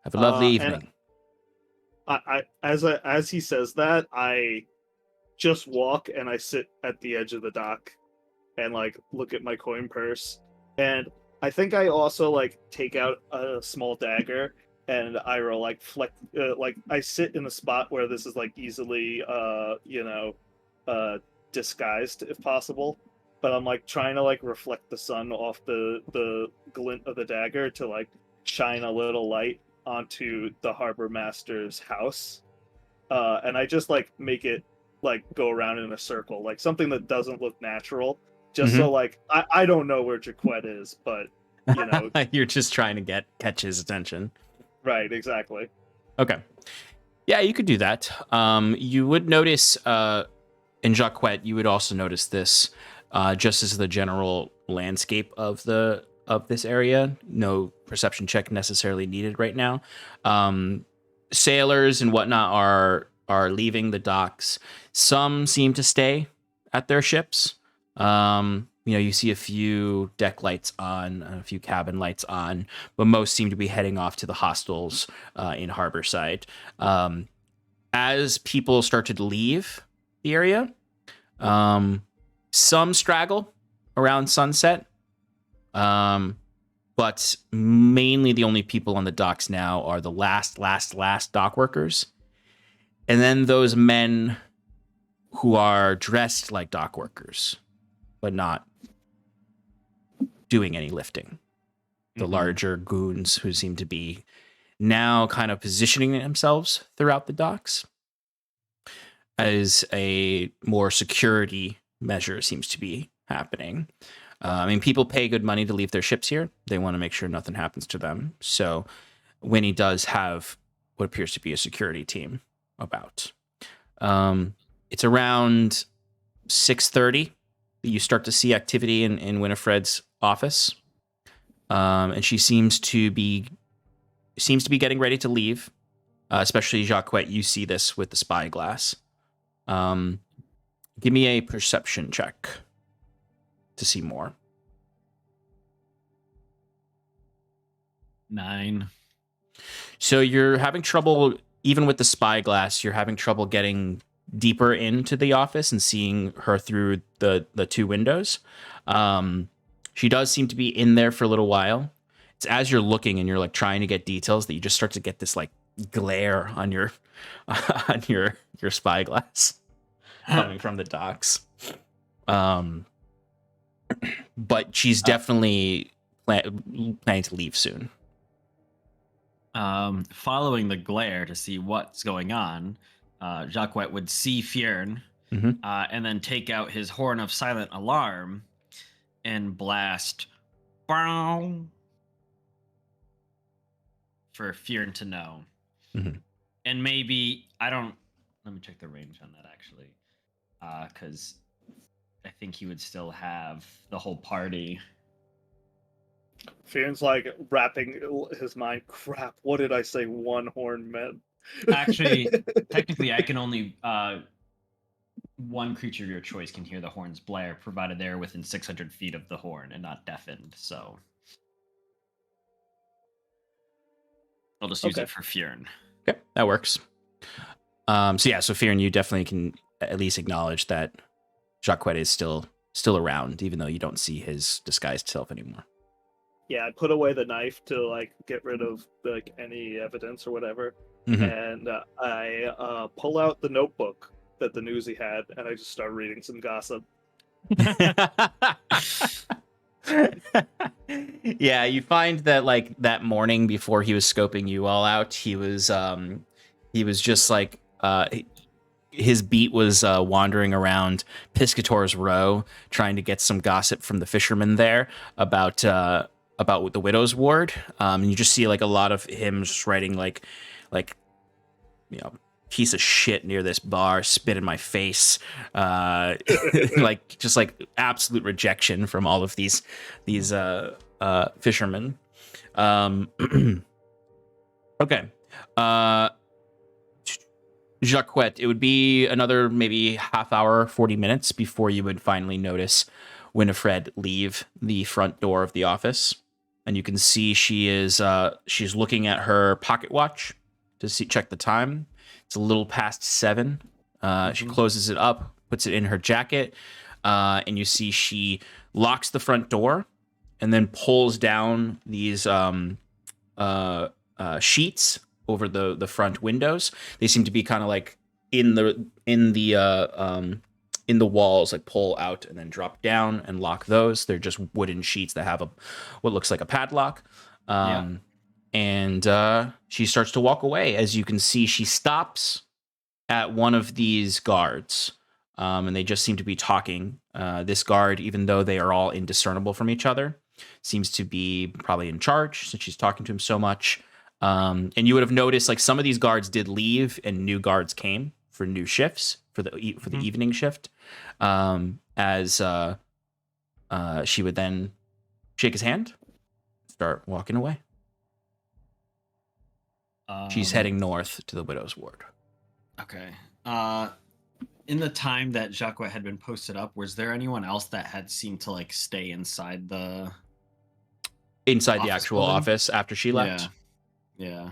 Have a lovely evening. As he says that, I just walk and I sit at the edge of the dock and look at my coin purse. And I think I also take out a small dagger and I roll I sit in a spot where this is easily disguised if possible. But I'm trying to reflect the sun off the glint of the dagger to shine a little light onto the harbor master's house. And I just make it go around in a circle, something that doesn't look natural. Just so I don't know where Jaquet is, but You're just trying to catch his attention. Right, exactly. Okay. Yeah, you could do that. You would notice in Jaquet, you would also notice this just as the general landscape of this area. No perception check necessarily needed right now. Sailors and whatnot are leaving the docks. Some seem to stay at their ships. You see a few deck lights on, a few cabin lights on, but most seem to be heading off to the hostels in Harborside. As people started to leave the area, some straggle around sunset, but mainly the only people on the docks now are the last dock workers And then those men who are dressed like dock workers, but not doing any lifting. The larger goons who seem to be now kind of positioning themselves throughout the docks as a more security measure seems to be happening. I mean, people pay good money to leave their ships here. They want to make sure nothing happens to them. So Winnie does have what appears to be a security team about. It's around 6:30 that you start to see activity in Winnifred's office. And she seems to be getting ready to leave. Especially Jaquet, you see this with the spyglass. Give me a perception check to see more. 9. So you're having trouble, even with the spyglass, you're having trouble getting deeper into the office and seeing her through the 2 windows. She does seem to be in there for a little while. It's as you're looking and you're like trying to get details that you just start to get this like glare on your on your spyglass coming from the docks. But she's definitely planning to leave soon. Following the glare to see what's going on, Jaquet would see Fyrn and then take out his horn of silent alarm and blast "Brown" for Fyrn to know. And maybe, let me check the range on that actually, because I think he would still have the whole party. Fyrn's like wrapping his mind. Crap, what did I say one horn meant? Actually, technically, I can only one creature of your choice can hear the horn's blare, provided they're within 600 feet of the horn and not deafened. So I'll just use it for Fyrn. Okay, that works. So Fyrn, you definitely can at least acknowledge that Jaquet is still around, even though you don't see his disguised self anymore. Yeah, I put away the knife to like get rid of like any evidence or whatever, and I pull out the notebook that the newsie had, and I just start reading some gossip. Yeah, you find that like that morning before he was scoping you all out, he was just like his beat was wandering around Piscator's Row trying to get some gossip from the fishermen there about the widow's ward. And you just see like a lot of him just writing like piece of shit near this bar, spit in my face, like just like absolute rejection from all of these fishermen. Okay. Jaquet, it would be another maybe half hour, 40 minutes before you would finally notice Winnifred leave the front door of the office. And you can see she's looking at her pocket watch to check the time. It's a little past 7. She closes it up, puts it in her jacket, and you see she locks the front door and then pulls down these sheets over the front windows. They seem to be kind of like in the walls, like pull out and then drop down and lock those. They're just wooden sheets that have what looks like a padlock. And she starts to walk away. As you can see, she stops at one of these guards, and they just seem to be talking. This guard, even though they are all indiscernible from each other, seems to be probably in charge since she's talking to him so much. And you would have noticed like some of these guards did leave and new guards came for new shifts for the evening shift. As she would then shake his hand, start walking away. She's heading north to the widow's ward. Okay. In the time that Jaquet had been posted up, was there anyone else that had seemed to like stay inside the actual building? office after she left? Yeah.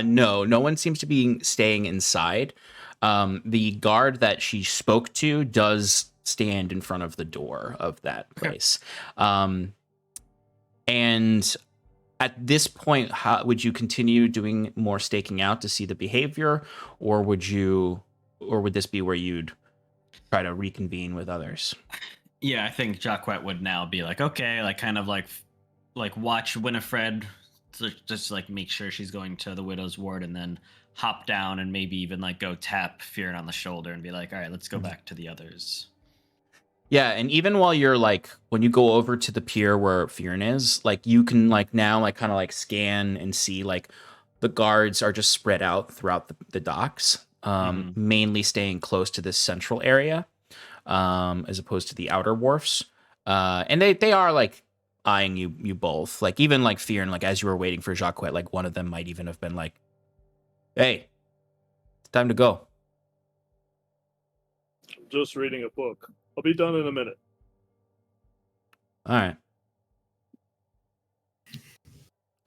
No one seems to be staying inside. The guard that she spoke to does stand in front of the door of that place. And at this point, how would you continue doing more staking out to see the behavior, or would this be where you'd try to reconvene with others? Yeah, I think Jaquet would now be like, okay, like kind of like watch Winnifred, just like make sure she's going to the widow's ward, and then hop down and maybe even like go tap Fyrn on the shoulder and be like, all right, let's go back to the others. Yeah, and even while you're like, when you go over to the pier where Fyrn is, like you can like now like kind of like scan and see like the guards are just spread out throughout the docks, mainly staying close to this central area, as opposed to the outer wharfs. And they are like eyeing you both. Like even like Fyrn, like as you were waiting for Jaquet, like one of them might even have been like, "Hey, it's time to go." I'm just reading a book. I'll be done in a minute. All right.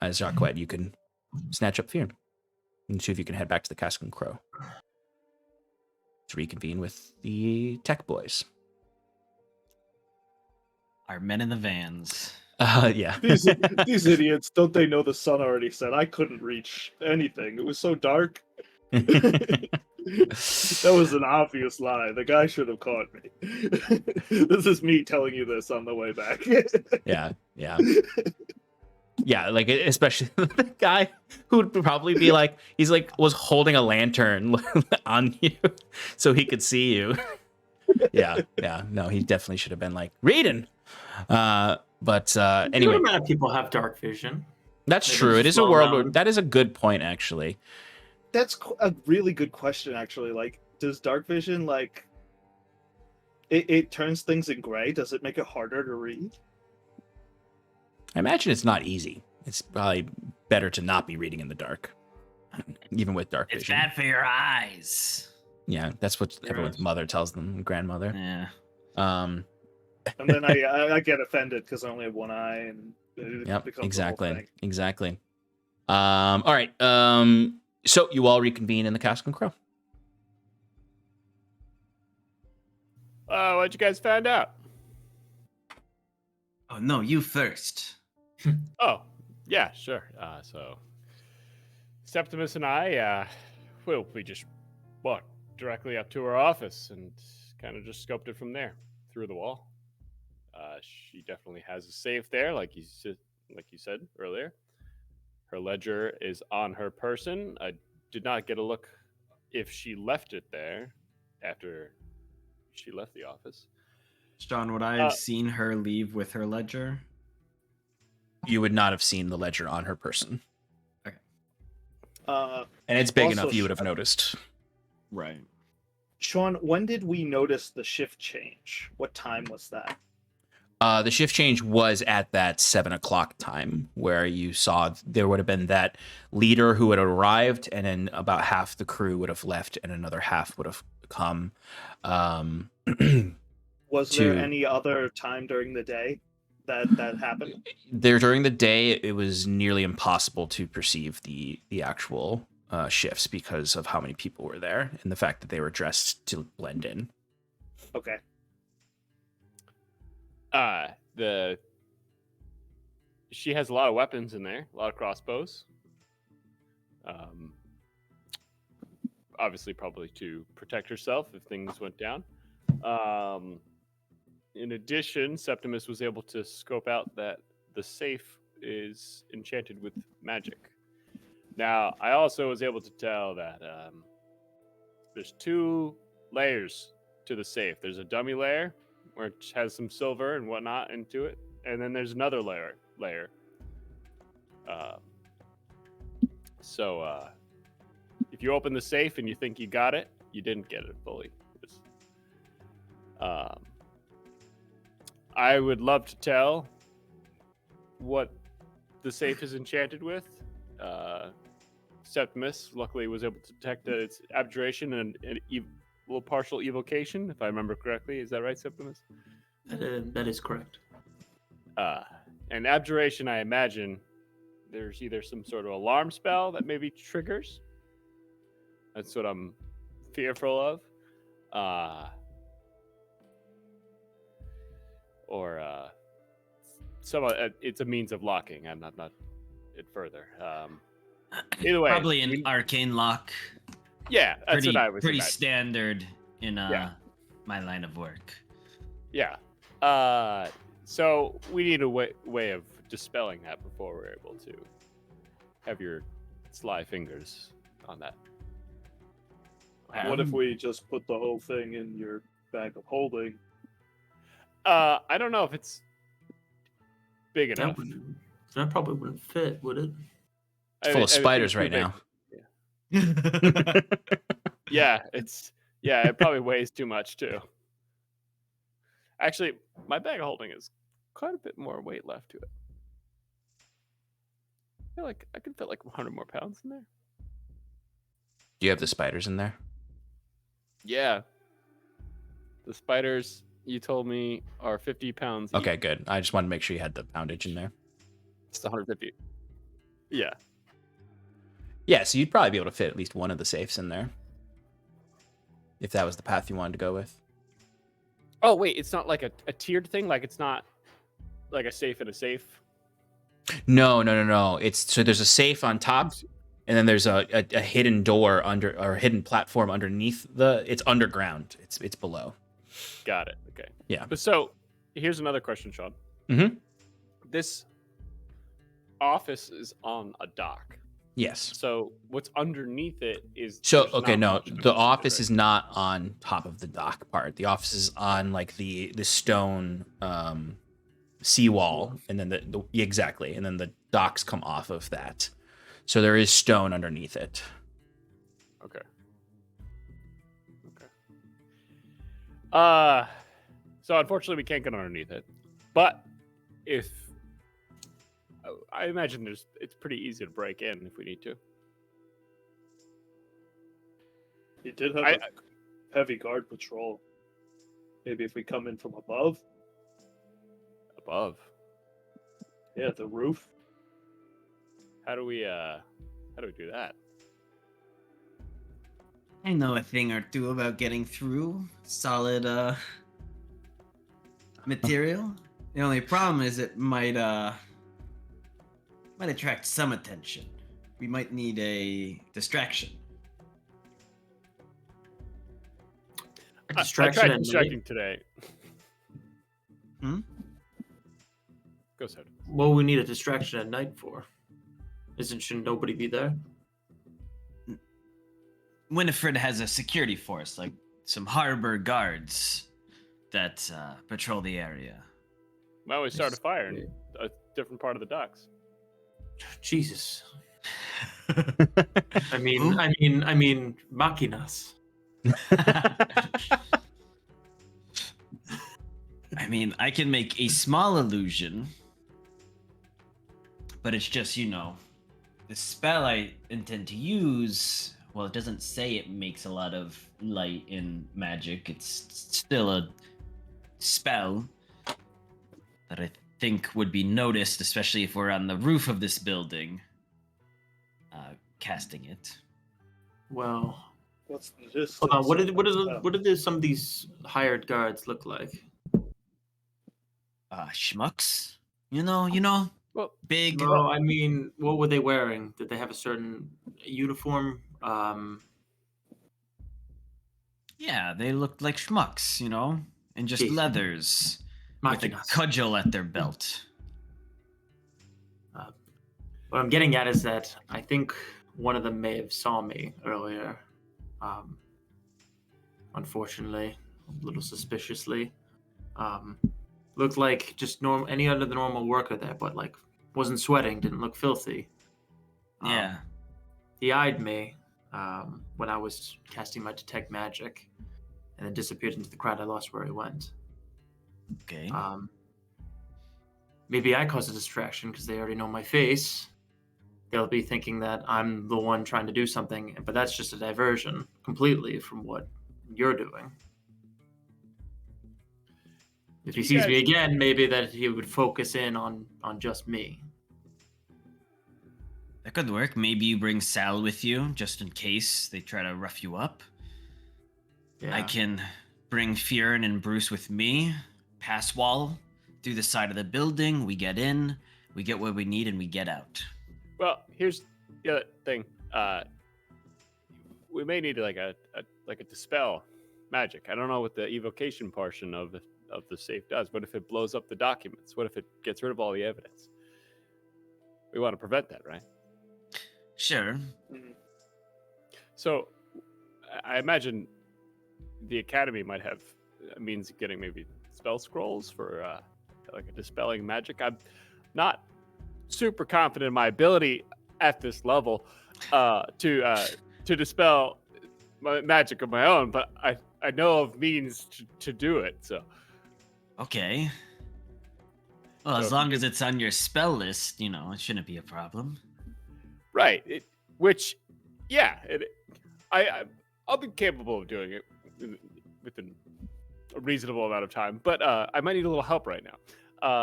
As Jaquet, you can snatch up Fyrn and see if you can head back to the Cask and Crow to reconvene with the tech boys. Our men in the vans. Yeah. These idiots, don't they know the sun already set? I couldn't reach anything. It was so dark. That was an obvious lie. The guy should have caught me. This is me telling you this on the way back. Yeah. Yeah, like especially the guy who would probably be like, he's like was holding a lantern on you so he could see you. Yeah. No, he definitely should have been like reading. But anyway, A lot of people have dark vision. that's Maybe true. It is a slow world where, down. that is a good point, actually. That's a really good question, actually. Like, does dark vision, like, it turns things in gray? Does it make it harder to read? I imagine it's not easy. It's probably better to not be reading in the dark, even with dark It's vision. bad for your eyes. Yeah, that's what everyone's mother tells them, grandmother. Yeah. And then I get offended because I only have one eye, and it Yep, becomes a whole thing. exactly. All right. So you all reconvene in the Cask and Crow. What'd you guys find out? Oh no, you first. Oh, yeah, sure. So Septimus and I, we just walked directly up to her office and kind of just scoped it from there, through the wall. She definitely has a safe there, like you said earlier. Her ledger is on her person. I did not get a look if she left it there after she left the office. Sean, would I have seen her leave with her ledger? You would not have seen the ledger on her person. Okay. And it's big Also, enough you would have noticed. Right. Sean, when did we notice the shift change? What time was that? The shift change was at that 7:00 time where you saw there would have been that leader who had arrived, and then about half the crew would have left and another half would have come. Was there any other time during the day that happened? During the day, it was nearly impossible to perceive the actual shifts because of how many people were there and the fact that they were dressed to blend in. Okay. She has a lot of weapons in there, a lot of crossbows. Obviously, probably to protect herself if things went down. In addition, Septimus was able to scope out that the safe is enchanted with magic. Now, I also was able to tell that there's 2 layers to the safe. There's a dummy layer where it has some silver and whatnot into it, and then there's another layer. So if you open the safe and you think you got it, you didn't get it fully. I would love to tell what the safe is enchanted with. Septimus, luckily, was able to detect that it's abjuration and little partial evocation, if I remember correctly. Is that right, Septimus? That is correct. And abjuration, I imagine there's either some sort of alarm spell that maybe triggers. That's what I'm fearful of. Or it's a means of locking. I'm not it further. Either way, Probably an arcane lock. Yeah, that's what I was. Pretty imagining. standard in my line of work. Yeah. So we need a way of dispelling that before we're able to have your sly fingers on that. What if we just put the whole thing in your bag of holding? I don't know if it's big enough. That probably wouldn't fit, would it? It's full of spiders right now. Yeah, it probably weighs too much too. Actually, my bag of holding is quite a bit more weight left to it. I feel like I could fit like 100 more pounds in there. Do you have the spiders in there? Yeah. The spiders, you told me, are 50 pounds Okay, each. good. I just wanted to make sure you had the poundage in there. It's 150. Yeah. Yeah, so you'd probably be able to fit at least one of the safes in there. If that was the path you wanted to go with. Oh, wait, it's not like a tiered thing? Like it's not like a safe in a safe? No. It's so there's a safe on top, and then there's a hidden door under, or a hidden platform underneath it's underground. It's below. Got it. Okay. Yeah. But so here's another question, Sean. Mm-hmm. This office is on a dock. Yes. So what's underneath it is So there's okay, not no, much underneath the it, office right? is not on top of the dock part. The office is on like the stone seawall, and then exactly, and then the docks come off of that. So there is stone underneath it. Okay. So unfortunately we can't get underneath it. But if I imagine it's pretty easy to break in if we need to. You did have a heavy guard patrol. Maybe if we come in from above. Above. Yeah, the roof. How do we do that? I know a thing or two about getting through solid material. The only problem is it might attract some attention. We might need a distraction. I tried distracting today. Hmm? Go ahead. What we need a distraction at night for? Shouldn't nobody be there? Winnifred has a security force, like some harbor guards that patrol the area. Why don't we start a fire in a different part of the docks? Jesus. I mean, machinas. I mean, I can make a small illusion, but it's just, the spell I intend to use, well, it doesn't say it makes a lot of light in magic. It's still a spell that I think would be noticed, especially if we're on the roof of this building, casting it. Well, what's the distance? Hold on. What did some of these hired guards look like? Schmucks. You know, Well, big. No, I mean, what were they wearing? Did they have a certain uniform? Yeah, they looked like schmucks, and just Jeez. leathers with a Machinas. cudgel at their belt. What I'm getting at is that I think one of them may have saw me earlier. Unfortunately, a little suspiciously. Looked like just any other normal worker there, but like wasn't sweating, didn't look filthy. Yeah. He eyed me when I was casting my detect magic, and then disappeared into the crowd. I lost where he went. Okay. Maybe I caused a distraction because they already know my face. They'll be thinking that I'm the one trying to do something, but that's just a diversion completely from what you're doing. If he sees me again, maybe that he would focus in on just me. That could work. Maybe you bring Sal with you, just in case they try to rough you up. Yeah. I can bring Fyrn and Bruce with me. Pass wall through the side of the building. We get in, we get what we need, and we get out. Well, here's the other thing. We may need like a dispel magic. I don't know what the evocation portion of the safe does. What if it blows up the documents? What if it gets rid of all the evidence? We want to prevent that, right? Sure. So, I imagine the academy might have a means of getting maybe spell scrolls for like a dispelling magic. I'm not super confident in my ability at this level to dispel magic of my own, but I know of means to do it. So Okay. Well, So as if long you as it's on your spell list, it shouldn't be a problem. right, I'll be capable of doing it within a reasonable amount of time, but I might need a little help right now.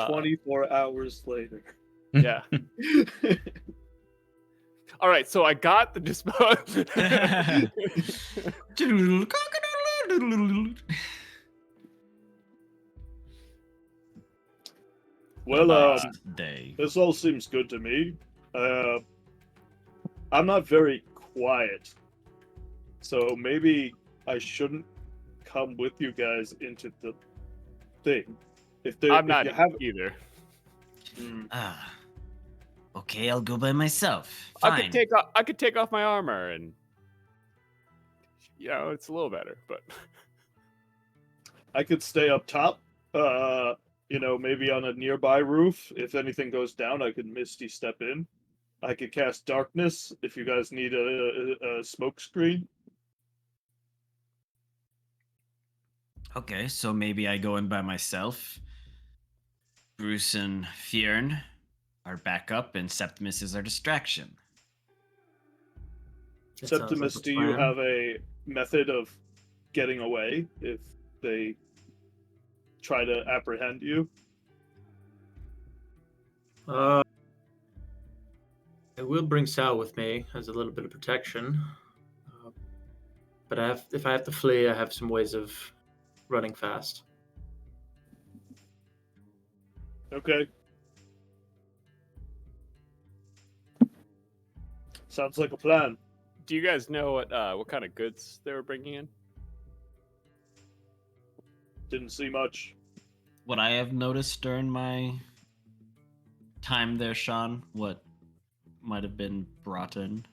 24 hours later. Yeah. All right, so I got the dispel. Well, Day. this all seems good to me. I'm not very quiet, so maybe I shouldn't come with you guys into the thing. I'm not either. Okay, I'll go by myself. Fine. I could take off my armor and it's a little better, but I could stay up top. Maybe on a nearby roof. If anything goes down, I could misty step in. I could cast darkness if you guys need a smoke screen. Okay, so maybe I go in by myself. Bruce and Fyrn are backup, and Septimus is our distraction. That sounds Septimus, like a do you plan. have a method of getting away if they try to apprehend you? I will bring Sal with me as a little bit of protection. But if I have to flee, I have some ways of running fast. Okay. Sounds like a plan. do you guys know what kind of goods they were bringing in? Didn't see much. What I have noticed during my time there, Sean, what might have been brought in?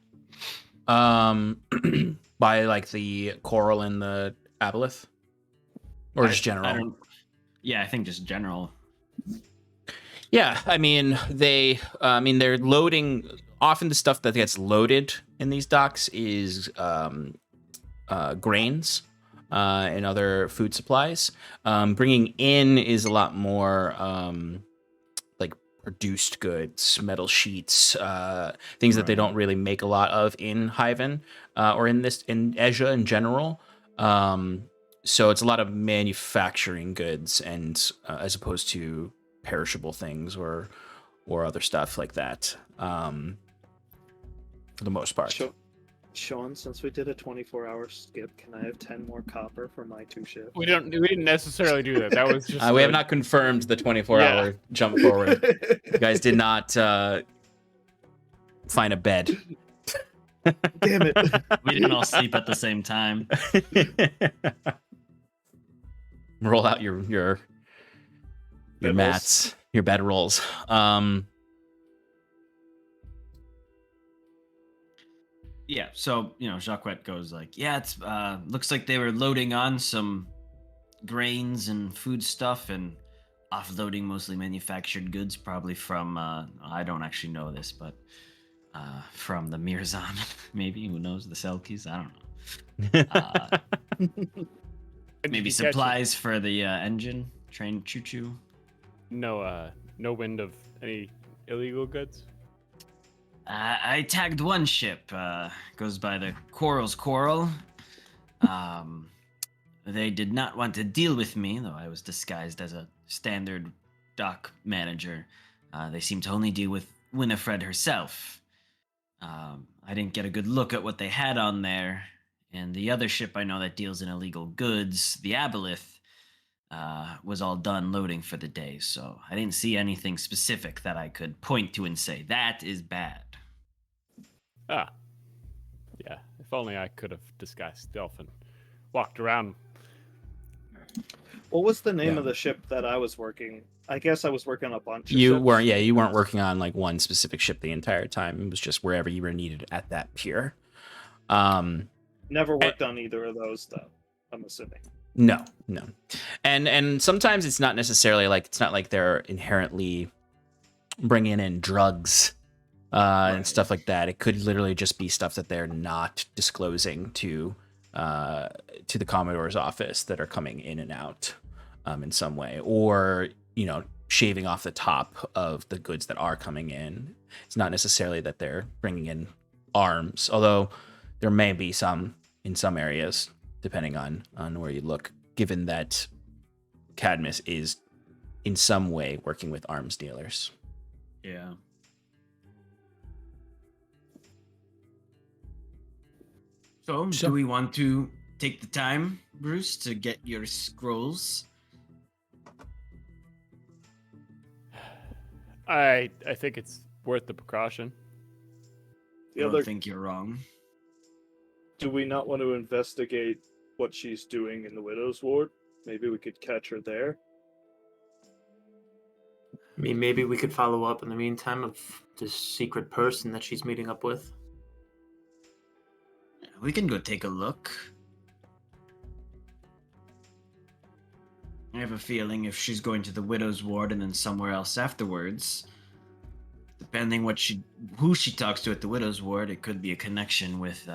By like the coral and the aboleth, or just general. I think just general. Yeah, I mean they're loading. Often the stuff that gets loaded in these docks is grains and other food supplies. Bringing in is a lot more like produced goods, metal sheets, things that they don't really make a lot of in Hyven or in Asia in general. So it's a lot of manufacturing goods, and as opposed to perishable things or other stuff like that, for the most part. Sean, since we did a 24-hour skip, can I have 10 more copper for my 2 shifts? We didn't necessarily do that. That was just We have not confirmed the 24-hour jump forward. You guys did not find a bed. Damn it. We didn't all sleep at the same time. Roll out your mats, your bed rolls. Yeah, so Jaquet goes like, yeah, it's looks like they were loading on some grains and food stuff and offloading mostly manufactured goods, probably from I don't actually know this, but from the Mirzan, maybe, who knows, the Selkies, I don't know. Maybe supplies for the engine, train choo-choo. No wind of any illegal goods. I tagged one ship. Goes by the Coral's Coral. They did not want to deal with me, though I was disguised as a standard dock manager. They seemed to only deal with Winnifred herself. I didn't get a good look at what they had on there. And the other ship I know that deals in illegal goods, the Aboleth, was all done loading for the day. So I didn't see anything specific that I could point to and say, that is bad. Ah. Yeah. If only I could have disguised stealth and walked around. What was the name Yeah. of the ship that I was working? I guess I was working on a bunch of You ships. weren't. Yeah, you weren't working on like one specific ship the entire time. It was just wherever you were needed at that pier. Never worked on either of those, though, I'm assuming. No. And sometimes it's not necessarily like it's not like they're inherently bringing in drugs and stuff like that. It could literally just be stuff that they're not disclosing to the Commodore's office that are coming in and out in some way, or shaving off the top of the goods that are coming in. It's not necessarily that they're bringing in arms, although there may be some in some areas, depending on where you look, given that Cadmus is in some way working with arms dealers. Yeah. So, do we want to take the time, Bruce, to get your scrolls? I think it's worth the precaution. I don't think you're wrong. Do we not want to investigate what she's doing in the widow's ward? Maybe we could catch her there. I mean, maybe we could follow up in the meantime of this secret person that she's meeting up with. We can go take a look. I have a feeling if she's going to the widow's ward and then somewhere else afterwards, depending who she talks to at the widow's ward, it could be a connection with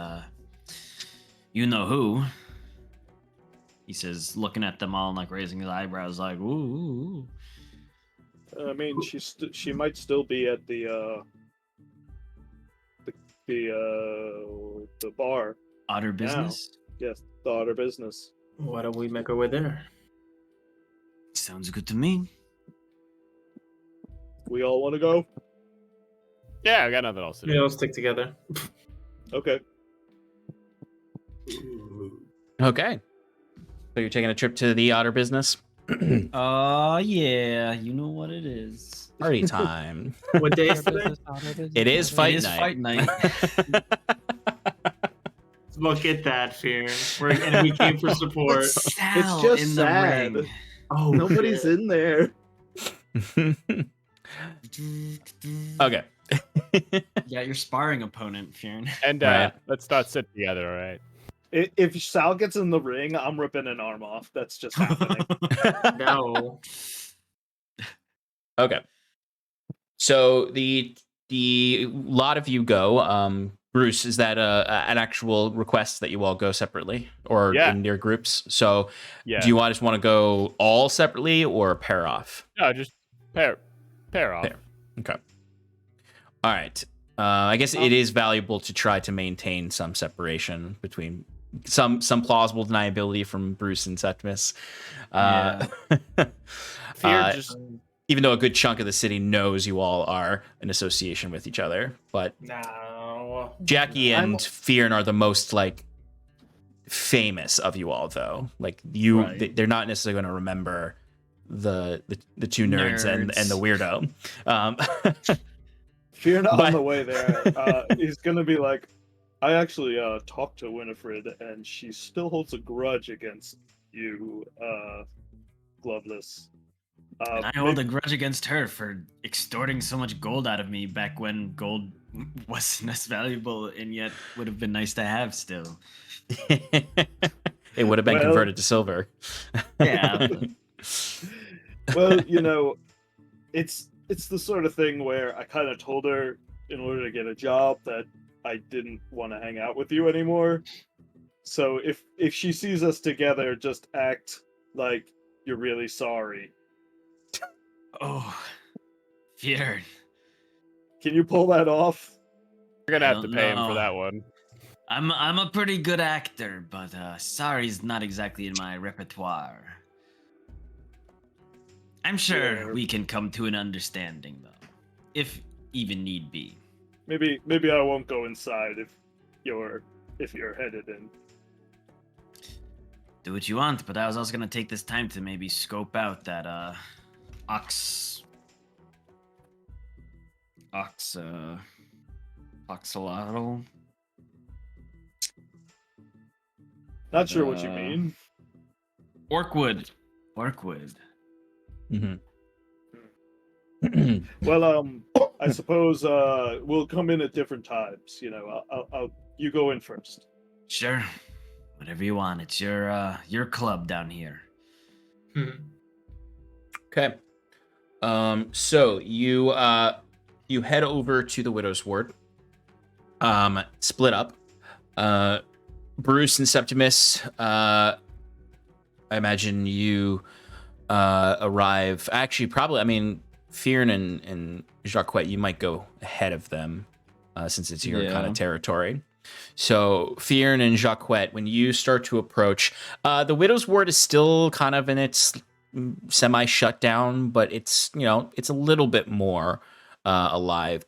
you know who. He says, looking at them all and like raising his eyebrows, like ooh. I mean, she might still be at the bar. Otter business? Yes, the Otter business. Why don't we make our way there? Sounds good to me. We all want to go? Yeah, I got nothing else to do. Yeah, let's stick together. Okay. Okay. So you're taking a trip to the Otter business? Oh, yeah. You know what it is. Party time. What day is today? It is fight It is night. fight night. Look at that, Fyrn. And we came for support. It's just in sad. the ring. Oh, Nobody's in there. Okay. Yeah, your sparring opponent, Fyrn. And Right. let's not sit together, all right? If Sal gets in the ring, I'm ripping an arm off. That's just happening. No. Okay. So the lot of you go. Bruce, is that an actual request that you all go separately or Yeah. in your groups? So Yeah. do you just want to go all separately or pair off? No, just pair off. Pair. Okay. All right. I guess it is valuable to try to maintain some separation between some plausible deniability from Bruce and Septimus. Fear just Even though a good chunk of the city knows you all are in association with each other, but No. Jackie and Fyrn are the most like famous of you all, though. Like you, Right. they're not necessarily going to remember the two nerds and the weirdo. If you're not But- on the way there, he's gonna be like, I actually talked to Winnifred, and she still holds a grudge against you, Gloveless. And I hold a grudge against her for extorting so much gold out of me back when gold wasn't as valuable and yet would have been nice to have still. It would have been Well- converted to silver. Yeah. Well, it's the sort of thing where I kind of told her in order to get a job that I didn't want to hang out with you anymore. So if she sees us together, just act like you're really sorry. Oh, Fyrn. Can you pull that off? You're gonna I have to don't pay him know. for that one. I'm a pretty good actor, but sorry's not exactly in my repertoire. I'm sure Yeah. we can come to an understanding, though, if even need be. Maybe I won't go inside if you're headed in. Do what you want, but I was also gonna take this time to maybe scope out that ox Oxalotl. Not sure what you mean. Orkwood. Orkwood. Well, I suppose we'll come in at different times. You know, I'll you go in first. Sure. Whatever you want. It's your club down here. Okay. So you head over to the Widow's Ward. Split up. Bruce and Septimus, I imagine you arrive. Actually, probably. I mean, Fyrn and Jaquet, you might go ahead of them since it's your kind of territory. So Fyrn and Jaquet, when you start to approach, the Widow's Ward is still kind of in its semi-shutdown, but it's it's a little bit more alive.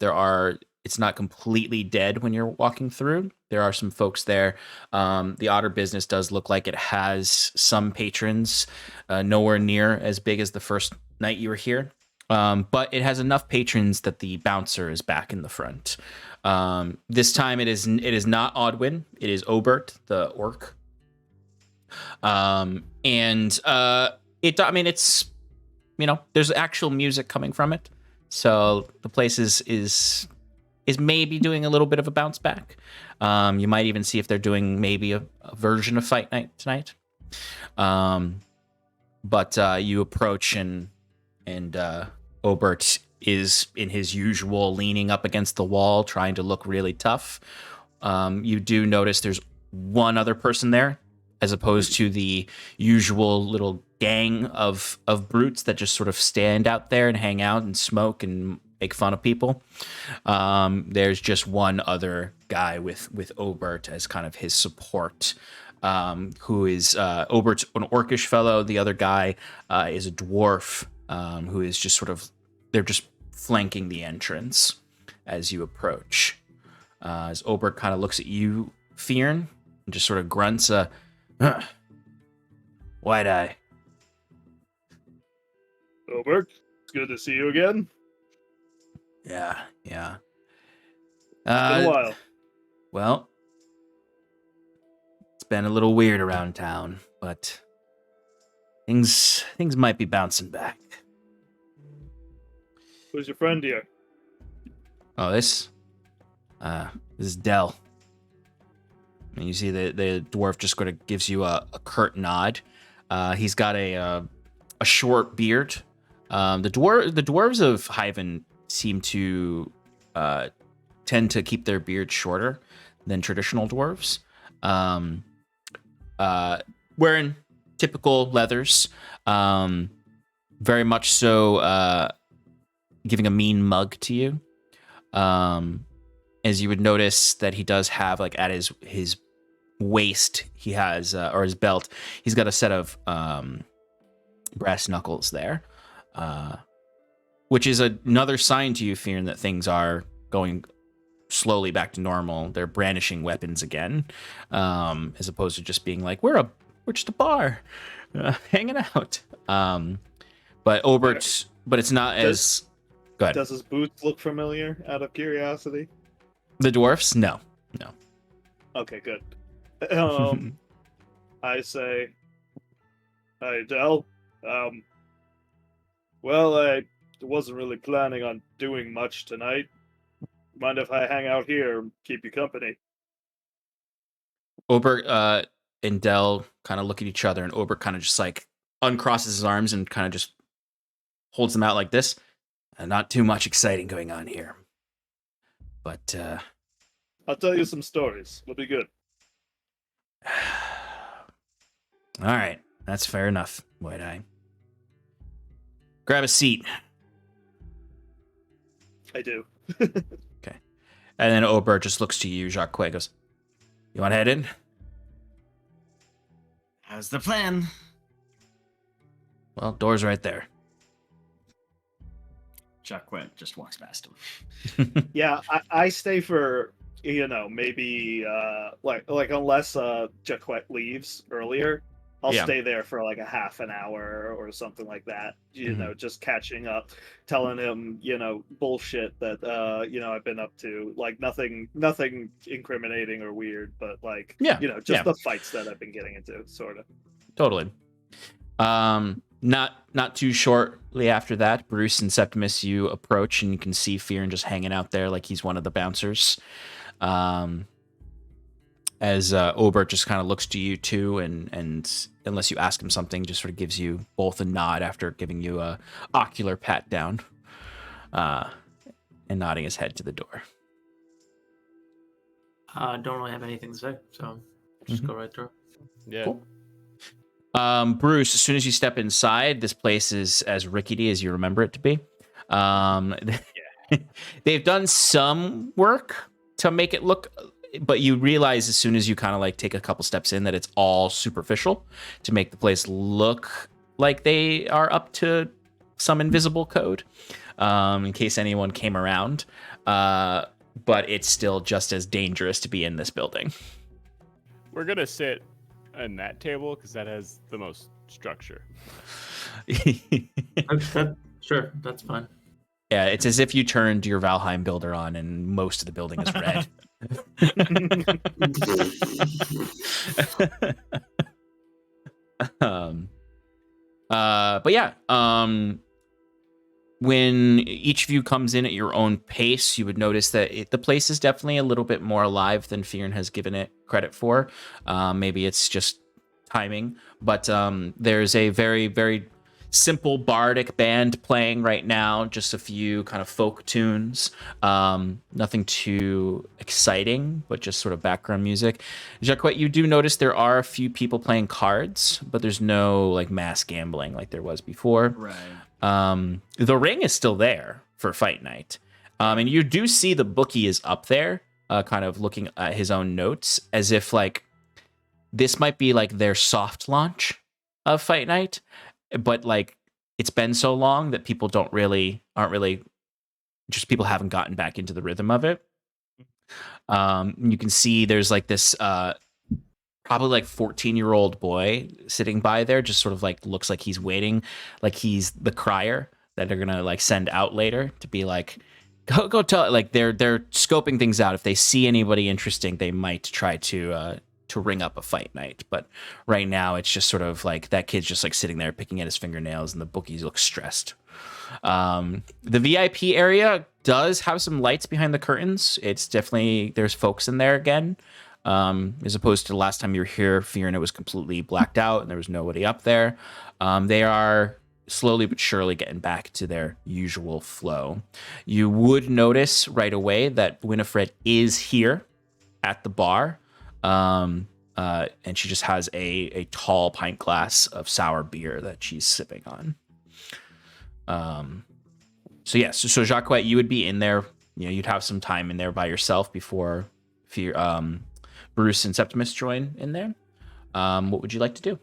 It's not completely dead when you're walking through. There are some folks there. The Otter business does look like it has some patrons, nowhere near as big as the first night you were here. But it has enough patrons that the bouncer is back in the front. This time it is not Odwin. It is Obert, the orc. It's there's actual music coming from it. So the place is maybe doing a little bit of a bounce back. You might even see if they're doing maybe a version of Fight Night tonight. But you approach and Obert is in his usual leaning up against the wall, trying to look really tough. You do notice there's one other person there, as opposed to the usual little gang of brutes that just sort of stand out there and hang out and smoke and make fun of people. There's just one other guy with Obert as kind of his support, who is Obert's an orcish fellow. The other guy is a dwarf, who is just they're just flanking the entrance as you approach. As Obert kind of looks at you, Fyrn, and just sort of grunts wide eye. Obert, it's good to see you again. Yeah. It's been a while. Well, it's been a little weird around town, but things might be bouncing back. Who's your friend here? Oh, this is Dell. And you see the dwarf just sort of gives you a curt nod. He's got a short beard. The dwarves of Hyven seem to tend to keep their beards shorter than traditional dwarves. Wearing typical leathers, very much so giving a mean mug to you. As you would notice that he does have, like, at his waist, he has, or his belt, he's got a set of brass knuckles there, which is another sign to you, Fyrn, that things are going slowly back to normal. They're brandishing weapons again, as opposed to just being like, we're just a bar, hanging out. But Obert, but it's not as... Go ahead. Does his boots look familiar, out of curiosity? The dwarfs? No. Okay, good. I say, hey, Del. Well, I wasn't really planning on doing much tonight. Mind if I hang out here and keep you company? Obert and Del kind of look at each other, and Obert kind of just like uncrosses his arms and kind of just holds them out like this. Not too much exciting going on here. But I'll tell you some stories. It'll be good. All right, that's fair enough, White Eye. Grab a seat. I do. Okay. And then Obert just looks to you, Jaquet, goes, you want to head in? How's the plan? Well, door's right there. Jaquet just walks past him. Yeah, I stay for, maybe, like unless Jaquet leaves earlier, I'll Yeah. stay there for like a half an hour or something like that. You Mhm. know, just catching up, telling him, you know, bullshit that you know, I've been up to. Like nothing incriminating or weird, but like Yeah, you know, just yeah. the fights that I've been getting into, sort of. Totally. Not too shortly after that, Bruce and Septimus, you approach and you can see Fyrn just hanging out there like he's one of the bouncers. As Obert just kind of looks to you too, and unless you ask him something, just sort of gives you both a nod after giving you a ocular pat down, and nodding his head to the door. Don't really have anything to say, so just go right through. Yeah. Cool. Bruce, as soon as you step inside, this place is as rickety as you remember it to be. They've done some work to make it look, but you realize as soon as you kind of like take a couple steps in that it's all superficial to make the place look like they are up to some invisible code, in case anyone came around. But it's still just as dangerous to be in this building. We're gonna sit in that table because that has the most structure. Sure, that's fine. Yeah, it's as if you turned your Valheim builder on and most of the building is red. But yeah, when each of you comes in at your own pace, you would notice that the place is definitely a little bit more alive than Fyrn has given it credit for. Maybe it's just timing, but there's a very, very simple bardic band playing right now, just a few kind of folk tunes, nothing too exciting, but just sort of background music. Jaquet, you do notice there are a few people playing cards, but there's no like mass gambling like there was before. Right. The ring is still there for fight night, and you do see the bookie is up there, kind of looking at his own notes as if like this might be like their soft launch of fight night. But like it's been so long that people aren't really just people haven't gotten back into the rhythm of it. You can see there's like this probably like 14-year-old boy sitting by there, just sort of like looks like he's waiting, like he's the crier that they're gonna like send out later to be like, go tell it. Like they're scoping things out. If they see anybody interesting, they might try to ring up a fight night. But right now it's just sort of like that kid's just like sitting there picking at his fingernails and the bookies look stressed. The VIP area does have some lights behind the curtains. It's definitely, there's folks in there again, as opposed to the last time you were here, Fyrn, it was completely blacked out and there was nobody up there. They are slowly but surely getting back to their usual flow. You would notice right away that Winnifred is here at the bar. And she just has a tall pint glass of sour beer that she's sipping on. So Jaquet, you would be in there. You know, you'd have some time in there by yourself before Bruce and Septimus join in there. What would you like to do?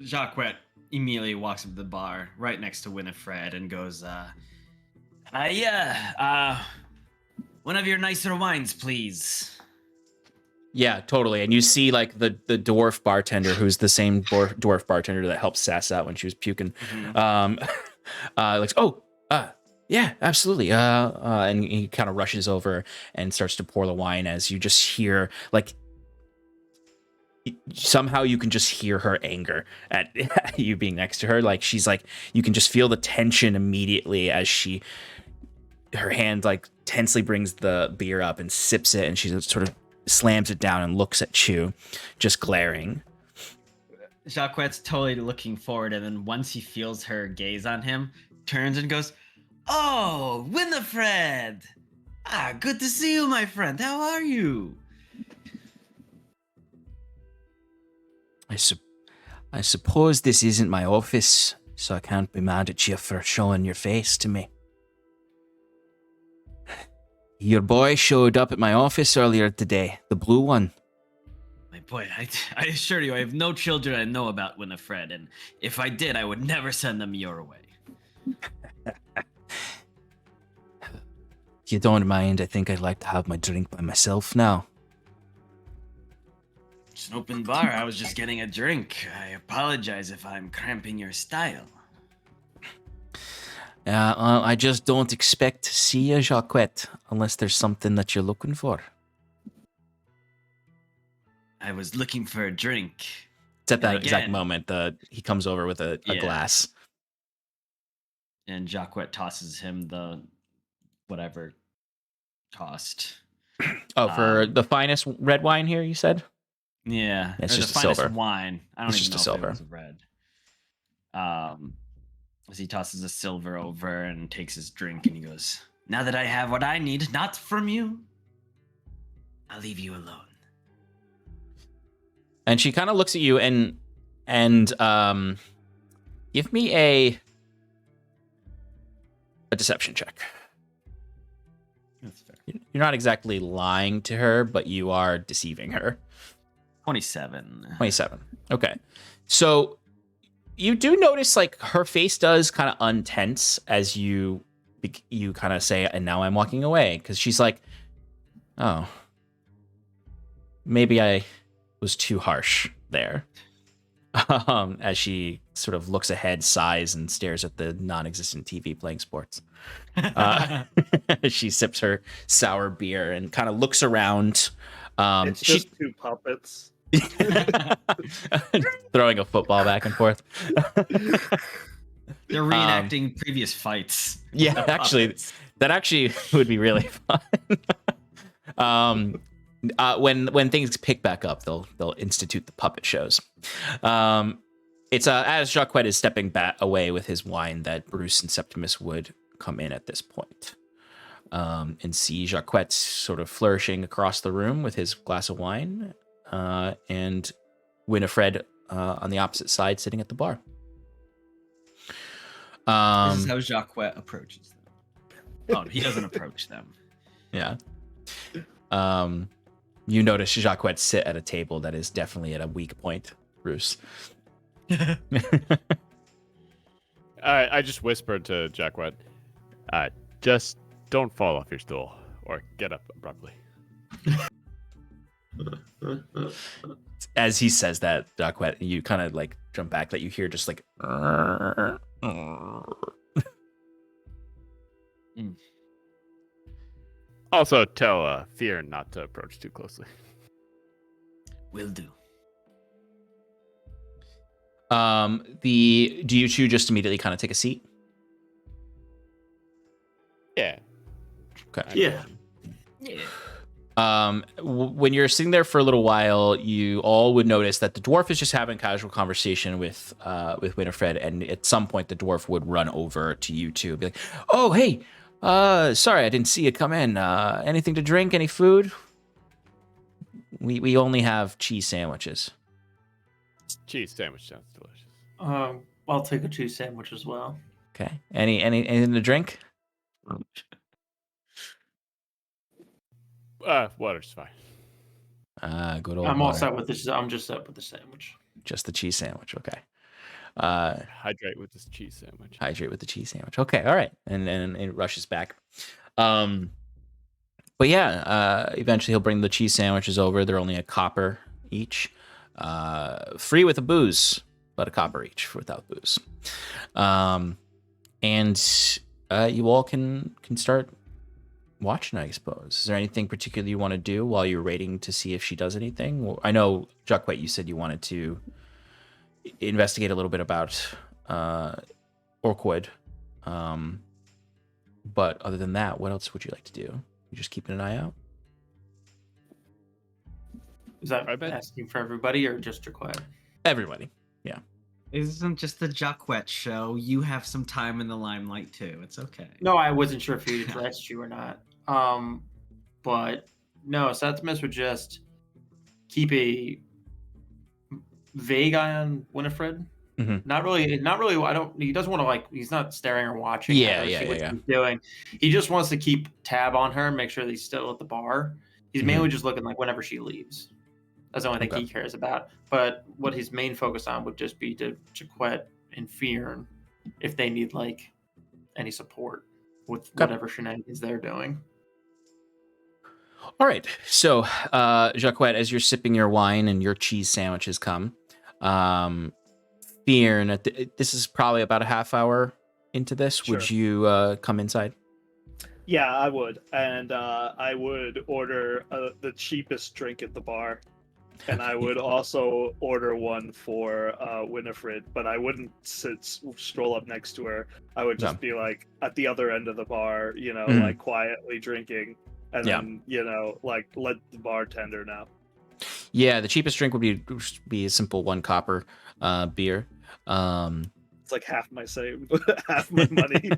Jaquet immediately walks up to the bar right next to Winnifred and goes, one of your nicer wines, please. Yeah, totally. And you see like the dwarf bartender, who's the same dwarf bartender that helped Sass out when she was puking. Yeah, absolutely. And he kind of rushes over and starts to pour the wine as you just hear like somehow you can just hear her anger at you being next to her. Like she's like, you can just feel the tension immediately as her hand like tensely brings the beer up and sips it, and she sort of slams it down and looks at you, just glaring. Jaquet's totally looking forward, and then once he feels her gaze on him, turns and goes, "Oh, Winnifred! Good to see you, my friend. How are you?" I suppose this isn't my office, so I can't be mad at you for showing your face to me. Your boy showed up at my office earlier today, the blue one. My boy, I assure you, I have no children I know about Winnifred, and if I did, I would never send them your way. If you don't mind, I think I'd like to have my drink by myself now. It's an open bar. I was just getting a drink. I apologize if I'm cramping your style. I just don't expect to see a Jaquet unless there's something that you're looking for. I was looking for a drink. It's at that And exact again- moment he comes over with a Yeah. glass. And Jaquet tosses him the whatever cost. Oh, for the finest red wine here, you said? Yeah, It's or just the a finest silver. wine. I don't It's even just know a if it silver. was red. As he tosses a silver over and takes his drink, and he goes, "Now that I have what I need, not from you, I'll leave you alone." And she kind of looks at you and give me a deception check. That's fair. You're not exactly lying to her, but you are deceiving her. 27. 27. Okay. So you do notice like her face does kind of untense as you kind of say, "And now I'm walking away," because she's like, "Oh, maybe I was too harsh there." As she sort of looks ahead, sighs, and stares at the non-existent TV playing sports. She sips her sour beer and kind of looks around. It's just two puppets. Throwing a football back and forth. They're reenacting previous fights. Yeah, The actually, puppets. that actually would be really fun. When things pick back up, they'll institute the puppet shows. It's as Jaquet is stepping back away with his wine that Bruce and Septimus would come in at this point, and see Jaquet sort of flourishing across the room with his glass of wine, and Winnifred on the opposite side sitting at the bar. This is how Jaquet approaches them. Oh, he doesn't approach them. Yeah. You notice Jaquet sit at a table that is definitely at a weak point, Bruce. I just whispered to Jaquet, just don't fall off your stool or get up abruptly. As he says that, Jaquet, you kind of like jump back, that you hear just like. Also, tell Fyrn not to approach too closely. Will do. Do you two just immediately kind of take a seat? Yeah. Okay. Yeah. Yeah. When you're sitting there for a little while, you all would notice that the dwarf is just having casual conversation with Winnifred, and at some point the dwarf would run over to you two and be like, "Oh, hey, sorry, I didn't see you come in. Anything to drink? Any food? We only have cheese sandwiches." Cheese sandwich sounds delicious. I'll take a cheese sandwich as well. Okay. Anything to drink? Water's fine. Good old. I'm all water. set with this. I'm just set with the sandwich. Just the cheese sandwich. Okay. Hydrate with this cheese sandwich. Hydrate with the cheese sandwich. Okay. All right. And it rushes back. But yeah, eventually he'll bring the cheese sandwiches over. They're only a copper each. Free with a booze, but a copper each without booze. And you all can start watching, I suppose. Is there anything particular you want to do while you're waiting to see if she does anything? Well, I know, Jaquet, you said you wanted to investigate a little bit about Orkwood. But other than that, what else would you like to do? You just keeping an eye out? Is that I bet. asking for everybody or just Jaquet? Everybody. It isn't just the Jaquet show. You have some time in the limelight too. It's okay. No, I wasn't sure if he addressed you or not. But no, Septimus would just keep a vague eye on Winnifred. Mhm. Not really. I don't. He doesn't want to like. He's not staring or watching. Yeah, her, yeah, see what yeah. she's doing. He just wants to keep tab on her, make sure that he's still at the bar. He's mainly just looking like whenever she leaves. That's the only thing Okay. he cares about. But what his main focus on would just be to Jaquet and Fyrn if they need like any support with Okay. whatever shenanigans they're doing. All right. So, Jaquet, as you're sipping your wine and your cheese sandwiches come, Fyrn, this is probably about a half hour into this. Sure. Would you come inside? Yeah, I would, and I would order the cheapest drink at the bar, and I would also order one for Winnifred, but I wouldn't stroll up next to her. I would just be like at the other end of the bar, like quietly drinking, and then like let the bartender know. Yeah, the cheapest drink would be a simple 1 copper beer. It's like half my half my money.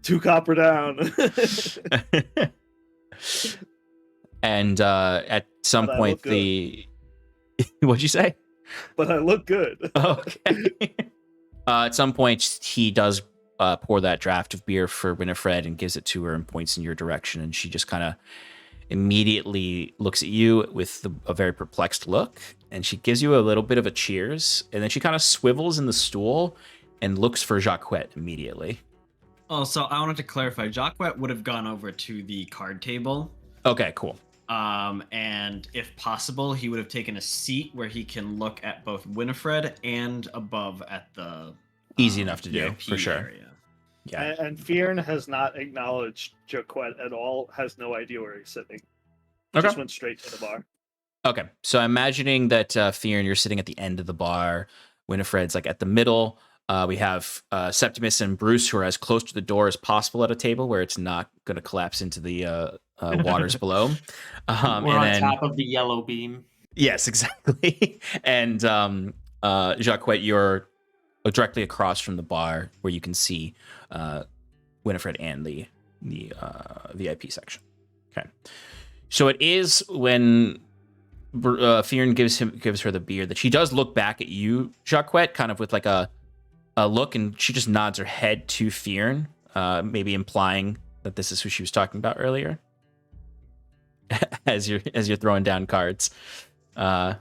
2 copper down. And at some point, what'd you say? But I look good. Okay. At some point, he does pour that draft of beer for Winnifred and gives it to her and points in your direction, and she just kind of immediately looks at you with a very perplexed look, and she gives you a little bit of a cheers, and then she kind of swivels in the stool and looks for Jaquet immediately. Oh, so I wanted to clarify. Jaquet would have gone over to the card table. Okay, cool. And if possible, he would have taken a seat where he can look at both Winnifred and above at the easy enough to do, VIP for sure. area. Yeah. And Fyrn has not acknowledged Jaquet at all, has no idea where he's sitting. Okay. Just went straight to the bar. Okay, so imagining that Fyrn, you're sitting at the end of the bar, Winnifred's like at the middle. We have Septimus and Bruce, who are as close to the door as possible at a table where it's not going to collapse into the waters below. We're on top of the yellow beam. Yes, exactly. And Jaquet, you're directly across from the bar where you can see Winnifred and the VIP section. Okay, so it is when Fyrn gives her the beer that she does look back at you, Jaquet, kind of with like a look, and she just nods her head to Fyrn, maybe implying that this is who she was talking about earlier. as you're throwing down cards, and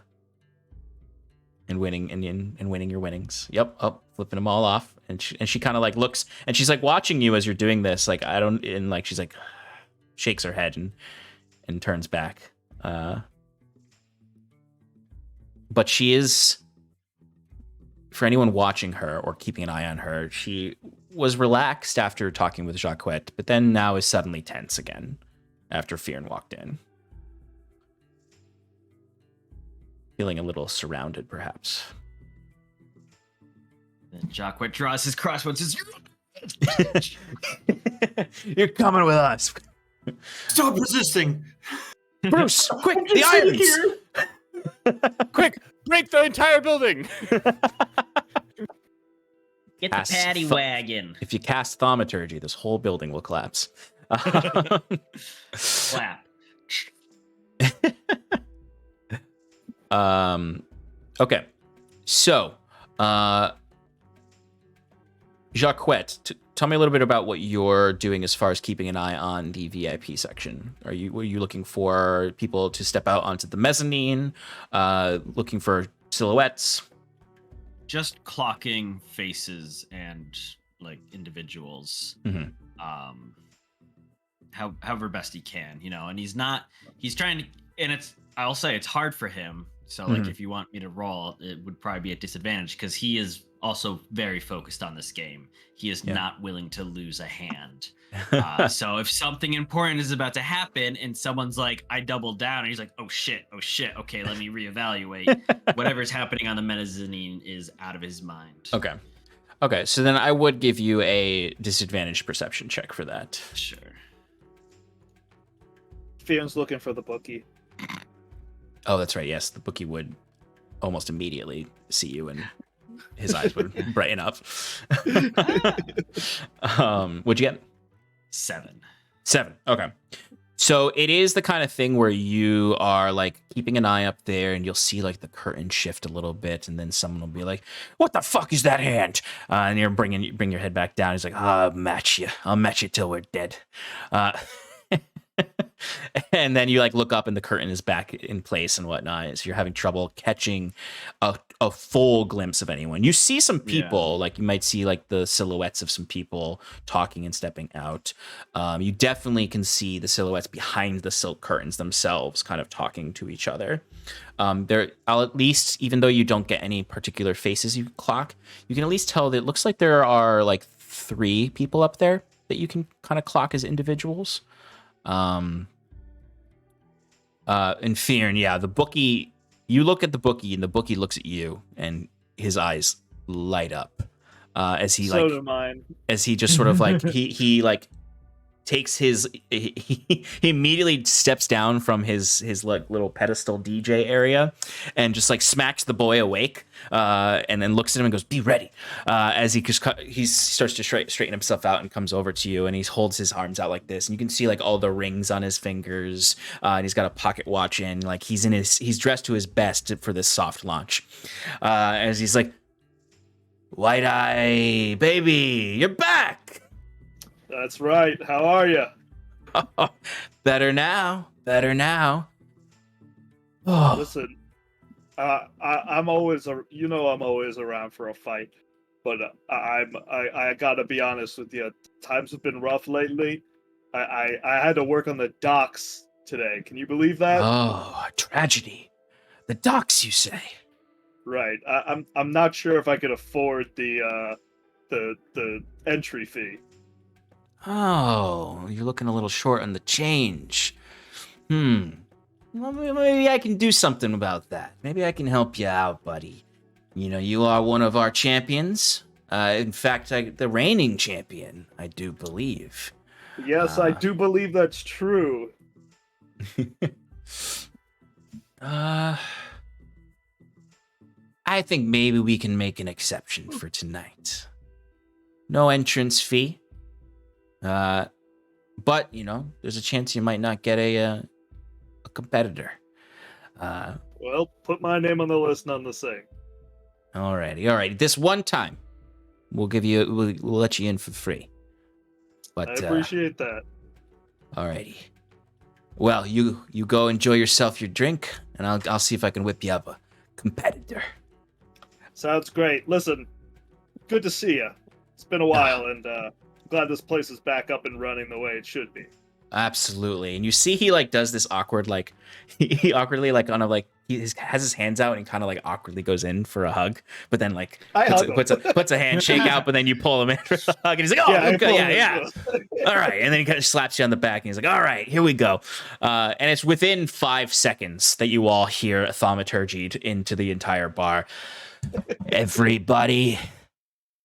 winning your winnings. Yep, flipping them all off, and she kind of like looks, and she's like watching you as you're doing this. Like she's like shakes her head and turns back. But she is, for anyone watching her or keeping an eye on her, she was relaxed after talking with Jaquet, but then now is suddenly tense again after Fyrn walked in. Feeling a little surrounded, perhaps. Then Jaquet draws his crossbow and says, "You're coming with us. Stop resisting. Bruce, quick, the irons! Quick, break the entire building!" Get the paddy wagon. If you cast thaumaturgy, this whole building will collapse. Clap. Okay. So, Jaquet, tell me a little bit about what you're doing as far as keeping an eye on the VIP section. Were you looking for people to step out onto the mezzanine? Looking for silhouettes? Just clocking faces and like individuals. Mm-hmm. However best he can, and he's trying to, and I'll say it's hard for him. So like, if you want me to roll, it would probably be a disadvantage because he is also very focused on this game. He is not willing to lose a hand. So if something important is about to happen and someone's like, I doubled down, and he's like, oh shit, okay, let me reevaluate. Whatever's happening on the mezzanine is out of his mind. Okay, so then I would give you a disadvantaged perception check for that. Sure. Fyrn's looking for the bookie. Oh, that's right. Yes, the bookie would almost immediately see you, and his eyes would brighten up. What'd you get? 7. Okay. So it is the kind of thing where you are like keeping an eye up there, and you'll see like the curtain shift a little bit, and then someone will be like, "What the fuck is that hand?" And you're bring your head back down. He's like, "I'll match you till we're dead." And then you like look up and the curtain is back in place and whatnot. So you're having trouble catching a full glimpse of anyone. You see some people, like you might see like the silhouettes of some people talking and stepping out. You definitely can see the silhouettes behind the silk curtains themselves kind of talking to each other. I'll at least, even though you don't get any particular faces you clock, you can at least tell that it looks like there are like 3 people up there that you can kind of clock as individuals. And Fyrn, yeah, the bookie, you look at the bookie and the bookie looks at you and his eyes light up as he So do mine. as he just sort of like he like takes he immediately steps down from his like little pedestal DJ area and just like smacks the boy awake and then looks at him and goes, "Be ready," as he starts to straighten himself out and comes over to you and he holds his arms out like this and you can see like all the rings on his fingers and he's got a pocket watch in, like he's dressed to his best for this soft launch as he's like, "White Eye baby, you're back." That's right. How are you? Better now. Oh. Listen, I'm always, I'm always around for a fight, but I gotta be honest with you. Times have been rough lately. I had to work on the docks today. Can you believe that? Oh, a tragedy. The docks, you say? Right. I'm not sure if I could afford the entry fee. Oh, you're looking a little short on the change. Well, maybe I can do something about that. Maybe I can help you out, buddy. You know, you are one of our champions. In fact, the reigning champion, I do believe. Yes, I do believe that's true. I think maybe we can make an exception for tonight. No entrance fee. But, there's a chance you might not get a competitor. Well, put my name on the list none the same. Alrighty. This one time, we'll let you in for free. But I appreciate that. Alrighty. Well, you go enjoy yourself your drink, and I'll see if I can whip you up a competitor. Sounds great. Listen, good to see you. It's been a while, and glad this place is back up and running the way it should be. Absolutely. And you see he like does this awkward like he awkwardly like on a like he has his hands out and he kind of like awkwardly goes in for a hug, but then like puts a handshake out, but then you pull him in for a hug and he's like, "Oh, yeah. All right." And then he kind of slaps you on the back and he's like, "All right, here we go." And it's within 5 seconds that you all hear a thaumaturgy into the entire bar. Everybody,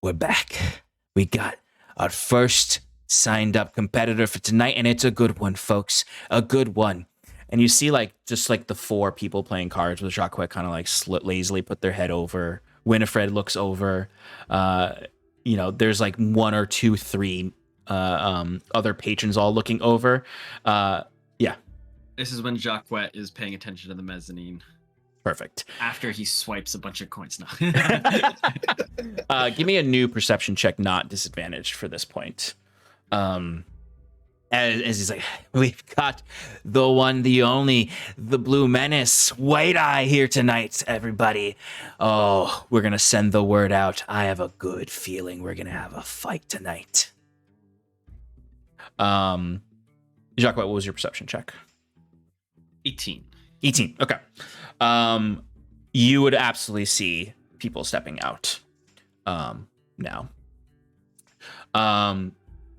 we're back. We got our first signed up competitor for tonight, and it's a good one, folks. A good one. And you see like just like the 4 people playing cards with Jaquet kind of like lazily put their head over. Winnifred looks over. There's like 1 or 2, 3 other patrons all looking over. Yeah. This is when Jaquet is paying attention to the mezzanine. Perfect. After he swipes a bunch of coins now. Give me a new perception check, not disadvantaged for this point. As he's like, "We've got the one, the only, the Blue Menace, White Eye here tonight, everybody. Oh, we're gonna send the word out. I have a good feeling we're gonna have a fight tonight." Jaquet, what was your perception check? 18. Okay. You would absolutely see people stepping out now.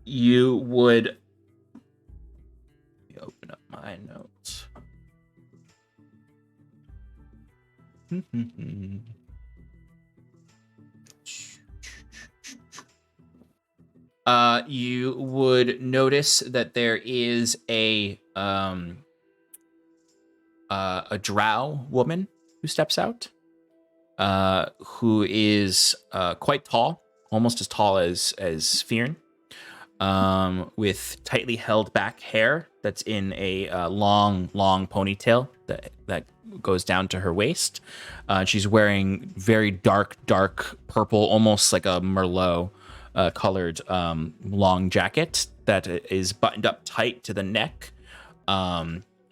You would open up my notes. You would notice that there is a drow woman who steps out, who is quite tall, almost as tall as Fyrn, with tightly held back hair that's in a long ponytail that goes down to her waist. She's wearing very dark purple, almost like a Merlot colored long jacket that is buttoned up tight to the neck.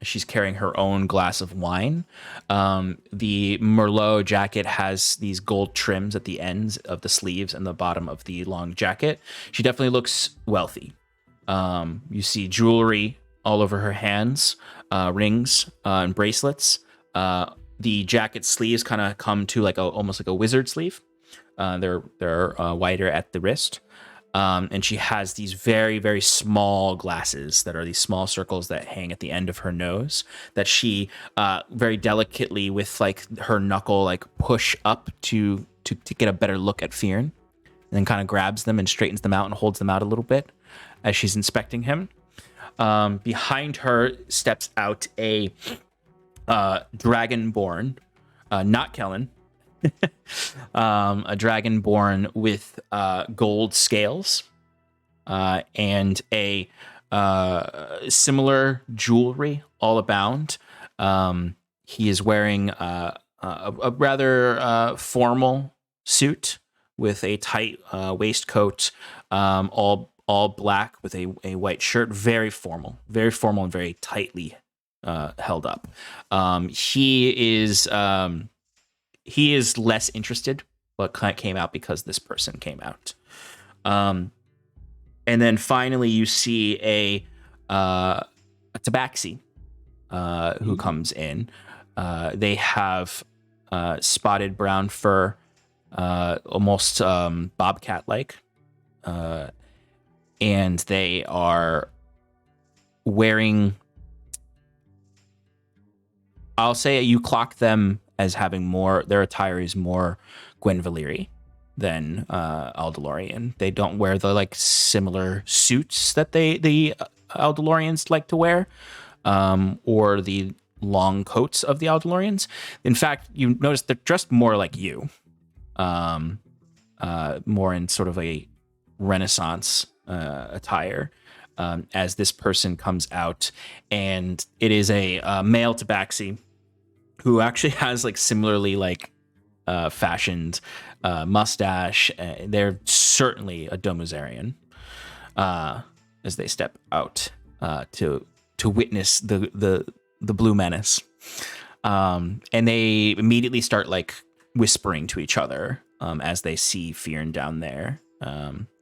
She's carrying her own glass of wine. The Merlot jacket has these gold trims at the ends of the sleeves and the bottom of the long jacket. She definitely looks wealthy. You see jewelry all over her hands, rings and bracelets. The jacket sleeves kind of come to like almost like a wizard sleeve. They're wider at the wrist. And she has these very, very small glasses that are these small circles that hang at the end of her nose that she very delicately with like her knuckle like push up to get a better look at Fyrn, and then kind of grabs them and straightens them out and holds them out a little bit as she's inspecting him. Behind her steps out a dragonborn, not Kellen, a dragonborn with gold scales and a similar jewelry all abound. He is wearing a rather formal suit with a tight waistcoat, all black with a white shirt. Very formal and very tightly held up. He is less interested, but came out because this person came out. And then finally, you see a tabaxi who comes in. They have spotted brown fur, almost bobcat-like, and they are wearing. I'll say you clock them as having more, their attire is more Gwenvaleri than Aldhalorian. They don't wear the like similar suits that the Aldhalorians like to wear, or the long coats of the Aldhalorians. In fact, you notice they're dressed more like you, more in sort of a Renaissance attire. As this person comes out, and it is a male tabaxi who actually has like similarly like fashioned mustache. They're certainly a Domuzarian as they step out to witness the blue menace, and they immediately start like whispering to each other as they see Fyrn down there.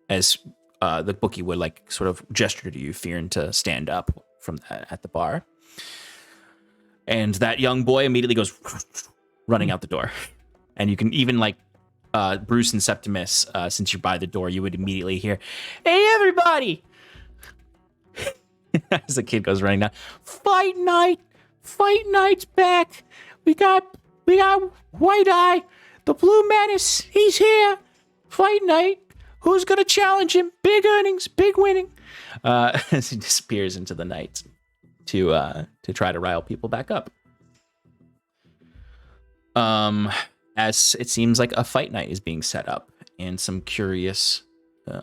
As the bookie would like sort of gesture to you, Fyrn, to stand up from at the bar. And that young boy immediately goes running out the door. And you can even like Bruce and Septimus, since you're by the door, you would immediately hear, "Hey, everybody!" As the kid goes running down. Fight night's back. We got White Eye, the Blue Menace. He's here. Fight night. Who's gonna challenge him? Big earnings, big winning. As he disappears into the night to try to rile people back up. As it seems like a fight night is being set up, and some curious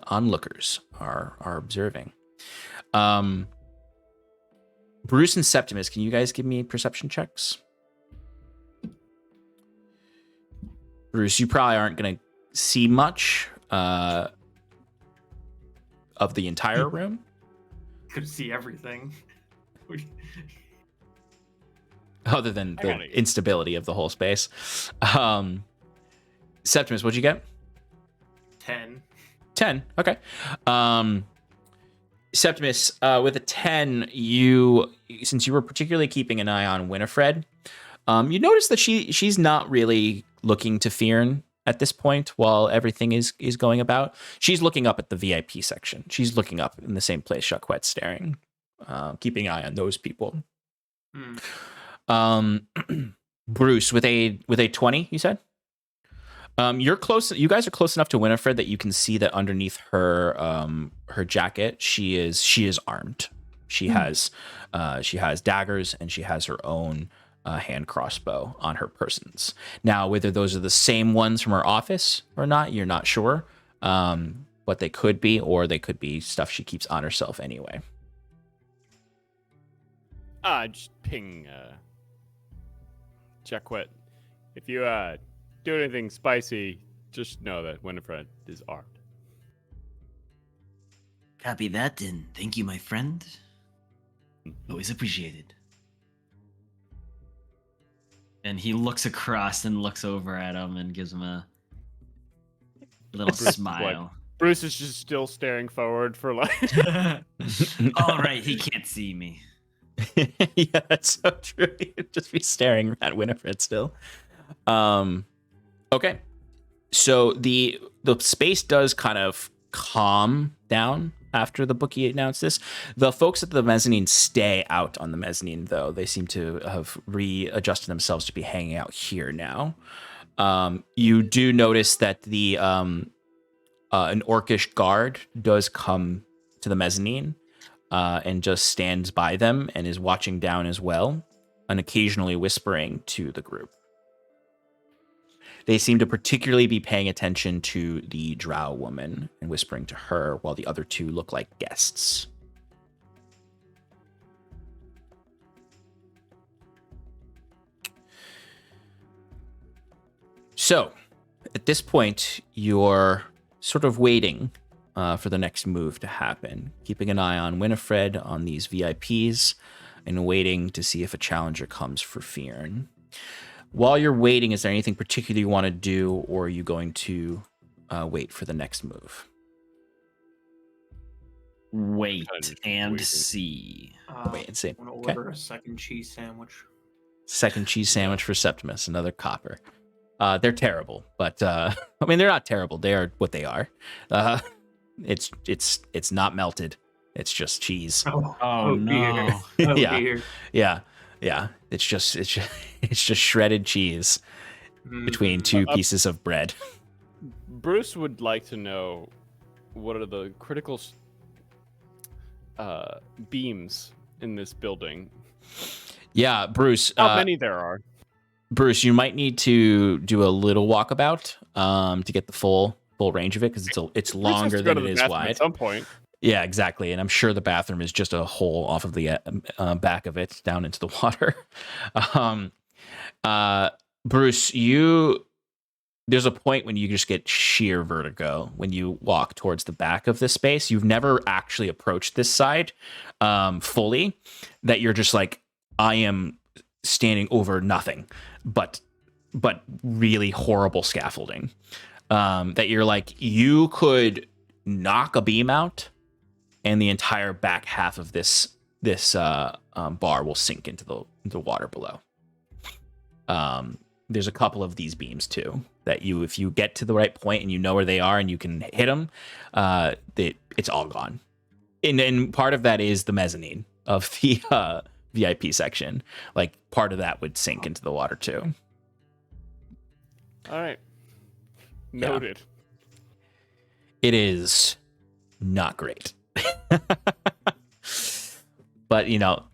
onlookers are observing. Bruce and Septimus, can you guys give me perception checks? Bruce, you probably aren't going to see much of the entire room. Could see everything. Other than the instability of the whole space. Septimus, what'd you get? 10. 10, okay. Septimus, with a 10, since you were particularly keeping an eye on Winnifred, you notice that she's not really looking to Fyrn at this point while everything is going about. She's looking up at the VIP section. She's looking up in the same place Jaquet's staring, keeping an eye on those people. Bruce, with a 20, you said? You're close. You guys are close enough to Winnifred that you can see that underneath her her jacket, she is armed. She has daggers, and she has her own hand crossbow on her persons. Now, whether those are the same ones from her office or not, you're not sure. But they could be, or they could be stuff she keeps on herself anyway. Just ping Jaquet. If you do anything spicy, just know that Winnifred is armed. Copy that, and thank you, my friend. Always appreciated. And he looks across and looks over at him and gives him a little smile. Bruce is just still staring forward for like. All right, he can't see me. Yeah, that's so true. You'd just be staring at Winnifred still. Okay. So the space does kind of calm down after the bookie announced this. The folks at the mezzanine stay out on the mezzanine, though. They seem to have readjusted themselves to be hanging out here now. You do notice that the an orcish guard does come to the mezzanine and just stands by them and is watching down as well, and occasionally whispering to the group. They seem to particularly be paying attention to the drow woman and whispering to her, while the other two look like guests. So, at this point, you're sort of waiting for the next move to happen, keeping an eye on Winnifred, on these VIPs, and waiting to see if a challenger comes for Fyrn. While you're waiting, is there anything particular you want to do, or are you going to wait for the next move? Wait and waiting. see. Wait and see. I'm gonna Okay. order a second cheese sandwich. Second cheese sandwich for Septimus, another copper. They're terrible, but I mean, they're not terrible. They are what they are. It's not melted. It's just cheese. Oh, no. Dear. Oh, Yeah. dear. Yeah. It's just shredded cheese between two pieces of bread. Bruce would like to know what are the critical beams in this building. Yeah, Bruce. How many there are? Bruce, you might need to do a little walkabout to get the full range of it, because it's Bruce has longer to go than to it the is bathroom wide. At some point. Yeah, exactly. And I'm sure the bathroom is just a hole off of the back of it down into the water. Bruce, there's a point when you just get sheer vertigo when you walk towards the back of this space. You've never actually approached this side fully, that you're just like, I am standing over nothing but really horrible scaffolding. That you're like, you could knock a beam out and the entire back half of this bar will sink into the water below. There's a couple of these beams too that if you get to the right point and you know where they are and you can hit them, it's all gone. And part of that is the mezzanine of the VIP section. Like, part of that would sink into the water too. All right. Yeah. Noted. It is not great. But,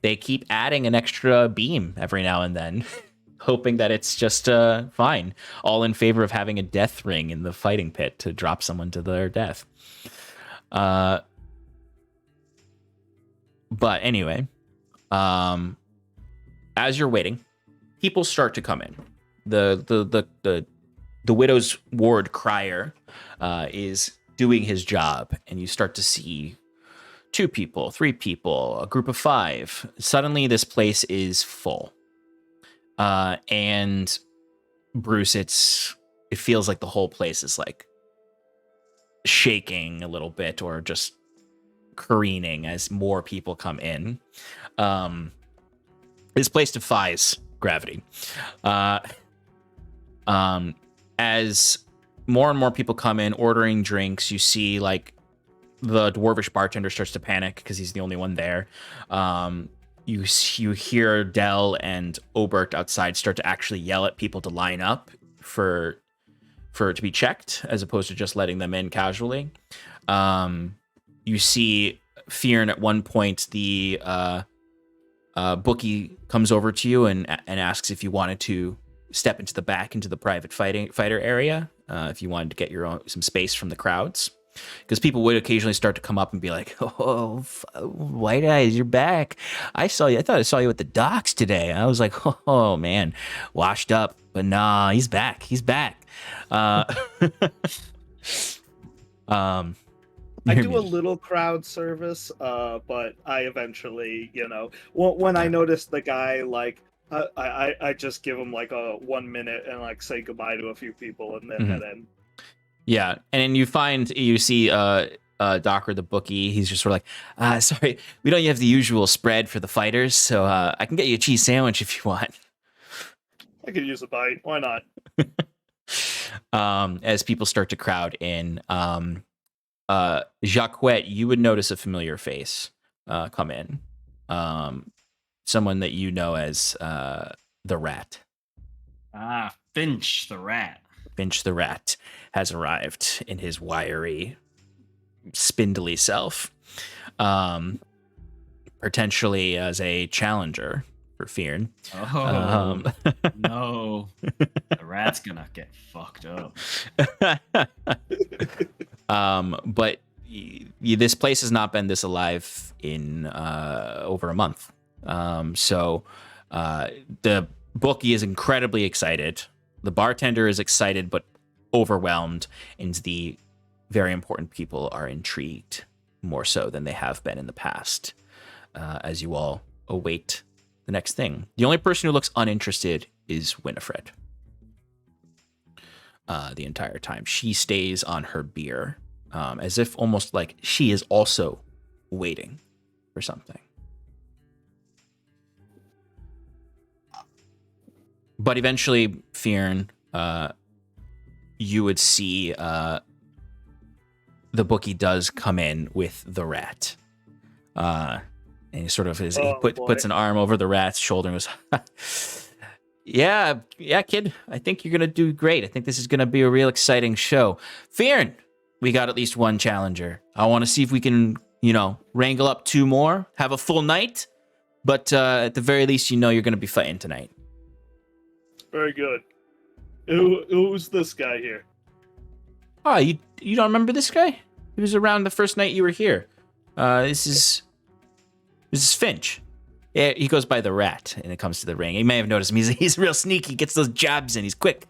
they keep adding an extra beam every now and then, hoping that it's just fine. All in favor of having a death ring in the fighting pit to drop someone to their death. But anyway, as you're waiting, people start to come in. The widow's ward crier is doing his job, and you start to see 2 people, 3 people, a group of 5. Suddenly, this place is full. And Bruce, it feels like the whole place is like shaking a little bit, or just careening as more people come in. This place defies gravity. As more and more people come in ordering drinks, you see like the dwarvish bartender starts to panic because he's the only one there. You hear Dell and Obert outside start to actually yell at people to line up for it to be checked, as opposed to just letting them in casually. You see Fyrn at one point, the bookie comes over to you and asks if you wanted to step into the private fighter area, if you wanted to get some space from the crowds, because people would occasionally start to come up and be like, "Oh, White Eyes, you're back! I thought I saw you at the docks today." I was like, "Oh man, washed up," but nah, he's back. Yeah, I You're do a muted. little crowd service, but I eventually, when I notice the guy, like, I just give him like a 1 minute and like say goodbye to a few people and then head in. Yeah, and you see Docker the bookie. He's just sort of like, sorry, we don't have the usual spread for the fighters, so I can get you a cheese sandwich if you want. I could use a bite. Why not? As people start to crowd in, Jaquet, you would notice a familiar face come in. Someone that you know as the Rat. Finch the rat. Finch the Rat has arrived in his wiry, spindly self, potentially as a challenger for Fyrn. Oh no, the rat's gonna get fucked up. But this place has not been this alive in over a month. So the bookie is incredibly excited. The bartender is excited but overwhelmed, and the very important people are intrigued more so than they have been in the past, as you all await the next thing. The only person who looks uninterested is Winnifred. The entire time she stays on her beer, as if almost like she is also waiting for something. But eventually, Fyrn, you would see the bookie does come in with the rat. And he sort of puts an arm over the rat's shoulder and goes, yeah, kid, I think you're going to do great. I think this is going to be a real exciting show. Fyrn, we got at least one challenger. I want to see if we can, wrangle up 2 more, have a full night. But at the very least, you're going to be fighting tonight. Very good. Who's this guy here? Oh, you don't remember this guy? He was around the first night you were here. This is Finch. Yeah, he goes by the Rat, and it comes to the ring. You may have noticed him. He's real sneaky. He gets those jabs in. He's quick.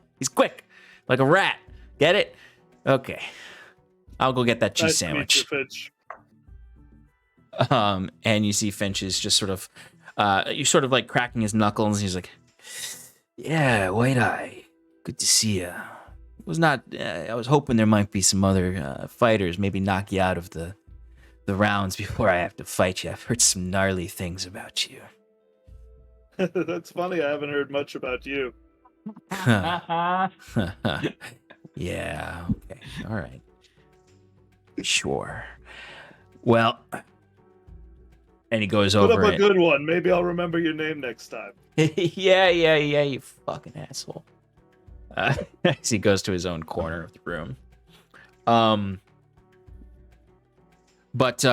Like a rat. Get it? Okay. I'll go get that cheese sandwich. To meet you, Finch. And you see Finch is just sort of, you're sort of like cracking his knuckles. And he's like, yeah, White Eye. Good to see you. I was hoping there might be some other fighters, maybe knock you out of the rounds before I have to fight you. I've heard some gnarly things about you. That's funny. I haven't heard much about you. Yeah, okay. All right. Sure. Well, and he goes Put over up a good one. Maybe I'll remember your name next time. yeah, you fucking asshole. As he goes to his own corner of the room. But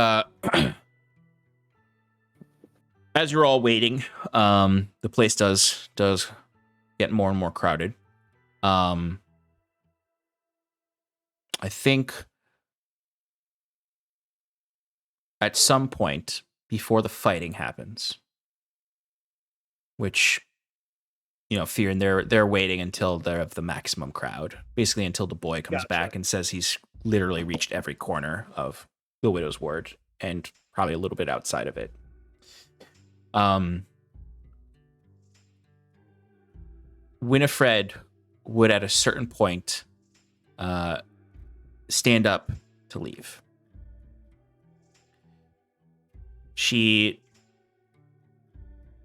as you're all waiting, the place does get more and more crowded. I think at some point before the fighting happens, which, Fyrn, they're waiting until they're of the maximum crowd, basically until the boy comes back and says he's literally reached every corner of the Widow's Ward and probably a little bit outside of it. Winnifred would at a certain point stand up to leave.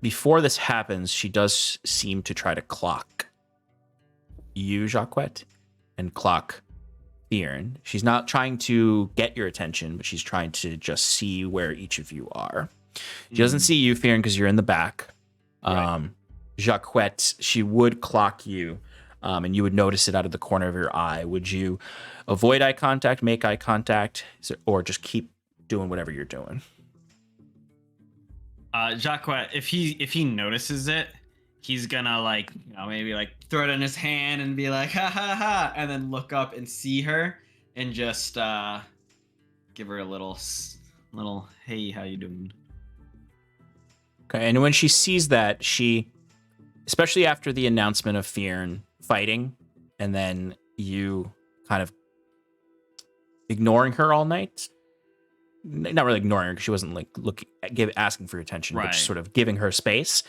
Before this happens, she does seem to try to clock you, Jaquet, and clock Fyrn. She's not trying to get your attention, but she's trying to just see where each of you are. She doesn't see you, Fyrn, because you're in the back. Right. Jaquet, she would clock you, and you would notice it out of the corner of your eye. Would you avoid eye contact, make eye contact, or just keep doing whatever you're doing? Jaquet, if he notices it, he's gonna maybe throw it in his hand and be like, ha ha ha, and then look up and see her and just give her a little hey, how you doing? Okay, and when she sees that, especially after the announcement of Fyrn fighting, and then you kind of ignoring her all night, not really ignoring her because she wasn't like asking for your attention, but just Right. sort of giving her space.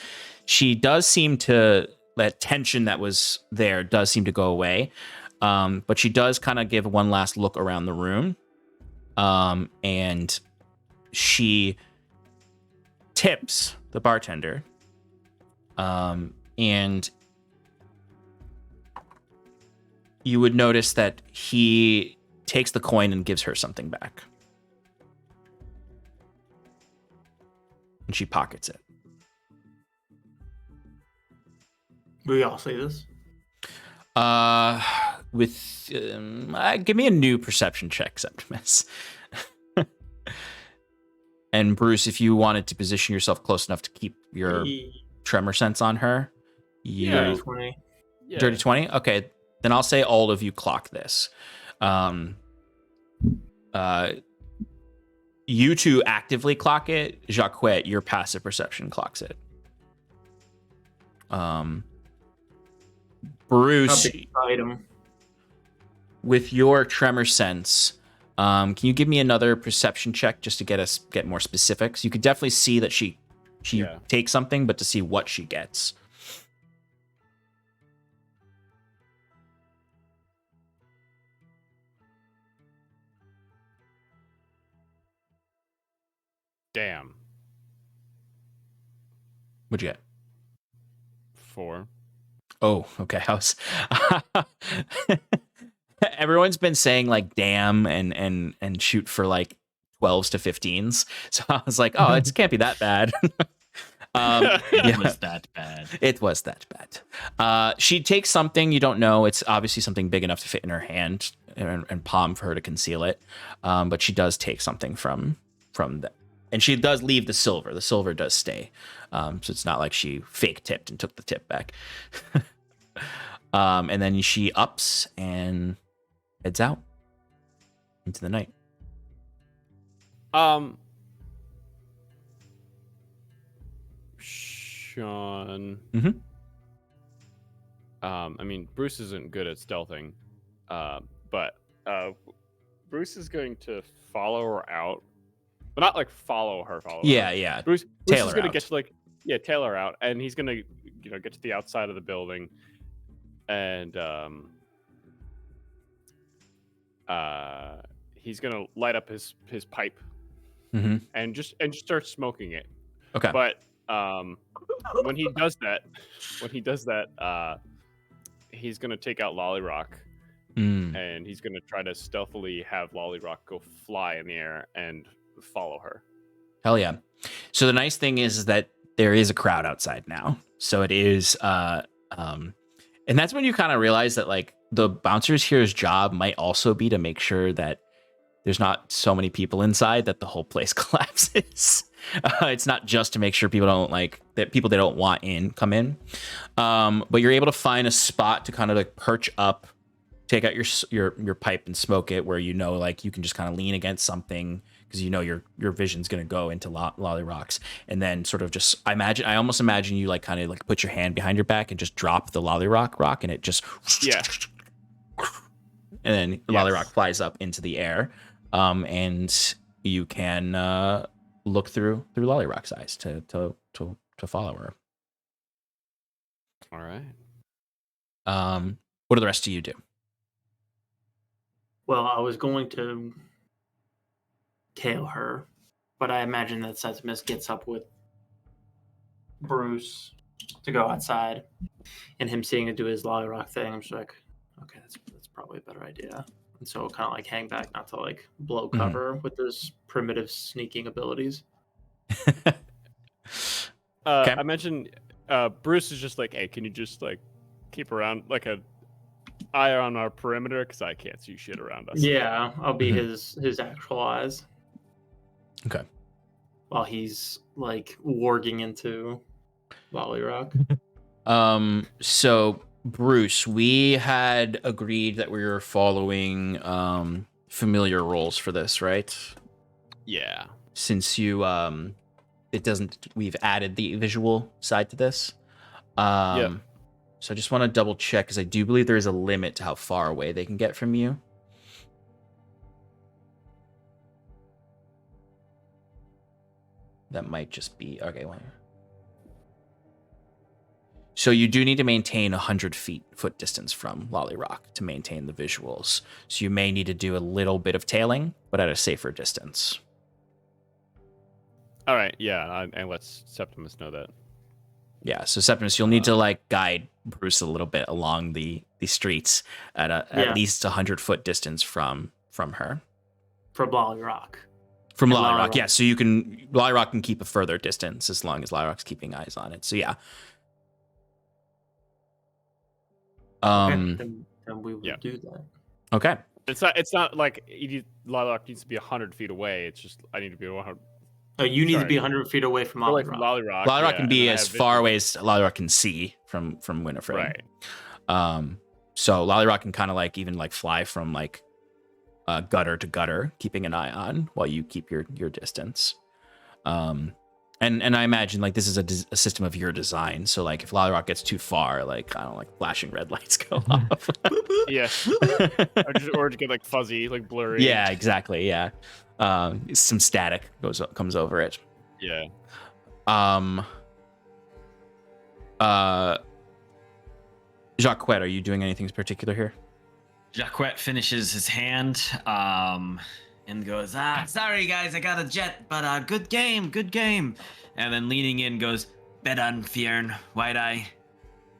She does seem to, that tension that was there does seem to go away. But she does kind of give one last look around the room. And she tips the bartender. And you would notice that he takes the coin and gives her something back. And she pockets it. We all see this. Give me a new perception check, Septimus. And Bruce, if you wanted to position yourself close enough to keep your tremor sense on her, Dirty 20. Yeah. Dirty 20? Okay, then I'll say all of you clock this. You two actively clock it. Jaquet, your passive perception clocks it. Bruce, Item. with your tremor sense, can you give me another perception check just to get more specifics? You could definitely see that she takes something, but to see what she gets. Damn. What'd you get? 4. Oh, okay. Everyone's been saying like damn and shoot for like 12s to 15s. So I was like, oh, it can't be that bad. It was that bad. It was that bad. She takes something you don't know. It's obviously something big enough to fit in her hand and palm for her to conceal it. But she does take something from that. And she does leave the silver. The silver does stay. So it's not like she fake tipped and took the tip back. And then she ups and heads out into the night. Sean. Mm-hmm. I mean, Bruce isn't good at stealthing, but Bruce is going to follow her out, but not like follow her. Yeah. Bruce Tail is her going to out. get to tail her out, and he's going to get to the outside of the building, and he's going to light up his pipe, Mm-hmm. and just start smoking it. Okay. But when he does that, he's gonna take out Lollyrock, and he's gonna try to stealthily have Lollyrock go fly in the air and follow her. Hell yeah. So the nice thing is that there is a crowd outside now. So it is, and that's when you kind of realize that like the bouncers here's job might also be to make sure that there's not so many people inside that the whole place collapses. It's not just to make sure people don't people they don't want in come in. But you're able to find a spot to kind of like perch up, take out your pipe and smoke it where like you can just kind of lean against something because your vision's gonna go into Lollyrocks, and then sort of just I almost imagine you like kind of like put your hand behind your back and just drop the Lollyrock and it just and then the Lollyrock flies up into the air. And you can look through Lollyrock's eyes to follow her. All right. What do the rest of you do? Well, I was going to tail her, but I imagine that Septimus gets up with Bruce to go outside, and him seeing him do his Lollyrock thing. I'm just like, okay, that's probably a better idea. And so kind of like hang back, not to like blow cover with his primitive sneaking abilities. Okay. I mentioned Bruce is just like, hey, can you just like keep around like a eye on our perimeter because I can't see shit around us. Yeah, I'll be his actual eyes. Okay. While he's like warging into Lollyrock. So Bruce, we had agreed that we were following familiar roles for this, right? Yeah. Since you we've added the visual side to this. Yep. So I just want to double check because I do believe there is a limit to how far away they can get from you. that might just be okay. Well, so you do need to maintain 100 foot distance from Lollyrock to maintain the visuals. So you may need to do a little bit of tailing, but at a safer distance. All right, yeah, and let Septimus know that. Yeah, so Septimus, you'll need to like guide Bruce a little bit along the streets at least 100-foot distance from her. From Lollyrock. From Lollyrock, yeah. So Lollyrock can keep a further distance as long as Lollyrock's keeping eyes on it. So yeah. Okay, then we will do that. Okay. It's not like Lollyrock needs to be 100 feet away. It's just I need to be 100. Oh, you need to be 100 feet away from Lollyrock. Lollyrock. Lollyrock can be as far away as Lollyrock can see from Winnifred. Right. So Lollyrock can kind of like even like fly from like gutter to gutter, keeping an eye on while you keep your distance. And I imagine like this is a system of your design. So like if Lollyrock gets too far, like I don't know, like flashing red lights go off. Yeah. or just get like fuzzy, like blurry. Yeah, exactly. Yeah. Some static comes over it. Yeah. Jaquet, are you doing anything particular here? Jaquet finishes his hand and goes, sorry guys, I got a jet, but good game. And then leaning in goes, bet on Fyrn, White Eye.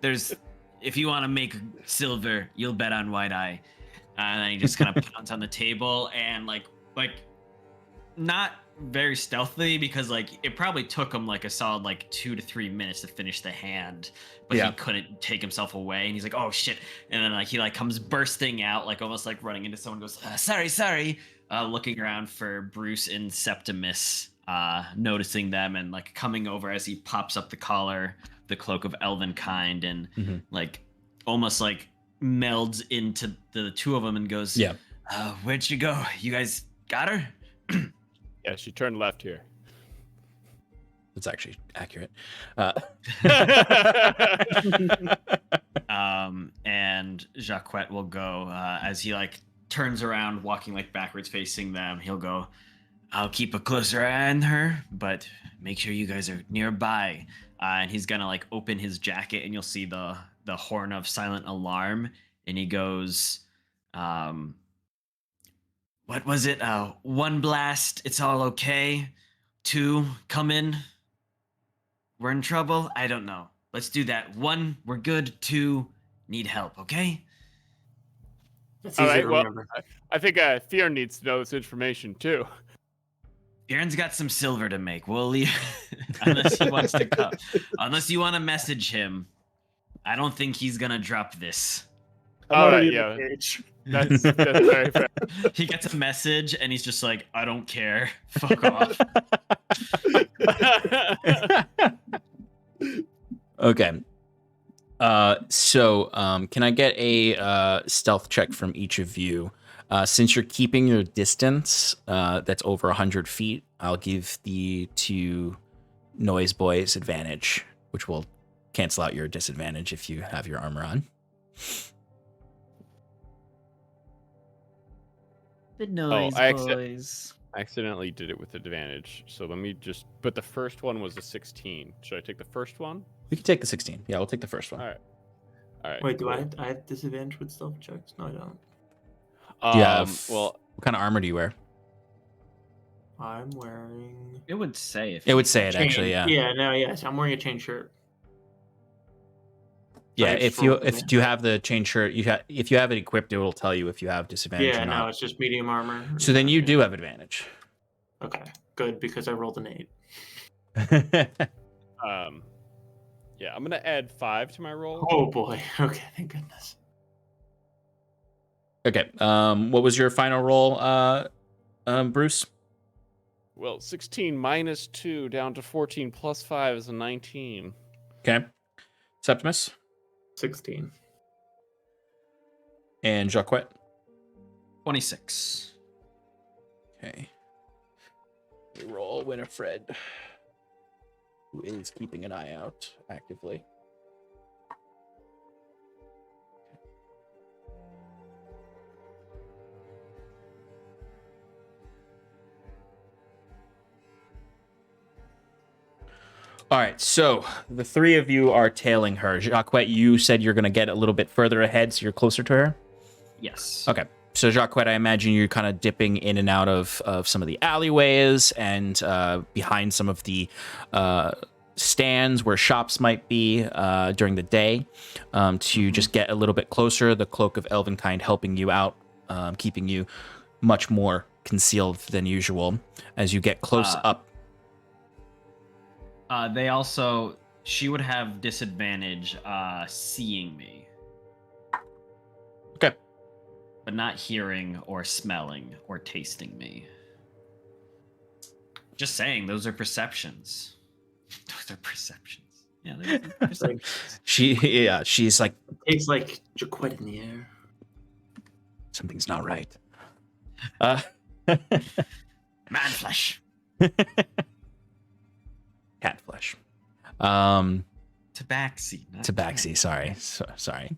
If you want to make silver, you'll bet on White Eye. And then he just kind of pounds on the table and like not very stealthily, because like it probably took him like a solid like 2 to 3 minutes to finish the hand, but he couldn't take himself away, and he's like, oh shit. And then like he like comes bursting out, like almost like running into someone, goes sorry, looking around for Bruce and Septimus, noticing them and like coming over as he pops up the collar, the cloak of elven kind, and like almost like melds into the two of them and goes, where'd she go? You guys got her? Yeah, she turned left here. That's actually accurate. And Jaquet will go as he like turns around, walking like backwards, facing them. He'll go, I'll keep a closer eye on her, but make sure you guys are nearby. And he's gonna like open his jacket, and you'll see the horn of silent alarm. And he goes, what was it? 1 blast, it's all okay. 2, come in, we're in trouble. I don't know. Let's do that. 1, we're good. 2, need help. Okay. That's easy to well, remember. I think Fyrn needs to know this information too. Fyrn's got some silver to make. We'll leave unless he wants to come. Unless you want to message him, I don't think he's gonna drop this. All right, yeah. That's very fair. He gets a message and he's just like, I don't care. Fuck off. Okay. So can I get a stealth check from each of you? Since you're keeping your distance that's over 100 feet, I'll give the 2 noise boys advantage, which will cancel out your disadvantage if you have your armor on. The noise boys. I accidentally did it with advantage. So let me just... But the first one was a 16. Should I take the first one? We can take the 16. Yeah, we'll take the first one. All right. Wait, do I have disadvantage with stealth checks? No, I don't. Well, what kind of armor do you wear? I'm wearing... It would say if It would say it, chain. actually, yeah. Yes, I'm wearing a chain shirt. Yeah, if you have the chain shirt, if you have it equipped, it will tell you if you have disadvantage or not. No, it's just medium armor. So then you do have advantage. Okay, good, because I rolled an 8. Yeah, I'm gonna add 5 to my roll. Oh boy. Okay, thank goodness. Okay. What was your final roll, Bruce? Well, 16 minus 2 down to 14 plus 5 is a 19. Okay. Septimus 16. and Jaquet. 26. Okay. We roll Winnifred, who is keeping an eye out actively. All right, so the three of you are tailing her. Jaquet, you said you're going to get a little bit further ahead, so you're closer to her? Yes. Okay. So, Jaquet, I imagine you're kind of dipping in and out of some of the alleyways and behind some of the stands where shops might be during the day to just get a little bit closer. The Cloak of Elvenkind helping you out, keeping you much more concealed than usual as you get close up. She would have disadvantage seeing me. Okay. But not hearing or smelling or tasting me. Just saying, those are perceptions. Those are perceptions. Yeah, they're perceptions. She's like, It tastes like Jaquet in the air. something's not right. Man flesh. Cat flesh. Tabaxi. Tabaxi, sorry. Sorry.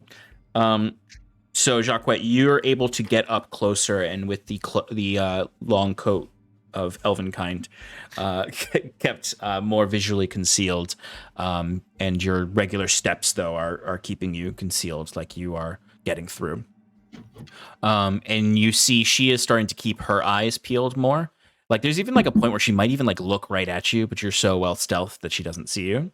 So, Jaquet, you're able to get up closer, and with the long coat of Elvenkind kept more visually concealed, and your regular steps, though, are keeping you concealed, like you are getting through. And you see she is starting to keep her eyes peeled more. Like, there's even like a point where she might even like look right at you, but you're so well stealthed that she doesn't see you.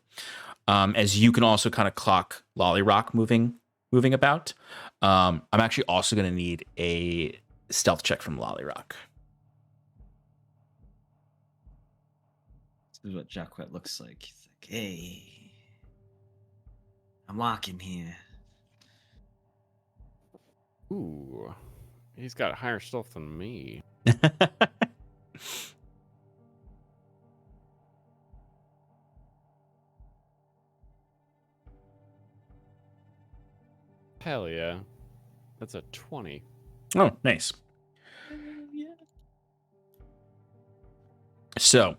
As you can also kind of clock Lollyrock moving about. I'm actually also going to need a stealth check from Lollyrock. This is what Jaquet looks like. He's like, hey, I'm walking here. Ooh, he's got higher stealth than me. Hell yeah. That's a 20. Oh, nice. Yeah. So,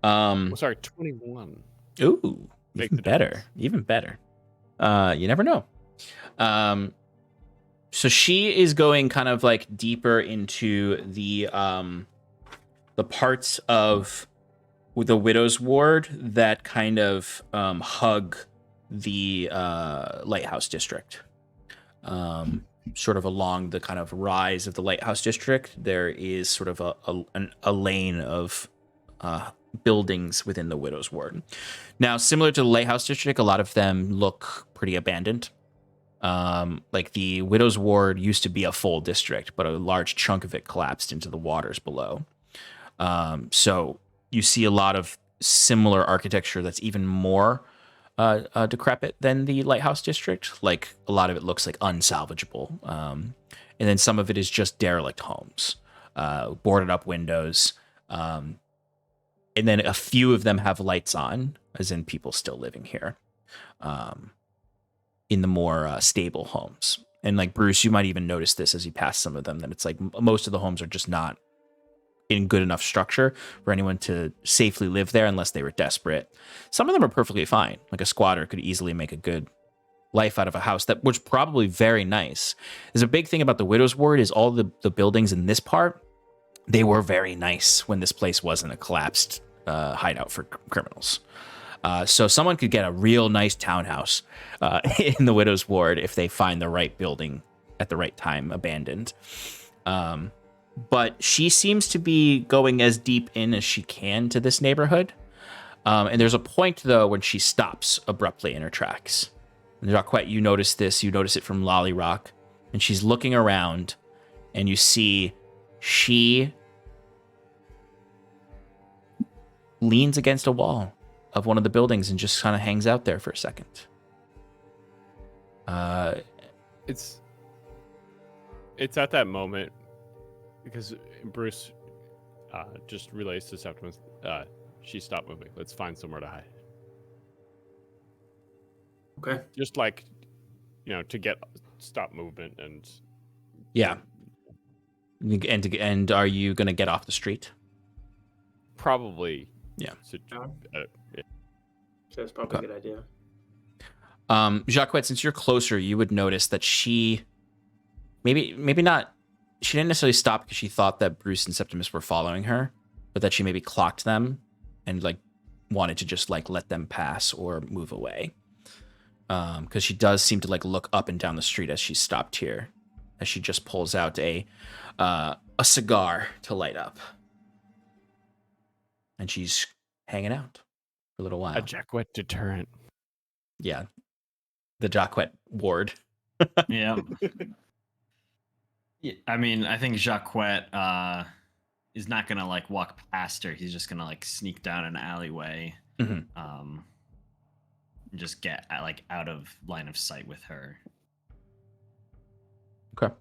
Sorry, 21. ooh, Make even the better. difference. Even better. You never know. So she is going kind of like deeper into the parts of the Widow's Ward that kind of hug the Lighthouse District. Sort of along the kind of rise of the Lighthouse District, there is sort of a lane of buildings within the Widow's Ward. Now, similar to the Lighthouse District, a lot of them look pretty abandoned. Like the Widow's Ward used to be a full district, but a large chunk of it collapsed into the waters below. So you see a lot of similar architecture that's even more decrepit than the Lighthouse District. Like a lot of it looks like unsalvageable. And then some of it is just derelict homes, boarded up windows. And then a few of them have lights on, as in people still living here. In the more stable homes. And like Bruce, you might even notice this as you pass some of them, that it's like most of the homes are just not in good enough structure for anyone to safely live there unless they were desperate. Some of them are perfectly fine. Like a squatter could easily make a good life out of a house that was probably very nice. There's a big thing about the Widow's Ward is all the buildings in this part, they were very nice when this place wasn't a collapsed hideout for criminals. So someone could get a real nice townhouse in the Widow's Ward if they find the right building at the right time abandoned. But she seems to be going as deep in as she can to this neighborhood. And there's a point, though, when she stops abruptly in her tracks. And Jaquet, you notice this. You notice it from Lollyrock. And she's looking around, and you see she leans against a wall of one of the buildings and just kind of hangs out there for a second. It's at that moment because Bruce just relays to Septimus, she stopped moving. Let's find somewhere to hide. Okay. Just like, to stop movement and... Yeah. And are you going to get off the street? Probably. Yeah. Yeah. That's probably a good idea. Jaquet, since you're closer, you would notice that she maybe not. She didn't necessarily stop because she thought that Bruce and Septimus were following her, but that she maybe clocked them and like wanted to just like let them pass or move away. Because she does seem to like look up and down the street as she stopped here, as she just pulls out a cigar to light up, and she's hanging out for a little while. A Jaquet deterrent. Yeah, the Jaquet ward. Yeah. Yeah, I mean, I think Jaquet is not gonna like walk past her. He's just gonna like sneak down an alleyway, Mhm. and just get like out of line of sight with her. Okay.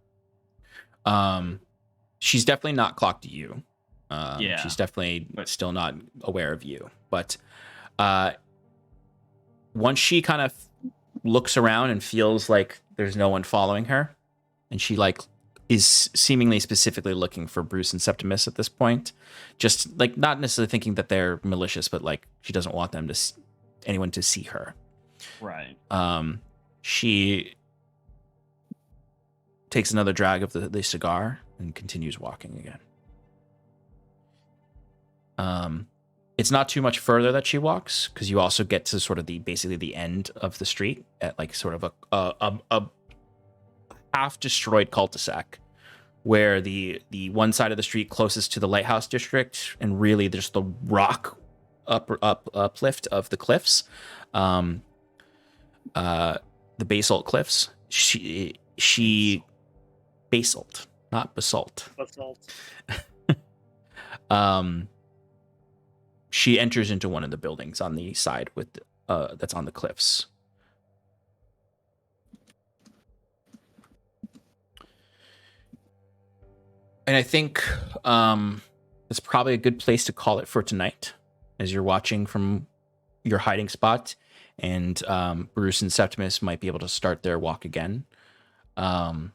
She's definitely not clocked you. Yeah. She's definitely still not aware of you. But once she kind of looks around and feels like there's no one following her, and she like is seemingly specifically looking for Bruce and Septimus at this point, just like not necessarily thinking that they're malicious, but like she doesn't want them to anyone to see her. Right. She takes another drag of the cigar and continues walking again. It's not too much further that she walks, because you also get to sort of basically the end of the street at like sort of a half destroyed cul-de-sac, where the one side of the street closest to the lighthouse district and really just the rock uplift of the cliffs, the basalt cliffs. She basalt, not basalt. Basalt. She enters into one of the buildings on the side with that's on the cliffs. And I think it's probably a good place to call it for tonight, as you're watching from your hiding spot, and Bruce and Septimus might be able to start their walk again. As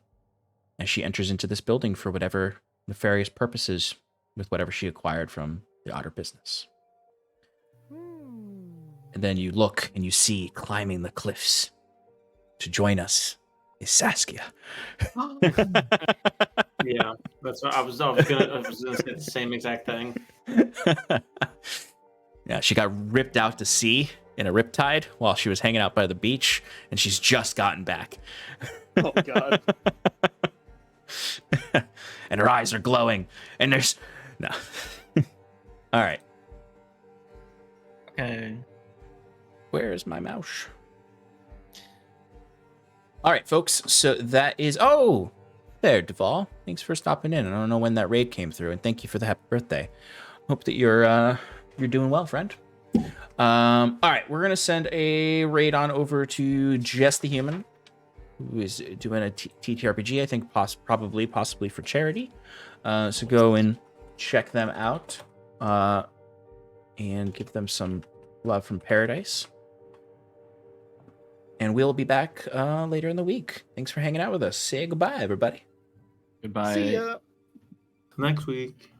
she enters into this building for whatever nefarious purposes, with whatever she acquired from the Otter business. And then you look and you see climbing the cliffs to join us is Saskia. Yeah, that's what I was gonna say the same exact thing. Yeah, she got ripped out to sea in a riptide while she was hanging out by the beach, and she's just gotten back. Oh god. And her eyes are glowing, and there's no. All right. Okay. Where is my mouse? All right, folks. So that is. Oh, there, Duval. Thanks for stopping in. I don't know when that raid came through, and thank you for the happy birthday. Hope that you're doing well, friend. All right, we're gonna send a raid on over to Jess the Human, who is doing a TTRPG. I think possibly for charity. So go and check them out, and give them some love from Paradice. And we'll be back later in the week. Thanks for hanging out with us. Say goodbye, everybody. Goodbye. See ya. Next week.